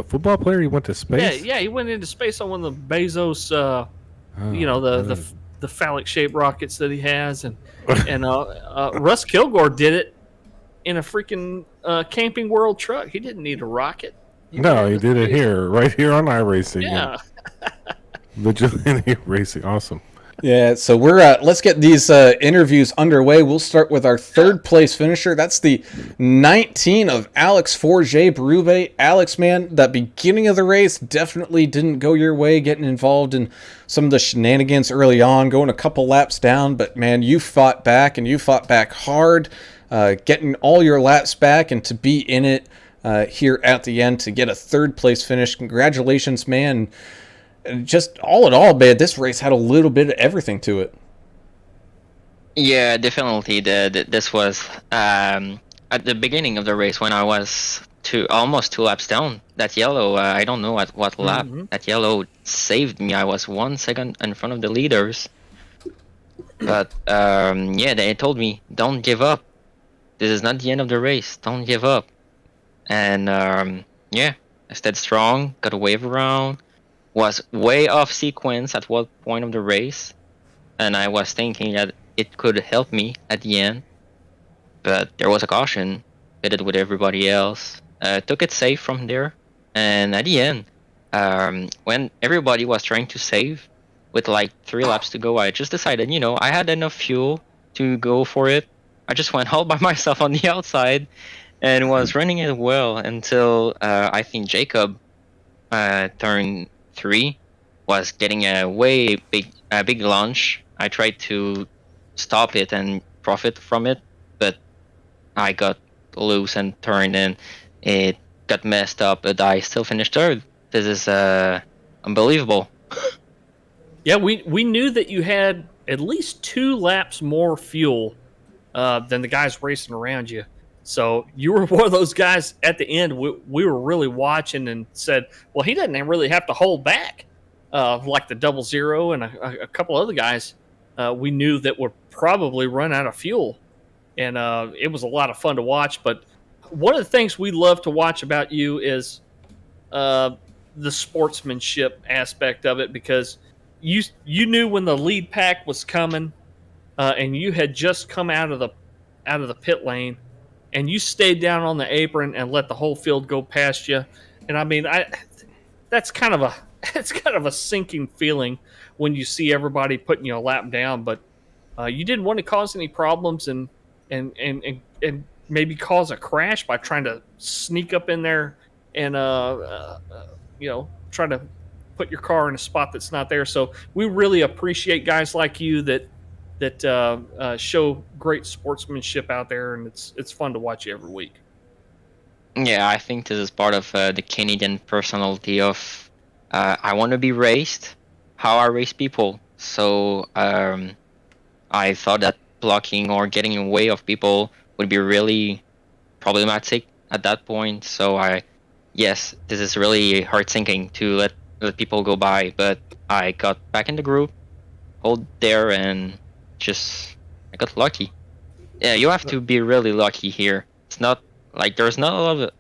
football player? He went to space.
Yeah, he went into space on one of the Bezos, the phallic shaped rockets that he has, and Russ Kilgore did it in a freaking Camping World truck. He didn't need a rocket.
He did it here, right here on iRacing.
Yeah,
Vigilante Racing, awesome.
Yeah, so we're let's get these interviews underway. We'll start with our 3rd place finisher. That's the 19 of Alex Forget Berube. Alex, man, that beginning of the race definitely didn't go your way, getting involved in some of the shenanigans early on, going a couple laps down. But, man, you fought back, and you fought back hard, getting all your laps back, and to be in it here at the end to get a 3rd place finish. Congratulations, man. Just all in all, man, this race had a little bit of everything to it.
Yeah, definitely. This was at the beginning of the race when I was almost 2 laps down. That yellow, I don't know at what lap, that yellow saved me. I was 1 second in front of the leaders. But they told me, don't give up. This is not the end of the race. Don't give up. And I stayed strong, got a wave around. Was way off sequence at one point of the race, and I was thinking that it could help me at the end, but there was a caution, pitted with everybody else, took it safe from there, and at the end, when everybody was trying to save, with like 3 laps to go, I just decided, I had enough fuel to go for it. I just went all by myself on the outside, and was running it well until I think Jacob turned 3 was getting a big launch. I tried to stop it and profit from it, but I got loose and turned, and it got messed up. But I still finished 3rd. This is unbelievable.
Yeah, we knew that you had at least 2 laps more fuel than the guys racing around you. So you were one of those guys at the end. We were really watching and said, well, he doesn't really have to hold back like the double zero and a couple other guys we knew that were probably run out of fuel. And it was a lot of fun to watch. But one of the things we love to watch about you is the sportsmanship aspect of it, because you knew when the lead pack was coming, and you had just come out of the pit lane, and you stayed down on the apron and let the whole field go past you. And I mean, that's kind of a sinking feeling when you see everybody putting you a lap down. But you didn't want to cause any problems and maybe cause a crash by trying to sneak up in there and try to put your car in a spot that's not there. So we really appreciate guys like you that show great sportsmanship out there, and it's fun to watch you every week.
Yeah, I think this is part of the Canadian personality of I want to be raced how I race people. So I thought that blocking or getting in the way of people would be really problematic at that point. So yes, this is really hard thinking to let people go by. But I got back in the group, hold there, and I got lucky. Yeah, you have to be really lucky here. It's not like there's not a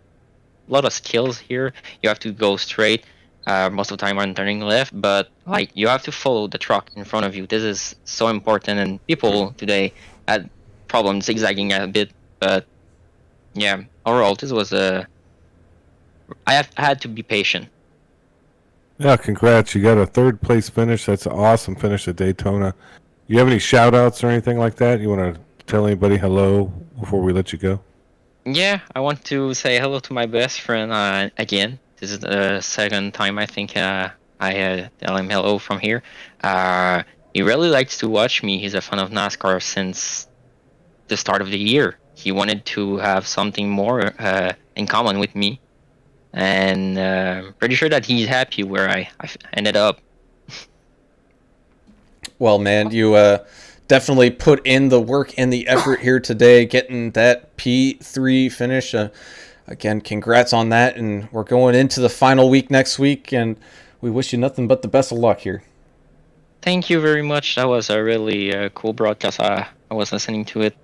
lot of skills here. You have to go straight most of the time when turning left, but like you have to follow the truck in front of you. This is so important, and people today had problems zigzagging a bit. But yeah, overall, this was I had to be patient.
Yeah, congrats. You got a third place finish. That's an awesome finish at Daytona. You have any shout outs or anything like that? You want to tell anybody hello before we let you go?
Yeah, I want to say hello to my best friend again. This is the second time I think I tell him hello from here. He really likes to watch me. He's a fan of NASCAR since the start of the year. He wanted to have something more in common with me. And pretty sure that he's happy where I ended up.
Well, man, you definitely put in the work and the effort here today, getting that P3 finish. Again, congrats on that, and we're going into the final week next week, and we wish you nothing but the best of luck here.
Thank you very much. That was a really cool broadcast. I was listening to it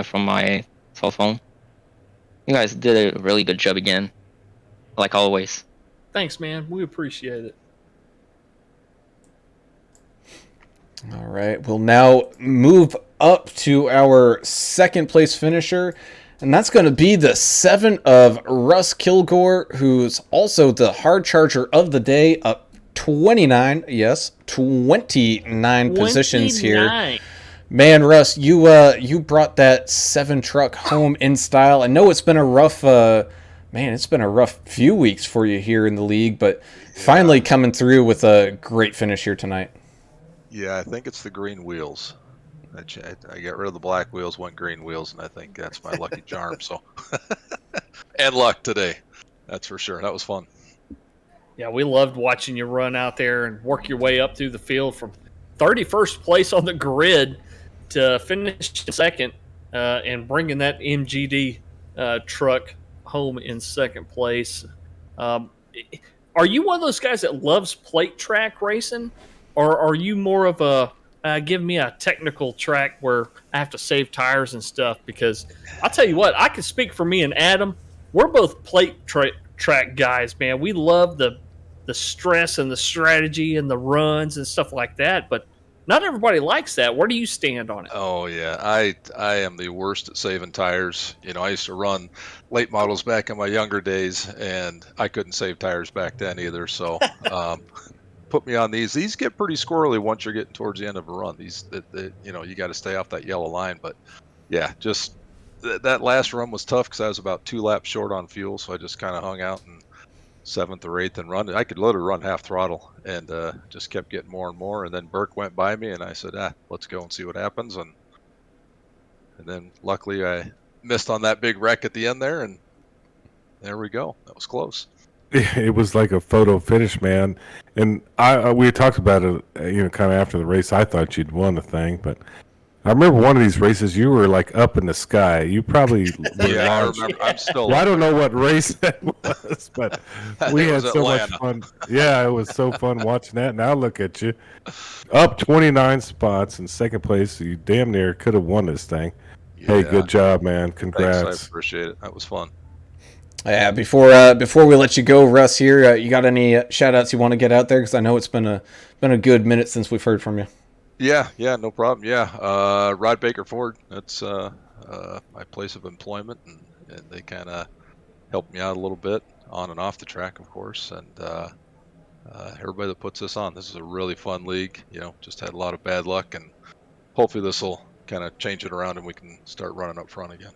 from my cell phone. You guys did a really good job again, like always.
Thanks, man. We appreciate it.
All right, we'll now move up to our second place finisher, and that's going to be the 7 of Russ Kilgore, who's also the hard charger of the day, up 29 positions here. Man, Russ, you brought that 7 truck home in style. I know it's been a rough few weeks for you here in the league, but finally coming through with a great finish here tonight.
Yeah, I think it's the green wheels. I got rid of the black wheels, went green wheels, and I think that's my lucky charm. So, and luck today, that's for sure. That was fun.
Yeah, we loved watching you run out there and work your way up through the field from 31st place on the grid to finish second and bringing that MGD truck home in second place. Are you one of those guys that loves plate track racing? Or are you more of a give me a technical track where I have to save tires and stuff? Because I'll tell you what, I can speak for me and Adam. We're both plate track guys, man. We love the stress and the strategy and the runs and stuff like that. But not everybody likes that. Where do you stand on it?
Oh, yeah. I am the worst at saving tires. You know, I used to run late models back in my younger days, and I couldn't save tires back then either. So put me on these. These get pretty squirrely once you're getting towards the end of a run. You got to stay off that yellow line. But yeah, just that last run was tough because I was about 2 laps short on fuel, so I just kind of hung out in 7th or 8th and run. I could literally run half throttle, and just kept getting more and more. And then Burke went by me, and I said, let's go and see what happens. And then luckily I missed on that big wreck at the end there, and there we go. That was close.
It was like a photo finish, man. And we had talked about it, kind of after the race. I thought you'd won the thing, but I remember one of these races. You were like up in the sky. You probably
Yeah, I remember. I'm still.
Well, I don't know what race that was, but we had so much fun. Yeah, it was so fun watching that. Now look at you, up 29 spots in second place. You damn near could have won this thing.
Yeah.
Hey, good job, man! Congrats.
Thanks, I appreciate it. That was fun.
Yeah, before we let you go, Russ, here, you got any shout outs you want to get out there? Because I know it's been a good minute since we've heard from you.
Yeah, no problem. Yeah, Rod Baker Ford. That's my place of employment, and they kind of helped me out a little bit on and off the track, of course. And everybody that puts this on, this is a really fun league. Just had a lot of bad luck, and hopefully this will kind of change it around, and we can start running up front again.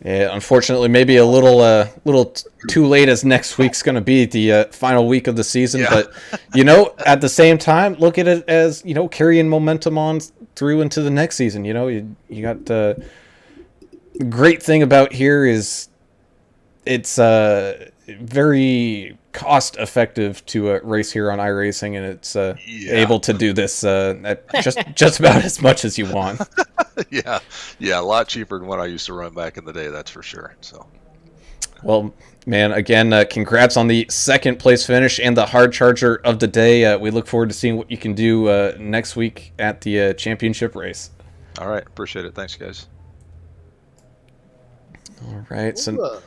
Yeah, unfortunately, maybe a little too late, as next week's going to be the final week of the season.
Yeah.
But at the same time, look at it as carrying momentum on through into the next season. You got the great thing about here is it's very cost effective to race here on iRacing, and it's able to do this at just about as much as you want.
yeah, a lot cheaper than what I used to run back in the day. That's for sure. So,
well, man, again, congrats on the second place finish and the hard charger of the day. We look forward to seeing what you can do next week at the championship race.
All right, appreciate it. Thanks, guys.
All right, so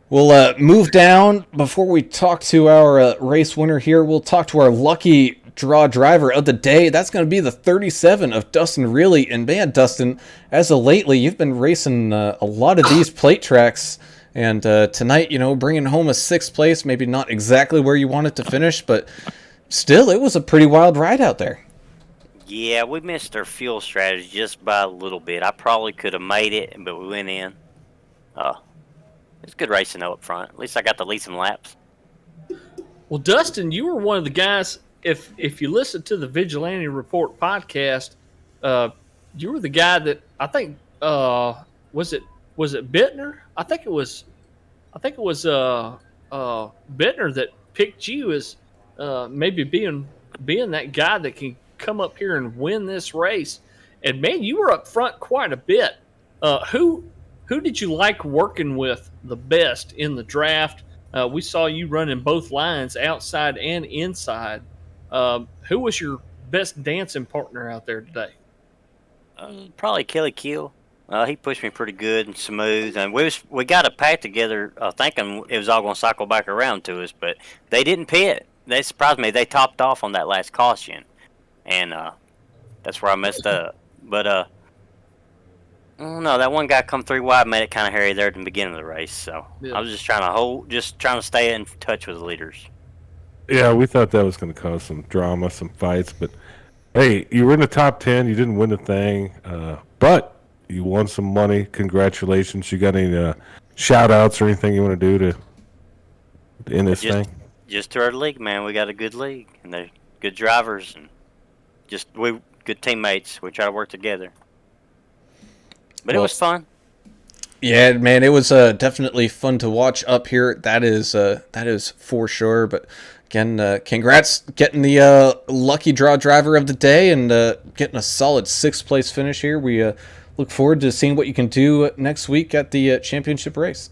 we'll move down. Before we talk to our race winner here, we'll talk to our lucky draw driver of the day. That's going to be the 37 of Dustin Reilly. And man, Dustin, as of lately, you've been racing a lot of these plate tracks. And tonight, bringing home a sixth place, maybe not exactly where you wanted to finish, but still, it was a pretty wild ride out there.
Yeah, we missed our fuel strategy just by a little bit. I probably could have made it, but we went in. It's good racing though up front. At least I got to lead some laps.
Well, Dustin, you were one of the guys. If you listen to the Vigilante Report podcast, you were the guy that I think was it Bittner? I think it was Bittner that picked you as maybe being that guy that can come up here and win this race. And man, you were up front quite a bit. Who did you like working with the best in the draft? We saw you running both lines, outside and inside. Who was your best dancing partner out there today?
Probably Kelly Keel. He pushed me pretty good and smooth, and we got a pack together thinking it was all going to cycle back around to us, but they didn't pit. They surprised me. They topped off on that last caution, and that's where I messed up. But I don't know, that one guy come 3 wide made it kind of hairy there at the beginning of the race. So yeah. I was just trying to stay in touch with the leaders.
Yeah, we thought that was going to cause some drama, some fights, but hey, you were in the top 10. You didn't win the thing, but you won some money. Congratulations. You got any shout outs or anything you want to do to end this thing?
Just to our league, man. We got a good league, and they're good drivers, and we good teammates. We try to work together. But it was fun.
Yeah, man, it was definitely fun to watch up here. That is for sure. But again, congrats getting the lucky draw driver of the day and getting a solid 6th place finish here. We look forward to seeing what you can do next week at the championship race.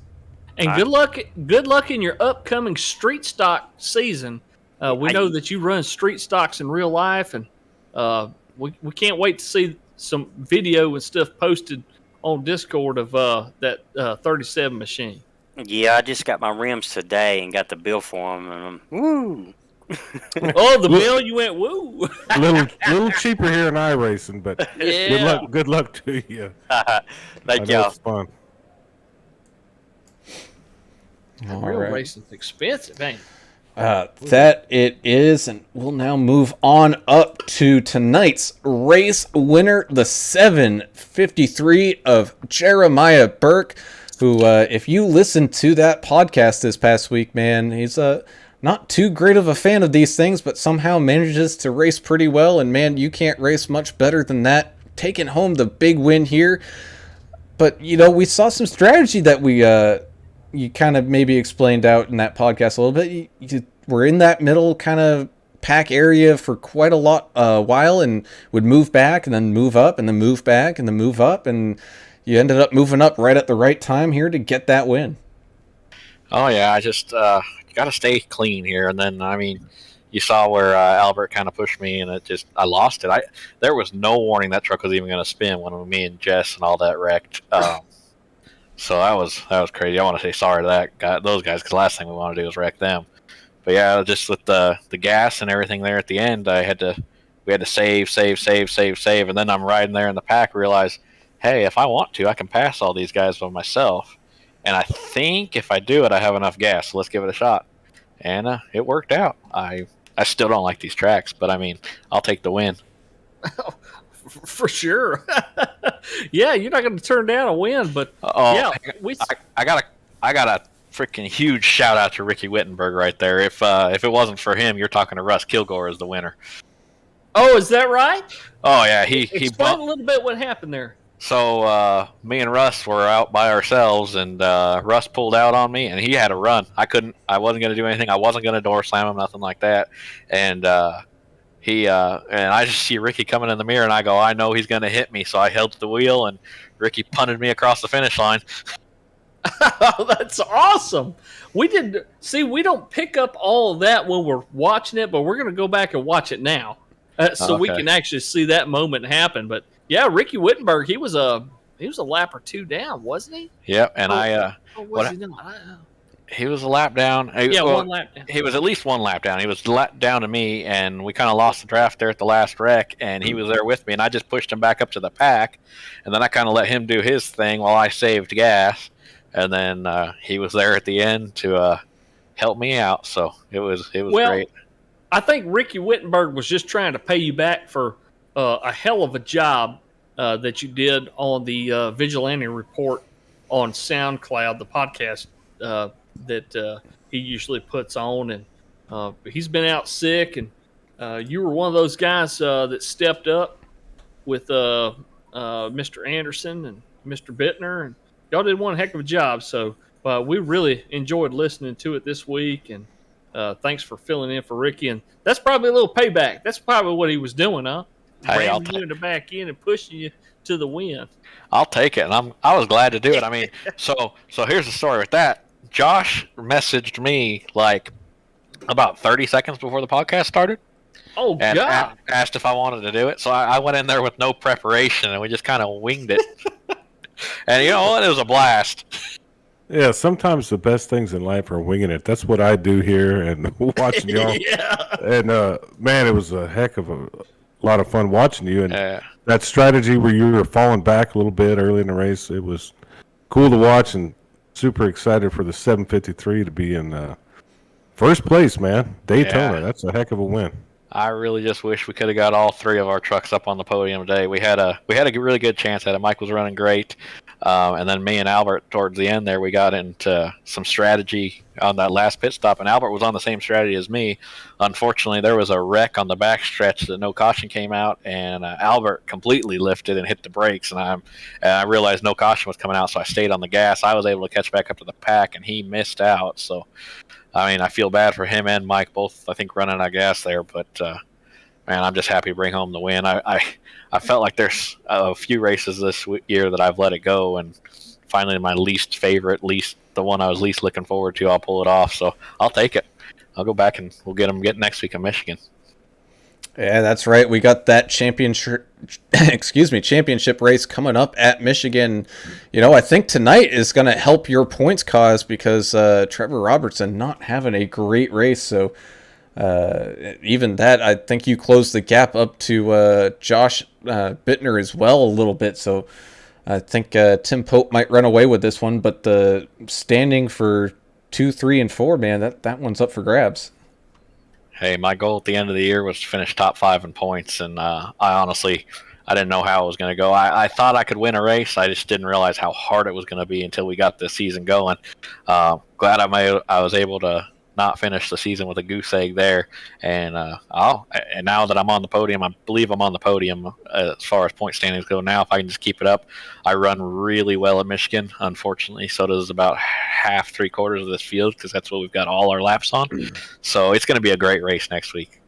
And good luck in your upcoming street stock season. We know that you run street stocks in real life, and we can't wait to see some video and stuff posted on Discord of that 37 machine.
Yeah, I just got my rims today and got the bill for them, and woo!
Oh, the bill, you went woo!
little cheaper here in iRacing, but
yeah.
Good luck to you.
Thank y'all.
It's fun.
Real racing's expensive, ain't it?
That it is, and we'll now move on up to tonight's race winner, the 753 of Jeremiah Burke, who, if you listened to that podcast this past week, man, he's not too great of a fan of these things, but somehow manages to race pretty well, and man, you can't race much better than that, taking home the big win here. But, we saw some strategy that you kind of maybe explained out in that podcast a little bit. You were in that middle kind of pack area for quite a while, and would move back and then move up and then move back and then move up, and you ended up moving up right at the right time here to get that win.
Oh yeah, I just got to stay clean here, and then I mean, you saw where Albert kind of pushed me, and I lost it. There was no warning that truck was even going to spin when me and Jess and all that wrecked. So that was crazy. I want to say sorry to those guys, because the last thing we want to do is wreck them. But yeah, just with the gas and everything there at the end, we had to save, and then I'm riding there in the pack, realize, hey, if I want to, I can pass all these guys by myself. And I think if I do it, I have enough gas. So let's give it a shot. And it worked out. I still don't like these tracks, but I mean, I'll take the win.
For sure. Yeah, you're not going to turn down a win, but yeah,
I got a freaking huge shout out to Ricky Wittenberg right there. If it wasn't for him, you're talking to Russ Kilgore as the winner.
Oh, is that right?
Oh yeah,
explain a little bit what happened there.
So me and Russ were out by ourselves, and Russ pulled out on me, and he had a run. I wasn't going to do anything. I wasn't going to door slam him, nothing like that. And and I just see Ricky coming in the mirror, and I go, I know he's going to hit me. So I held the wheel, and Ricky punted me across the finish line.
Oh, that's awesome. We don't pick up all of that when we're watching it, but we're going to go back and watch it now. So we can actually see that moment happen. But yeah, Ricky Wittenberg, he was a lap or two down, wasn't he?
Yep, and he was a lap down.
One lap down.
He was at least one lap down. He was down to me, and we kind of lost the draft there at the last wreck, and he was there with me, and I just pushed him back up to the pack, and then I kind of let him do his thing while I saved gas, and then he was there at the end to help me out, so it was great.
I think Ricky Wittenberg was just trying to pay you back for a hell of a job that you did on the Vigilante Report on SoundCloud, the podcast that he usually puts on. And he's been out sick, and you were one of those guys that stepped up with Mr. Anderson and Mr. Bittner, and y'all did one heck of a job. So we really enjoyed listening to it this week, and thanks for filling in for Ricky. And that's probably a little payback. That's probably what he was doing, huh?
Hey,
ramming you in the back end and pushing you to the win.
I'll take it, and I was glad to do it. I mean, so here's the story with that. Josh messaged me like about 30 seconds before the podcast started.
Oh,
and
God.
Asked if I wanted to do it. So I went in there with no preparation, and we just kind of winged it. And you know what? It was a blast.
Yeah, sometimes the best things in life are winging it. That's what I do here, and watching y'all.
Yeah.
And man, it was a heck of a lot of fun watching you. And that strategy where you were falling back a little bit early in the race, it was cool to watch, and super excited for the 753 to be in first place, man. Daytona, that's a heck of a win.
I really just wish we could have got all three of our trucks up on the podium today. We had a really good chance at it. Mike was running great, and then me and Albert towards the end there, we got into some strategy on that last pit stop, and Albert was on the same strategy as me. Unfortunately, there was a wreck on the back stretch that no caution came out, and Albert completely lifted and hit the brakes, and I realized no caution was coming out, so I stayed on the gas. I was able to catch back up to the pack, and he missed out, so I mean, I feel bad for him and Mike, both, I think, running out of gas there. But, man, I'm just happy to bring home the win. I felt like there's a few races this year that I've let it go. And finally, my least favorite, the one I was least looking forward to, I'll pull it off. So I'll take it. I'll go back and we'll get next week in Michigan.
Yeah, that's right. We got that championship race coming up at Michigan. You know, I think tonight is going to help your points cause because Trevor Robertson not having a great race. So even that, I think you closed the gap up to Josh Bittner as well a little bit. So I think Tim Pope might run away with this one. But the standing for 2, 3, and 4, man, that one's up for grabs.
Hey, my goal at the end of the year was to finish top 5 in points, and I honestly didn't know how it was going to go. I thought I could win a race. I just didn't realize how hard it was going to be until we got the season going. Glad I was able to not finish the season with a goose egg there, and now that I'm on the podium, I believe I'm on the podium as far as point standings go now. If I can just keep it up, I run really well at Michigan. Unfortunately, so does about half, 3/4 of this field because that's what we've got all our laps on. So it's going to be a great race next week.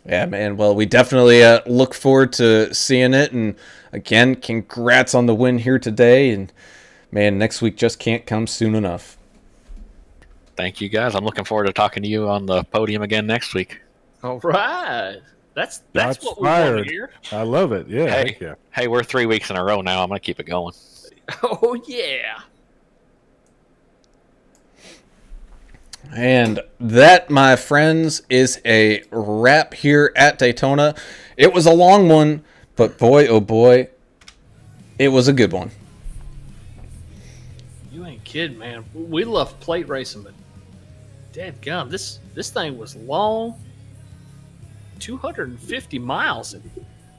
Yeah, man. Well, we definitely look forward to seeing it. And again, congrats on the win here today. And man, next week just can't come soon enough.
Thank you, guys. I'm looking forward to talking to you on the podium again next week.
All right. That's
Shots
what we want
fired.
to hear.
I love it. Yeah.
Hey,
heck yeah.
hey, we're 3 weeks in a row now. I'm going to keep it going.
Oh, yeah.
And that, my friends, is a wrap here at Daytona. It was a long one, but boy, oh boy, it was a good one.
You ain't kidding, man. We love plate racing, but dadgum, this thing was long. 250 miles, and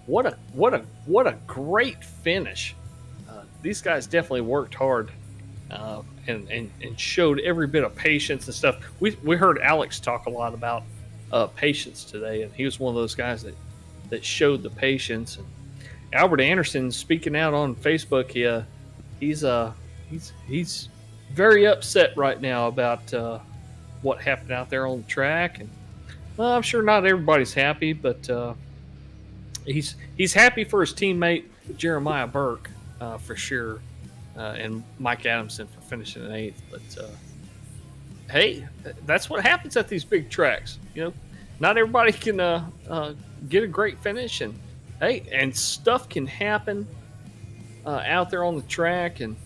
what a great finish. These guys definitely worked hard and showed every bit of patience and stuff. We heard Alex talk a lot about patience today, and he was one of those guys that showed the patience. And Albert Anderson, speaking out on Facebook, he's very upset right now about what happened out there on the track. And well, I'm sure not everybody's happy, but he's happy for his teammate Jeremiah Burke for sure, and Mike Adamson for finishing in 8th. But hey, that's what happens at these big tracks. You know, not everybody can get a great finish, and hey, and stuff can happen out there on the track, and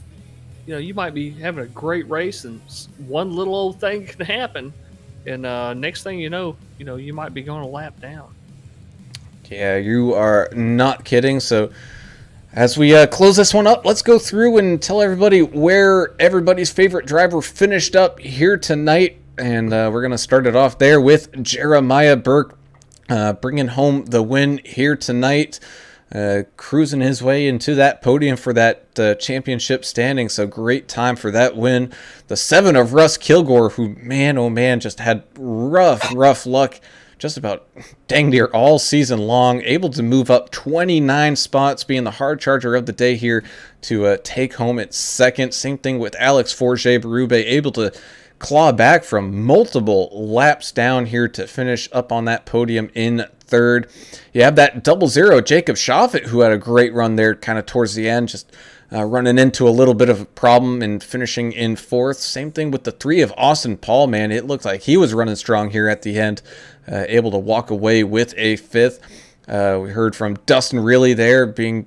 you know, you might be having a great race, and one little old thing can happen. And next thing you know, you might be going a lap down.
Yeah, you are not kidding. So as we close this one up, let's go through and tell everybody where everybody's favorite driver finished up here tonight. And we're going to start it off there with Jeremiah Burke bringing home the win here tonight. Cruising his way into that podium for that championship standing. So great time for that win. The 7 of Russ Kilgore, who, man, oh man, just had rough luck just about dang near all season long. Able to move up 29 spots, being the hard charger of the day here to take home its second. Same thing with Alex Forget-Berube, able to claw back from multiple laps down here to finish up on that podium in third. You have that 0-0 Jacob Schaffet, who had a great run there kind of towards the end, just running into a little bit of a problem and finishing in fourth. Same thing with the 3 of Austin Paul, man. It looked like he was running strong here at the end, able to walk away with a 5th. We heard from Dustin Riley there being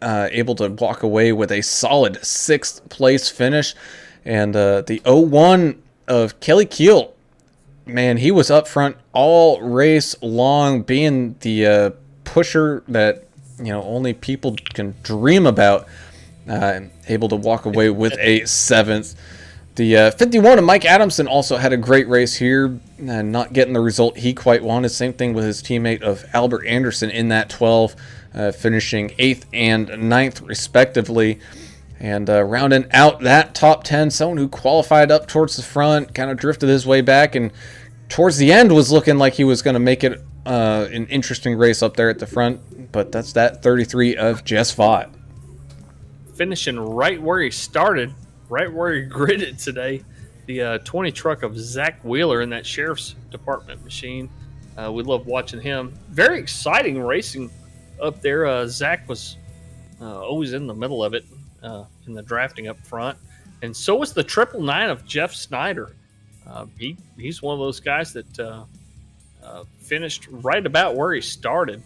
able to walk away with a solid 6th place finish. And the 0-1 of Kelly Keel, man, he was up front all race long, being the pusher that, you know, only people can dream about. Able to walk away with a 7th. The 51 of Mike Adamson also had a great race here, not getting the result he quite wanted. Same thing with his teammate of Albert Anderson in that 12, finishing 8th and 9th respectively. And rounding out that top 10, someone who qualified up towards the front, kind of drifted his way back, and towards the end was looking like he was going to make it an interesting race up there at the front. But that's that 33 of Jess Vaught.
Finishing right where he started, right where he gridded today. The 20 truck of Zach Wheeler in that Sheriff's Department machine. We love watching him. Very exciting racing up there. Zach was always in the middle of it. In the drafting up front, and so was the 999 of Jeff Snyder. He's one of those guys that finished right about where he started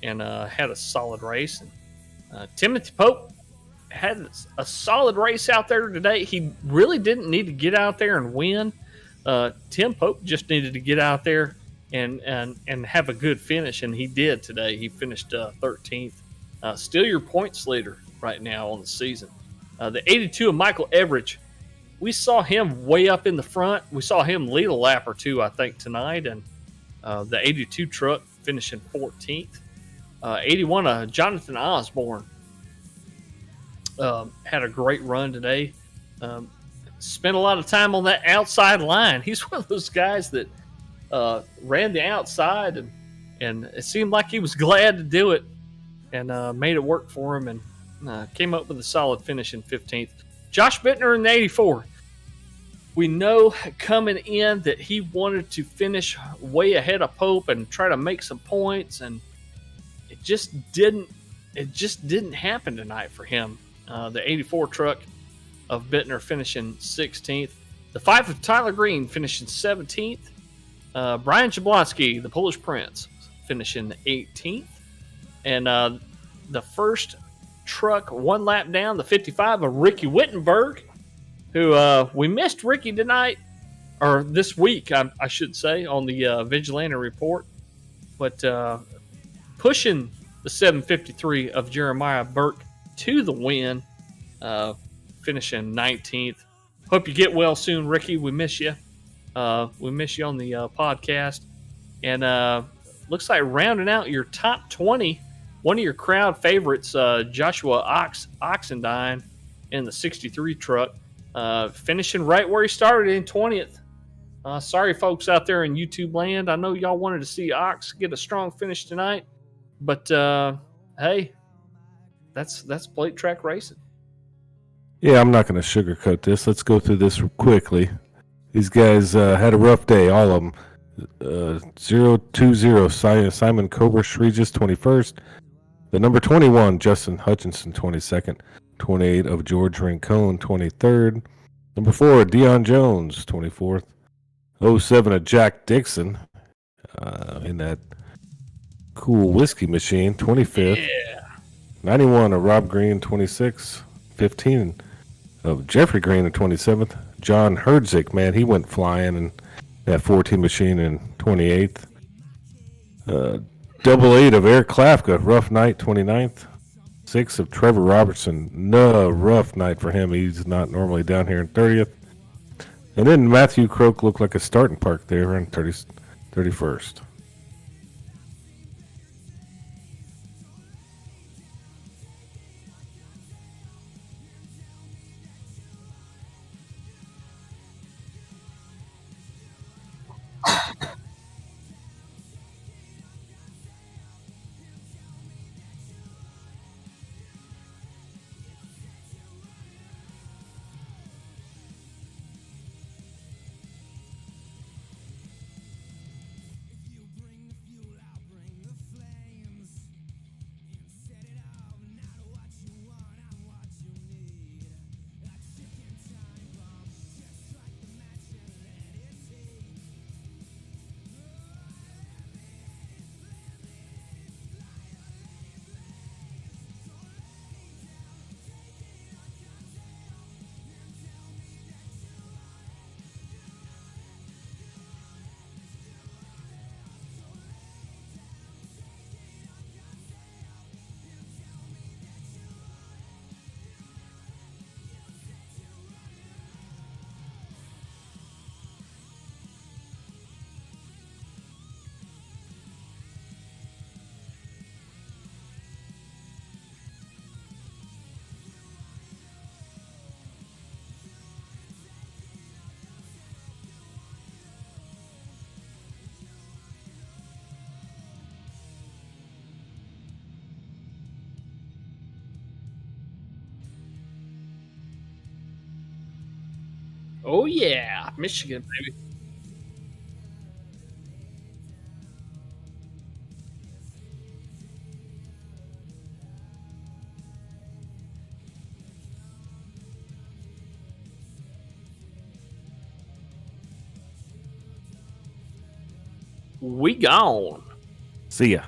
and had a solid race. And Timothy Pope had a solid race out there today. He really didn't need to get out there and win. Tim Pope just needed to get out there and have a good finish, and he did today. He finished 13th. Still your points leader right now on the season. The 82 of Michael Everidge, we saw him way up in the front. We saw him lead a lap or two, I think, tonight. And the 82 truck finishing 14th. 81 of Jonathan Osborne had a great run today. Spent a lot of time on that outside line. He's one of those guys that ran the outside, and it seemed like he was glad to do it, and made it work for him, and came up with a solid finish in 15th. Josh Bittner in the 84. We know coming in that he wanted to finish way ahead of Pope and try to make some points, and it just didn't. It just didn't happen tonight for him. The 84 truck of Bittner finishing 16th. The 5 of Tyler Green finishing 17th. Brian Jablonski, the Polish Prince, finishing 18th. And the first truck one lap down, the 55 of Ricky Wittenberg, who we missed Ricky tonight, or this week, I should say, on the Vigilante report. But pushing the 753 of Jeremiah Burke to the win, finishing 19th. Hope you get well soon, Ricky. We miss you. We miss you on the podcast. And looks like rounding out your top 20, one of your crowd favorites, Joshua Oxendine in the 63 truck, finishing right where he started in 20th. Sorry, folks out there in YouTube land. I know y'all wanted to see Ox get a strong finish tonight. But, hey, that's plate track racing.
Yeah, I'm not going to sugarcoat this. Let's go through this quickly. These guys had a rough day, all of them. 0-2-0, Simon Cobras Regis, 21st. The number 21, Justin Hutchinson, 22nd. 28 of George Rincon, 23rd. Number 4, Dion Jones, 24th. 07 of Jack Dixon in that cool whiskey machine, 25th.
Yeah.
91 of Rob Green, 26th. 15 of Jeffrey Green in 27th. John Herdzik, man, he went flying in that 14 machine in 28th. Double 8 of Eric Klafka, rough night, 29th. 6 of Trevor Robertson, no, rough night for him. He's not normally down here in 30th. And then Matthew Croak looked like a starting park there in 31st.
Oh, yeah. Michigan, baby. We gone.
See ya.